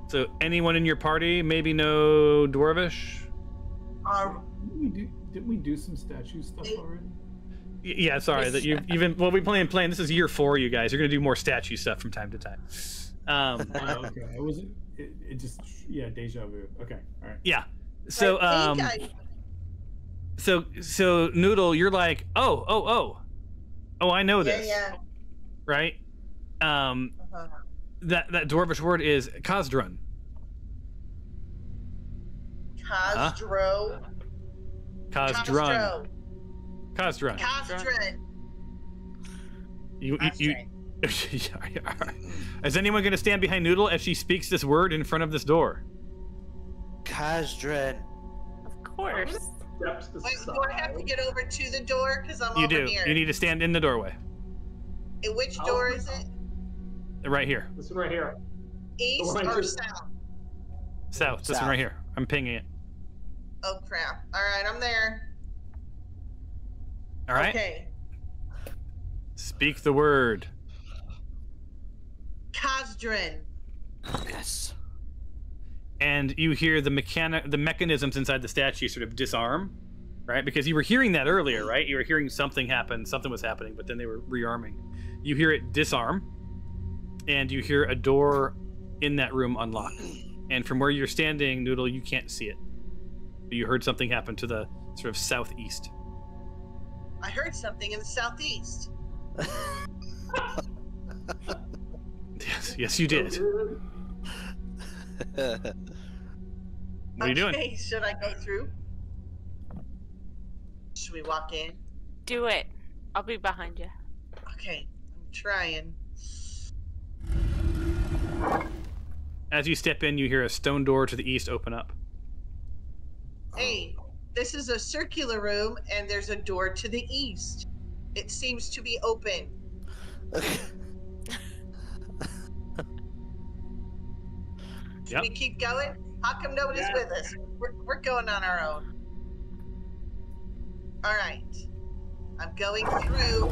A: So, anyone in your party maybe know Dwarvish?
C: Didn't we do some statue stuff already?
A: Yeah, sorry that you've been. Well, we playing. This is year 4, you guys. You're gonna do more statue stuff from time to time.
C: Okay, it wasn't. It just deja vu. Okay, all right.
A: Yeah. So so Noodle, you're like, oh, I know this.
B: Yeah.
A: Right. That Dwarvish word is Kazdrun.
B: Kazdro.
A: Kazdrun. You Is anyone going to stand behind Noodle as she speaks this word in front of this door?
D: Kazdren.
F: Of course.
B: Wait, do I have to get over to the door? Because I'm
A: over
B: here.
A: You do. You need to stand in the doorway.
B: And which door is it?
A: Right here.
E: This one right here.
B: East or south?
A: South. This one right here. I'm pinging it.
B: Oh, crap. All right, I'm there.
A: All right.
B: Okay.
A: Speak the word.
B: Kazdren.
D: Yes.
A: And you hear the mechanisms inside the statue sort of disarm, right? Because you were hearing that earlier, right? You were hearing something happen, something was happening, but then they were rearming. You hear it disarm, and you hear a door in that room unlock. And from where you're standing, Noodle, you can't see it. You heard something happen to the sort of southeast.
B: I heard something in the southeast.
A: Yes, you did. What are you doing?
B: Okay, should I go through? Should we walk in?
F: Do it. I'll be behind you.
B: Okay, I'm trying.
A: As you step in, you hear a stone door to the east open up.
B: Hey, this is a circular room, and there's a door to the east. It seems to be open.
A: Yep.
B: We keep going? How come nobody's with us? We're going on our own. All right. I'm going through.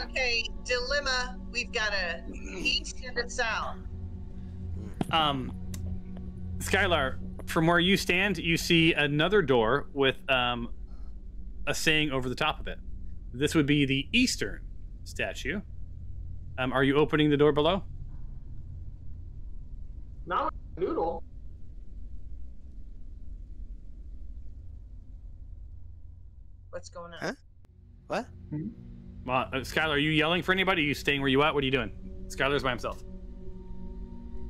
B: Okay, dilemma. We've got a east and a south.
A: Skylar, from where you stand, you see another door with a saying over the top of it. This would be the eastern statue. Are you opening the door below?
E: Not with Noodle.
B: What's going on?
D: Huh? What?
A: Skylar, are you yelling for anybody? Are you staying where you at? What are you doing? Skylar's by himself.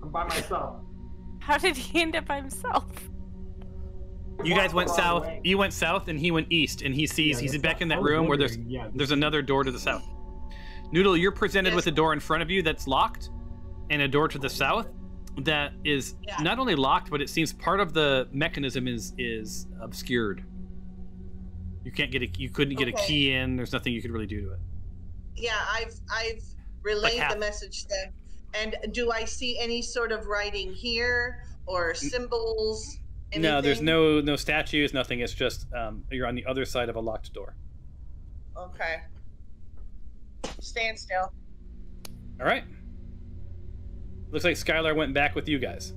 E: I'm by myself.
F: How did he end up by himself?
A: You guys went south. You went south, and he went east, and he sees he's back in that room where there's another door to the south. Noodle, you're presented with a door in front of you that's locked, and a door to the south that is not only locked, but it seems part of the mechanism is obscured. You can't get you couldn't get a key in. There's nothing you could really do to it.
B: Yeah, I've relayed the message to them. And do I see any sort of writing here or symbols? Anything?
A: No, there's no statues, nothing. It's just you're on the other side of a locked door.
B: Okay. Stand still.
A: All right. Looks like Skylar went back with you guys.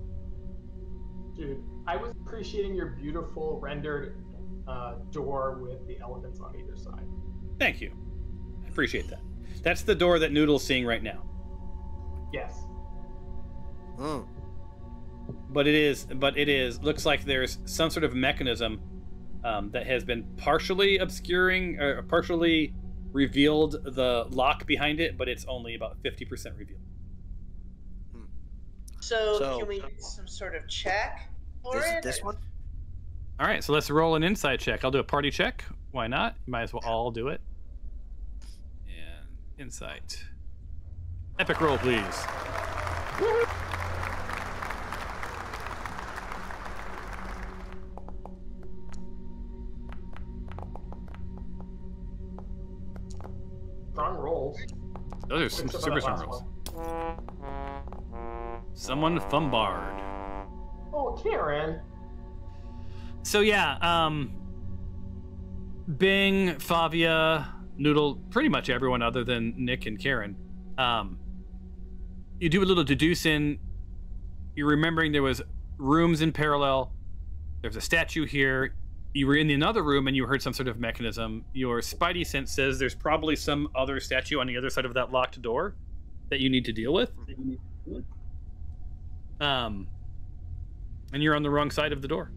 E: Dude, I was appreciating your beautiful rendered door with the elephants on either side.
A: Thank you. I appreciate that. That's the door that Noodle's seeing right now.
E: Yes.
D: Oh.
A: But it is looks like there's some sort of mechanism that has been partially obscuring or partially revealed the lock behind it, but it's only about 50% revealed.
B: So can we do some sort of check for it?
D: This one?
A: All right, so let's roll an insight check. I'll do a party check. Why not? Might as well all do it. And insight. Epic roll, please.
E: Strong rolls.
A: Those are some super strong rolls. Someone Fumbard.
E: Oh, Karen.
A: So yeah, Bing, Favia, Noodle, pretty much everyone other than Nick and Karen. You do a little deducing. You're remembering there was rooms in parallel. There's a statue here. You were in another room and you heard some sort of mechanism. Your spidey sense says there's probably some other statue on the other side of that locked door that you need to deal with. And you're on the wrong side of the door.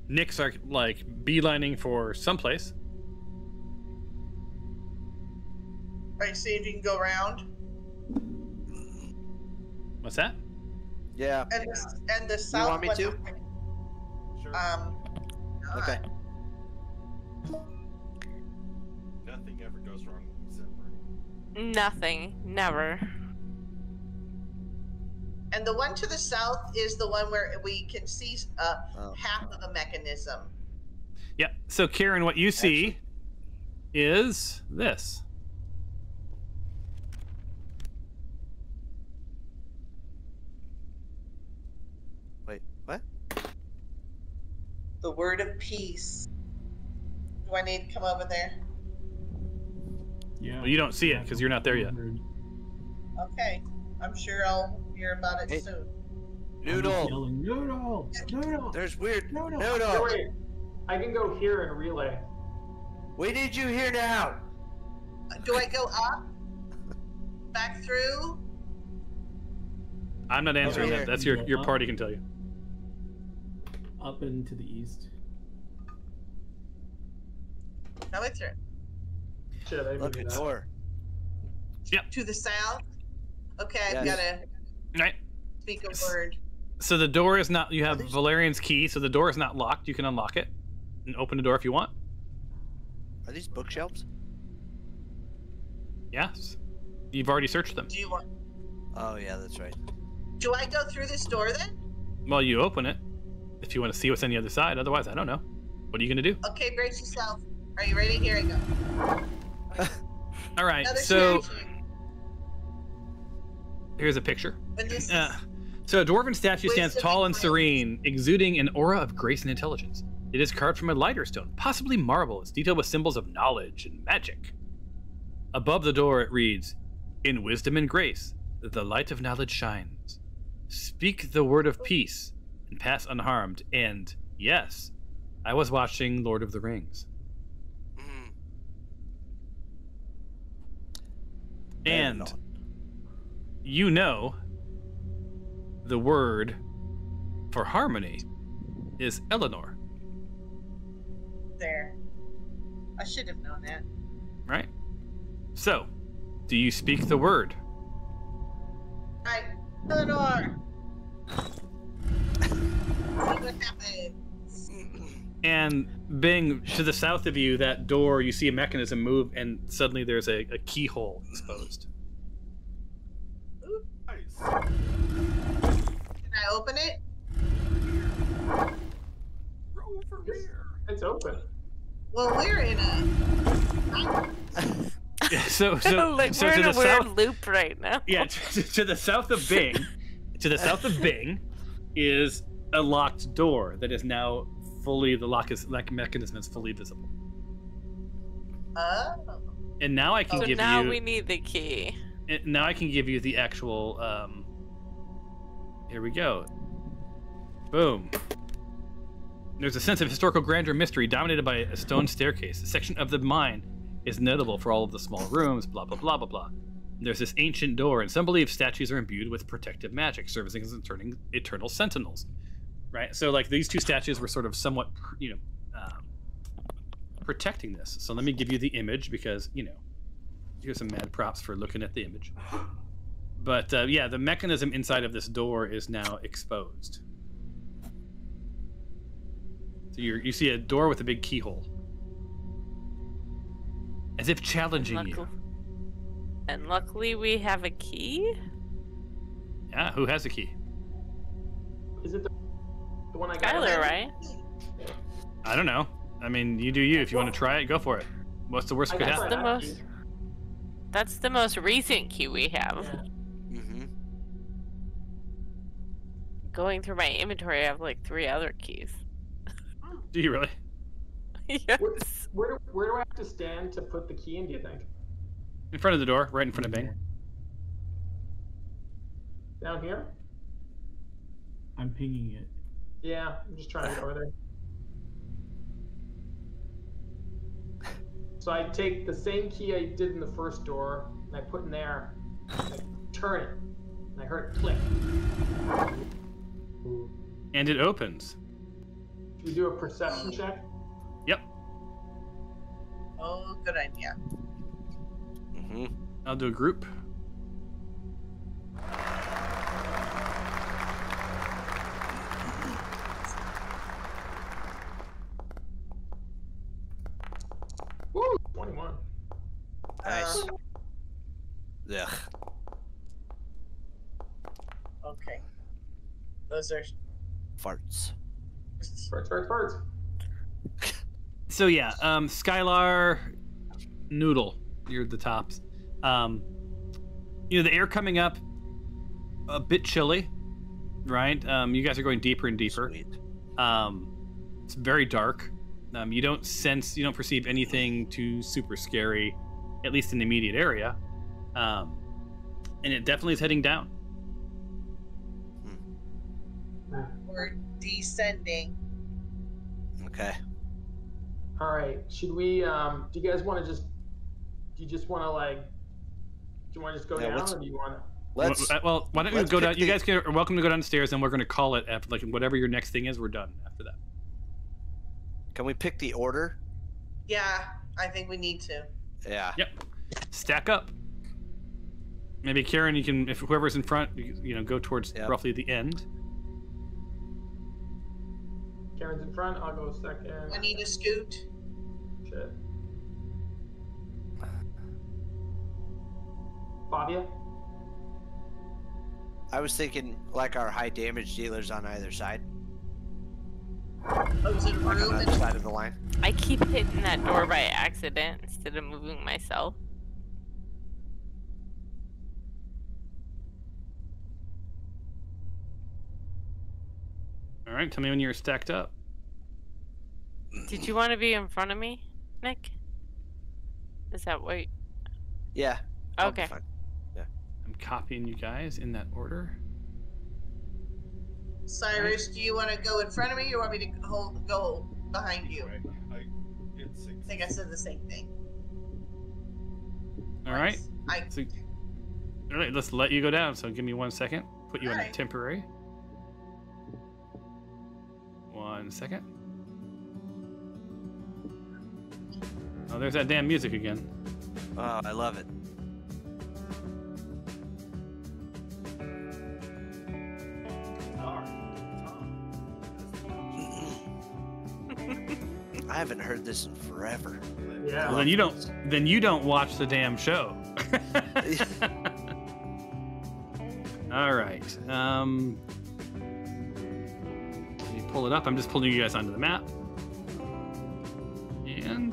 A: Nick's like beelining for someplace.
B: Right, see if you can go around.
A: What's that?
D: Yeah.
B: And the south.
D: You want me to?
G: Sure.
D: Okay.
G: Nothing ever goes wrong with Zipper.
F: Nothing. Never.
B: And the one to the south is the one where we can see half of a mechanism.
A: Yeah. So Karen, what you see is this.
D: Wait, what?
B: The word of peace. Do I need to come over there?
C: Yeah.
A: Well, you don't see it because you're not there yet.
B: Okay. I'm sure I'll hear about it soon.
D: Noodle!
C: Yelling, Noodle! Noodle!
D: There's weird.
C: Noodle!
D: Noodle!
E: Wait, I can go here and relay.
D: We need you here now!
B: Do I go up? Back through?
A: I'm not answering
D: Over
A: that.
D: here.
A: That's your party can tell you.
C: Up and to the east.
B: No, it's right.
E: Shit, I didn't
D: Look
E: do
D: at
E: that.
D: door.
B: To the south? Okay, I've
D: Yes.
B: got to
A: Right.
B: speak a word.
A: So the door is not. You have Valerian's key, so the door is not locked. You can unlock it and open the door if you want.
D: Are these bookshelves?
A: Yes. You've already searched them.
B: Do you want?
D: Oh yeah, that's right.
B: Do I go through this door then?
A: Well, you open it if you want to see what's on the other side. Otherwise, I don't know. What are you gonna do?
B: Okay, brace yourself. Are you ready? Here I go.
A: All right.
B: Another
A: So
B: statue.
A: here's a picture.
B: When this
A: So a dwarven statue stands
B: Wisdom
A: tall
B: and
A: and
B: grace.
A: serene, exuding an aura of grace and intelligence. It is carved from a lighter stone, possibly marble. It's detailed with symbols of knowledge and magic. Above the door it reads, "In wisdom and grace, the light of knowledge shines. Speak the word of peace and pass unharmed." And yes, I was watching Lord of the Rings.
D: Mm.
A: And you know the word for harmony is Eleanor,
B: there. I should have known that.
A: right? So, do you speak the word?
B: Alright, to the door. See what happens.
A: And Bing, to the south of you, that door, you see a mechanism move, and suddenly there's a keyhole exposed.
G: Nice.
B: Can I open it?
G: Over here.
E: It's open.
B: Well, we're in a...
A: So
F: like
A: so
F: we're
A: to
F: in a
A: the
F: weird
A: south,
F: loop right now.
A: yeah, to the south of Bing, is a locked door that is now fully, the lock mechanism is fully visible.
B: Oh.
A: And now I can
F: So
A: give
F: now
A: you.
F: we need the key.
A: Now I can give you the actual. Here we go. Boom. There's a sense of historical grandeur and mystery dominated by a stone staircase. A section of the mine is notable for all of the small rooms, blah, blah, blah, blah, blah. There's this ancient door, and some believe statues are imbued with protective magic, serving as eternal sentinels. Right? So, like, these two statues were sort of somewhat, protecting this. So let me give you the image because, here's some mad props for looking at the image. But, yeah, the mechanism inside of this door is now exposed. So you see a door with a big keyhole. As if challenging you.
F: And luckily we have a key?
A: Yeah, who has a key?
E: Is it the one I got?
F: Skylar, right?
A: I don't know. I mean, you do you. If you want to try it, go for it. What's the worst that could happen?
F: That's the most recent key we have.
E: Yeah.
D: Mm-hmm.
F: Going through my inventory, I have like 3 other keys.
A: Do you really?
F: Yes.
E: Where do I have to stand to put the key in, do you think?
A: In front of the door, right in front of Bing.
E: Down here?
C: I'm pinging it.
E: Yeah, I'm just trying to get over there. So I take the same key I did in the first door, and I put in there, and I turn it, and I heard it click.
A: And it opens.
E: Should we do a perception check?
A: Yep.
B: Oh, good idea.
D: Mm-hmm.
A: I'll do a group.
E: Woo! 21.
D: Nice. Ugh.
B: Okay. Those are...
D: Farts.
E: Birds.
A: So yeah, Skylar, Noodle, you're the tops. The air coming up, a bit chilly, right? You guys are going deeper and deeper.
D: Sweet.
A: It's very dark. You don't perceive anything too super scary, at least in the immediate area. And it definitely is heading down.
B: We're descending.
D: Okay.
E: All right. Should we? Do you guys want to just? Do you just want to like? Do you want to just go down, or do you want to?
D: Let's.
A: Well, why don't you go down? You guys are welcome to go downstairs, and we're going to call it after, like, whatever your next thing is. We're done after that.
D: Can we pick the order?
B: Yeah, I think we need to.
D: Yeah.
A: Yep. Stack up. Maybe Karen, you can, if whoever's in front, go towards roughly the end.
E: Karen's in front. I'll go second.
B: I need to scoot.
E: Shit. Fabia?
D: I was thinking like our high damage dealers on either side.
B: Oh, is it a
D: Like on
B: room?
D: the other side of the line.
F: I keep hitting that door by accident instead of moving myself.
A: All right, tell me when you're stacked up.
F: Did you want to be in front of me, Nick? Is that what?
D: Yeah. I'll be
F: Okay.
D: fine.
A: I'm copying you guys in that order.
B: Cyrus, do you want to go in front of me, or want me to go behind you?
G: I
B: think I said the same thing.
A: All right.
B: I
A: So, all right, let's let you go down. So give me 1 second. Put you in a
B: Alright.
A: temporary. 1 second. Oh, there's that damn music again.
D: Oh, I love it. I haven't heard this in forever.
E: Yeah.
A: Well, then you don't watch the damn show. All right. Let me pull it up. I'm just pulling you guys onto the map. And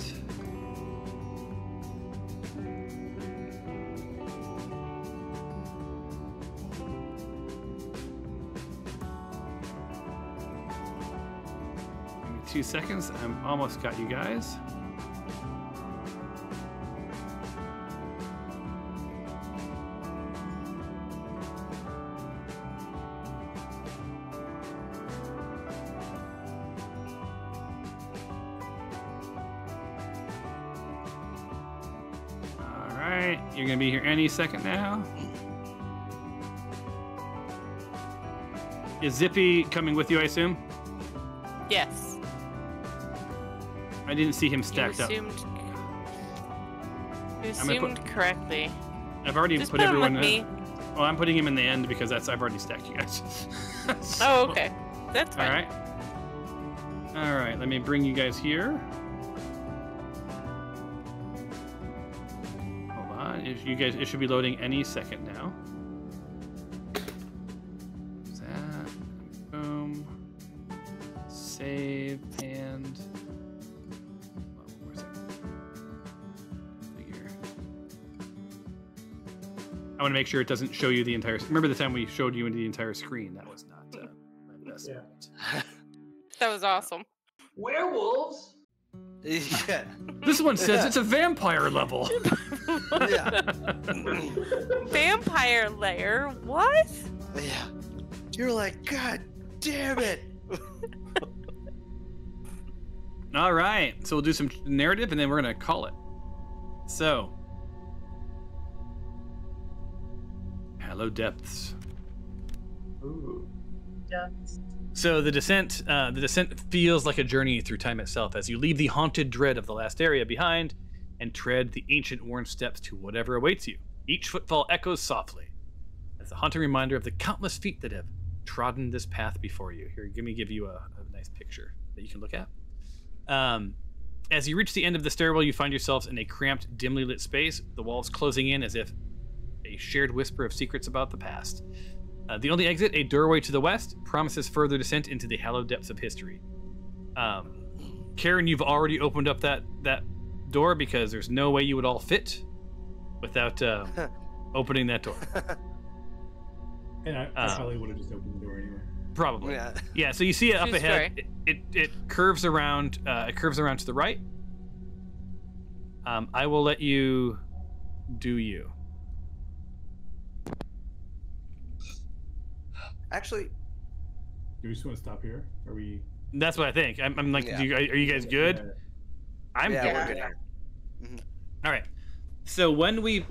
A: give me 2 seconds. I'm almost got you guys. You're gonna be here any second now. Is Zippy coming with you, I assume?
F: Yes.
A: I didn't see him stacked up.
F: You assumed correctly.
A: I've already
F: Just
A: put everyone
F: him with
A: in. Oh, I'm putting him in the end because I've already stacked you guys. So,
F: oh, okay. That's fine.
A: All right. All right. Let me bring you guys here. If you guys, it should be loading any second now. That, boom, save, and where's it? Figure. I want to make sure it doesn't show you the entire. Remember the time we showed you the entire screen? That was not my best.
E: Yeah.
F: That was awesome.
E: Werewolves.
D: Yeah.
A: This one says it's a vampire level.
D: Yeah.
F: Vampire lair? What?
D: Yeah. You're like, God damn it.
A: All right. So we'll do some narrative and then we're going to call it. So, Hello Depths.
E: Ooh.
B: Depths.
A: So the descent feels like a journey through time itself as you leave the haunted dread of the last area behind and tread the ancient worn steps to whatever awaits you. Each footfall echoes softly as a haunting reminder of the countless feet that have trodden this path before you. Here, let me give you a nice picture that you can look at. As you reach the end of the stairwell, you find yourselves in a cramped, dimly lit space, the walls closing in as if a shared whisper of secrets about the past. The only exit, a doorway to the west, promises further descent into the hallowed depths of history. Karen, you've already opened up that door because there's no way you would all fit without opening that door.
C: And I probably would have just opened the door anyway.
A: Probably. Yeah. So you see it up
F: True
A: ahead. It curves around. It curves around to the right. I will let you do you.
D: Actually,
C: Do we just want to stop here? Are we?
A: That's what I think. I'm like,
D: Yeah.
A: are you guys good?
C: Yeah.
A: I'm
D: yeah,
A: good.
D: we're good here.
A: All right. So when we,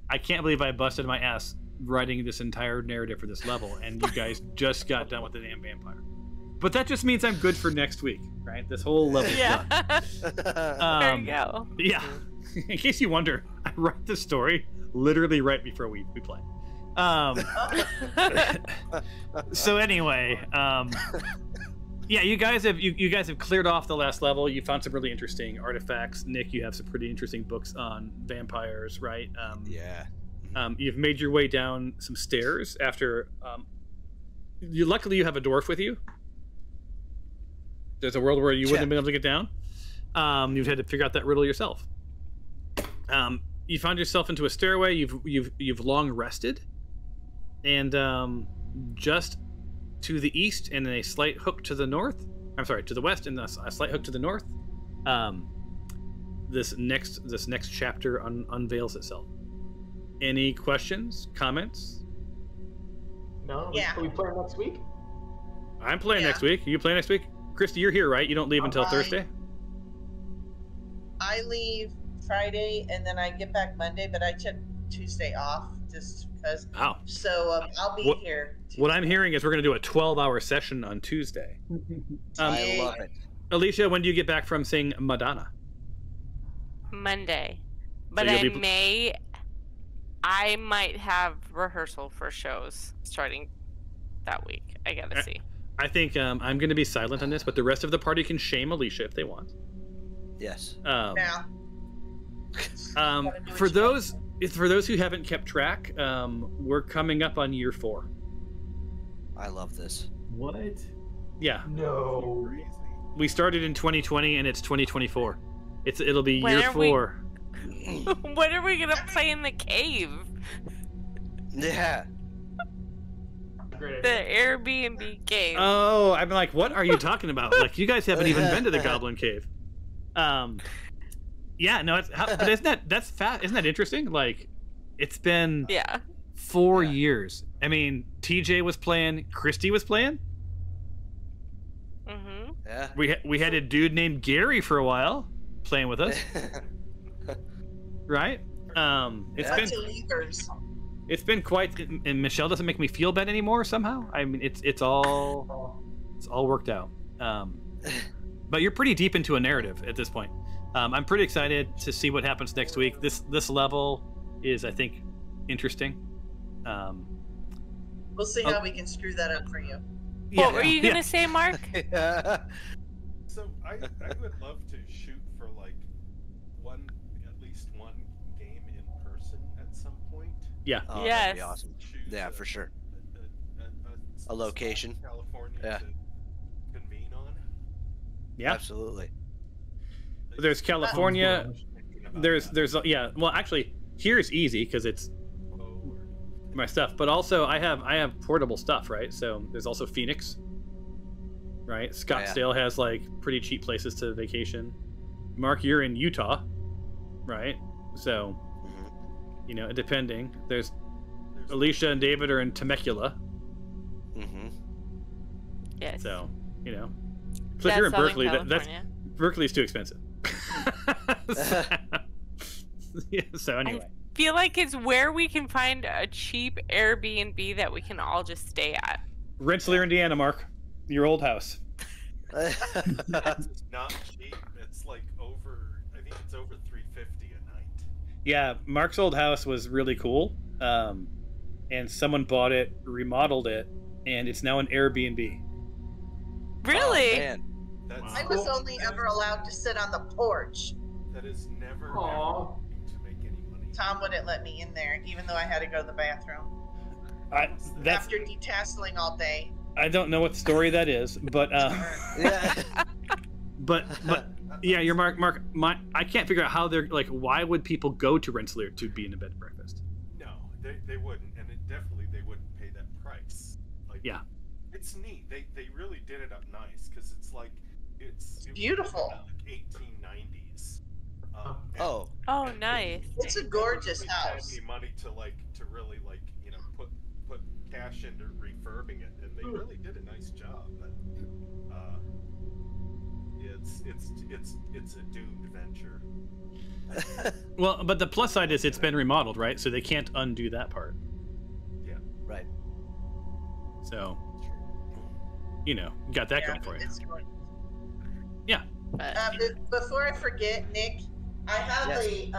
A: I can't believe I busted my ass writing this entire narrative for this level, and you guys just got done with the damn vampire. But that just means I'm good for next week, right? This whole level's done.
F: There you go.
A: Yeah. In case you wonder, I write the story literally right before we play. So anyway, yeah, you guys have cleared off the last level. You found some really interesting artifacts. Nick, you have some pretty interesting books on vampires, right?
D: Yeah.
A: You've made your way down some stairs after. Luckily, you have a dwarf with you. There's a world where you wouldn't have been able to get down. You've had to figure out that riddle yourself. You found yourself into a stairway. You've long rested, and just to the east and a slight hook to the north. I'm sorry, to the west and a slight hook to the north. This next chapter unveils itself. Any questions, comments?
E: No?
B: Yeah.
E: Are we playing next week?
A: I'm playing next week. You play next week? Christy, you're here, right? You don't leave until Thursday?
B: I leave Friday and then I get back Monday, but I took Tuesday off just because.
A: Wow.
B: So I'll be here. Tuesday.
A: What I'm hearing is we're going to do a 12-hour session on Tuesday.
D: I love it.
A: Alicia, when do you get back from seeing Madonna?
F: Monday. But I might have rehearsal for shows starting that week. I gotta see.
A: I think I'm going to be silent on this, but the rest of the party can shame Alicia if they want.
D: Yes.
A: For those who haven't kept track, we're coming up on year 4.
D: I love this.
C: What?
A: Yeah.
E: No.
A: We started in 2020 and it's 2024. It'll be year 4.
F: When are we gonna play in the cave?
D: Yeah.
F: The Airbnb cave.
A: Oh, I'm like, what are you talking about? Like, you guys haven't even been to the Goblin Cave. Yeah, no, but that's fast. Isn't that interesting? Like, it's been 4 years. I mean, TJ was playing, Christy was playing.
F: Mm-hmm.
D: Yeah.
A: We had a dude named Gary for a while playing with us. Right? It's been quite, and Michelle doesn't make me feel bad anymore somehow. I mean, it's all worked out. But you're pretty deep into a narrative at this point. I'm pretty excited to see what happens next week. This level is, I think, interesting.
B: We'll see how we can screw that up for you.
F: What were you gonna say, Mark?
G: So I would love to shoot for like at least one game in person at some point.
A: Yeah.
D: Oh,
F: yes.
D: That'd be awesome. Yeah, for sure. A location.
G: California
D: Yeah.
G: to convene on.
A: Yeah.
D: Absolutely.
A: There's California. There's well, actually, here's easy because it's my stuff, but also I have portable stuff, right? So there's also Phoenix, right? Scottsdale has like pretty cheap places to vacation. Mark, you're in Utah, right? So depending. There's Alicia and David are in Temecula.
D: Mm-hmm.
F: Yes.
A: So so if you're in Berkeley, that's Berkeley's too expensive. So anyway.
F: I feel like it's where we can find a cheap Airbnb that we can all just stay at.
A: Rensselaer, Indiana, Mark. Your old house.
G: It's not cheap. It's like I think it's over $350 a night.
A: Yeah, Mark's old house was really cool. And someone bought it, remodeled it, and it's now an Airbnb.
F: Really?
D: Oh, man.
B: I was only ever allowed to sit on the porch.
G: That is never to make any money.
B: Tom wouldn't let me in there, even though I had to go to the bathroom. After detasseling all day.
A: I don't know what story that is, but but yeah, you're Mark. I can't figure out how they're like. Why would people go to Rensselaer to be in a bed and breakfast?
G: No, they wouldn't, and they wouldn't pay that price. Like, yeah, it's neat. They really did it up nice because it's like it's
B: beautiful.
G: Like 1890s.
F: Oh, nice.
B: It's a gorgeous house.
G: Any money to really put cash into refurbing it, and they really did a nice job. But it's a doomed venture.
A: Well, but the plus side is it's been remodeled, right? So they can't undo that part.
G: Yeah.
D: Right.
A: So got that going for you. Yeah.
B: Before I forget, Nick, I have the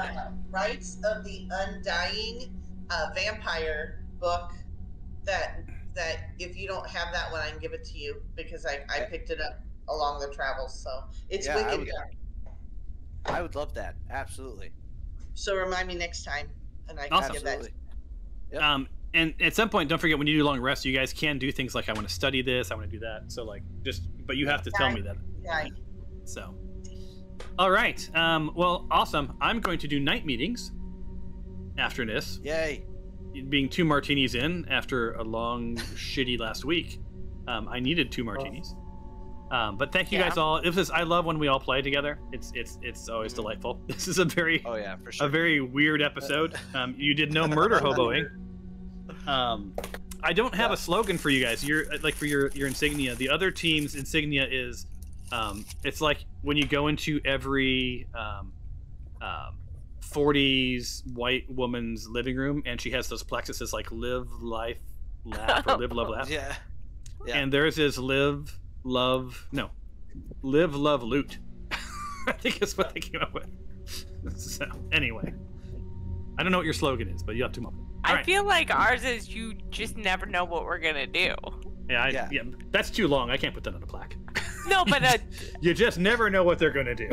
B: Rights of the Undying vampire book that if you don't have that one, I can give it to you because I picked it up along the travels. So it's wicked.
D: I would love that. Absolutely.
B: So remind me next time, and I can give that to you.
D: Yep.
A: And at some point, don't forget when you do long rests, you guys can do things like I want to study this, I want to do that. So but you have to tell me that.
B: Yeah.
A: So, all right. Well, awesome. I'm going to do night meetings after this.
D: Yay.
A: Being 2 martinis in after a long, shitty last week, I needed 2 martinis. But thank you guys all. I love when we all play together. It's always delightful. This is a very
D: for sure.
A: a very weird episode. You did no murder hoboing. I don't have a slogan for you guys. You're like for your insignia. The other team's insignia is it's like when you go into every 40s white woman's living room and she has those plexuses like live, life, laugh, or live, love, laugh.
D: Yeah.
A: And theirs is live, love, loot. I think that's what they came up with. So anyway, I don't know what your slogan is, but you have to come up with it.
F: I feel like ours is you just never know what we're gonna do.
A: Yeah, that's too long. I can't put that on a plaque.
F: No, but
A: you just never know what they're gonna do.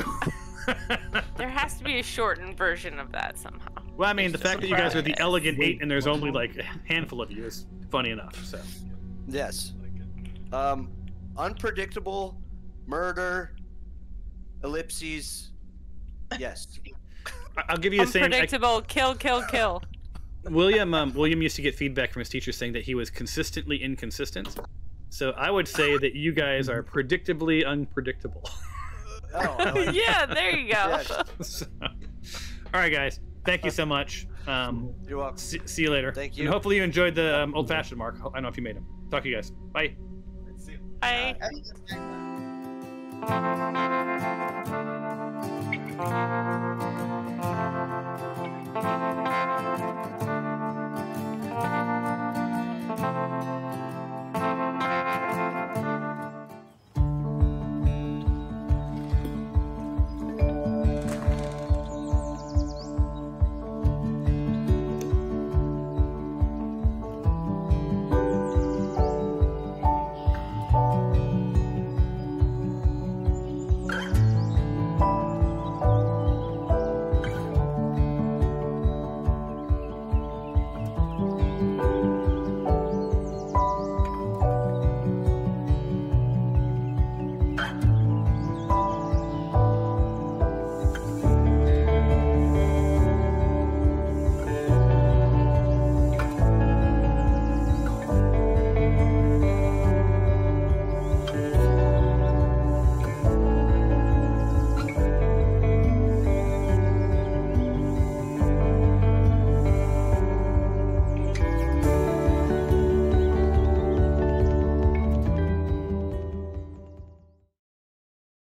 F: There has to be a shortened version of that somehow.
A: Well, I mean, the fact that you guys are the elegant 8 and there's only like a handful of you is funny enough. So.
D: Yes. Unpredictable, murder, ellipses. Yes.
A: I'll give you the same.
F: Unpredictable, kill.
A: William used to get feedback from his teacher saying that he was consistently inconsistent. So I would say that you guys are predictably unpredictable.
F: Yeah, there you go.
A: So, all right, guys. Thank you so much.
D: You're welcome.
A: See you later.
D: Thank you.
A: And hopefully you enjoyed the old-fashioned, Mark. I don't know if you made them. Talk to you guys. Bye.
F: Bye.
B: Bye.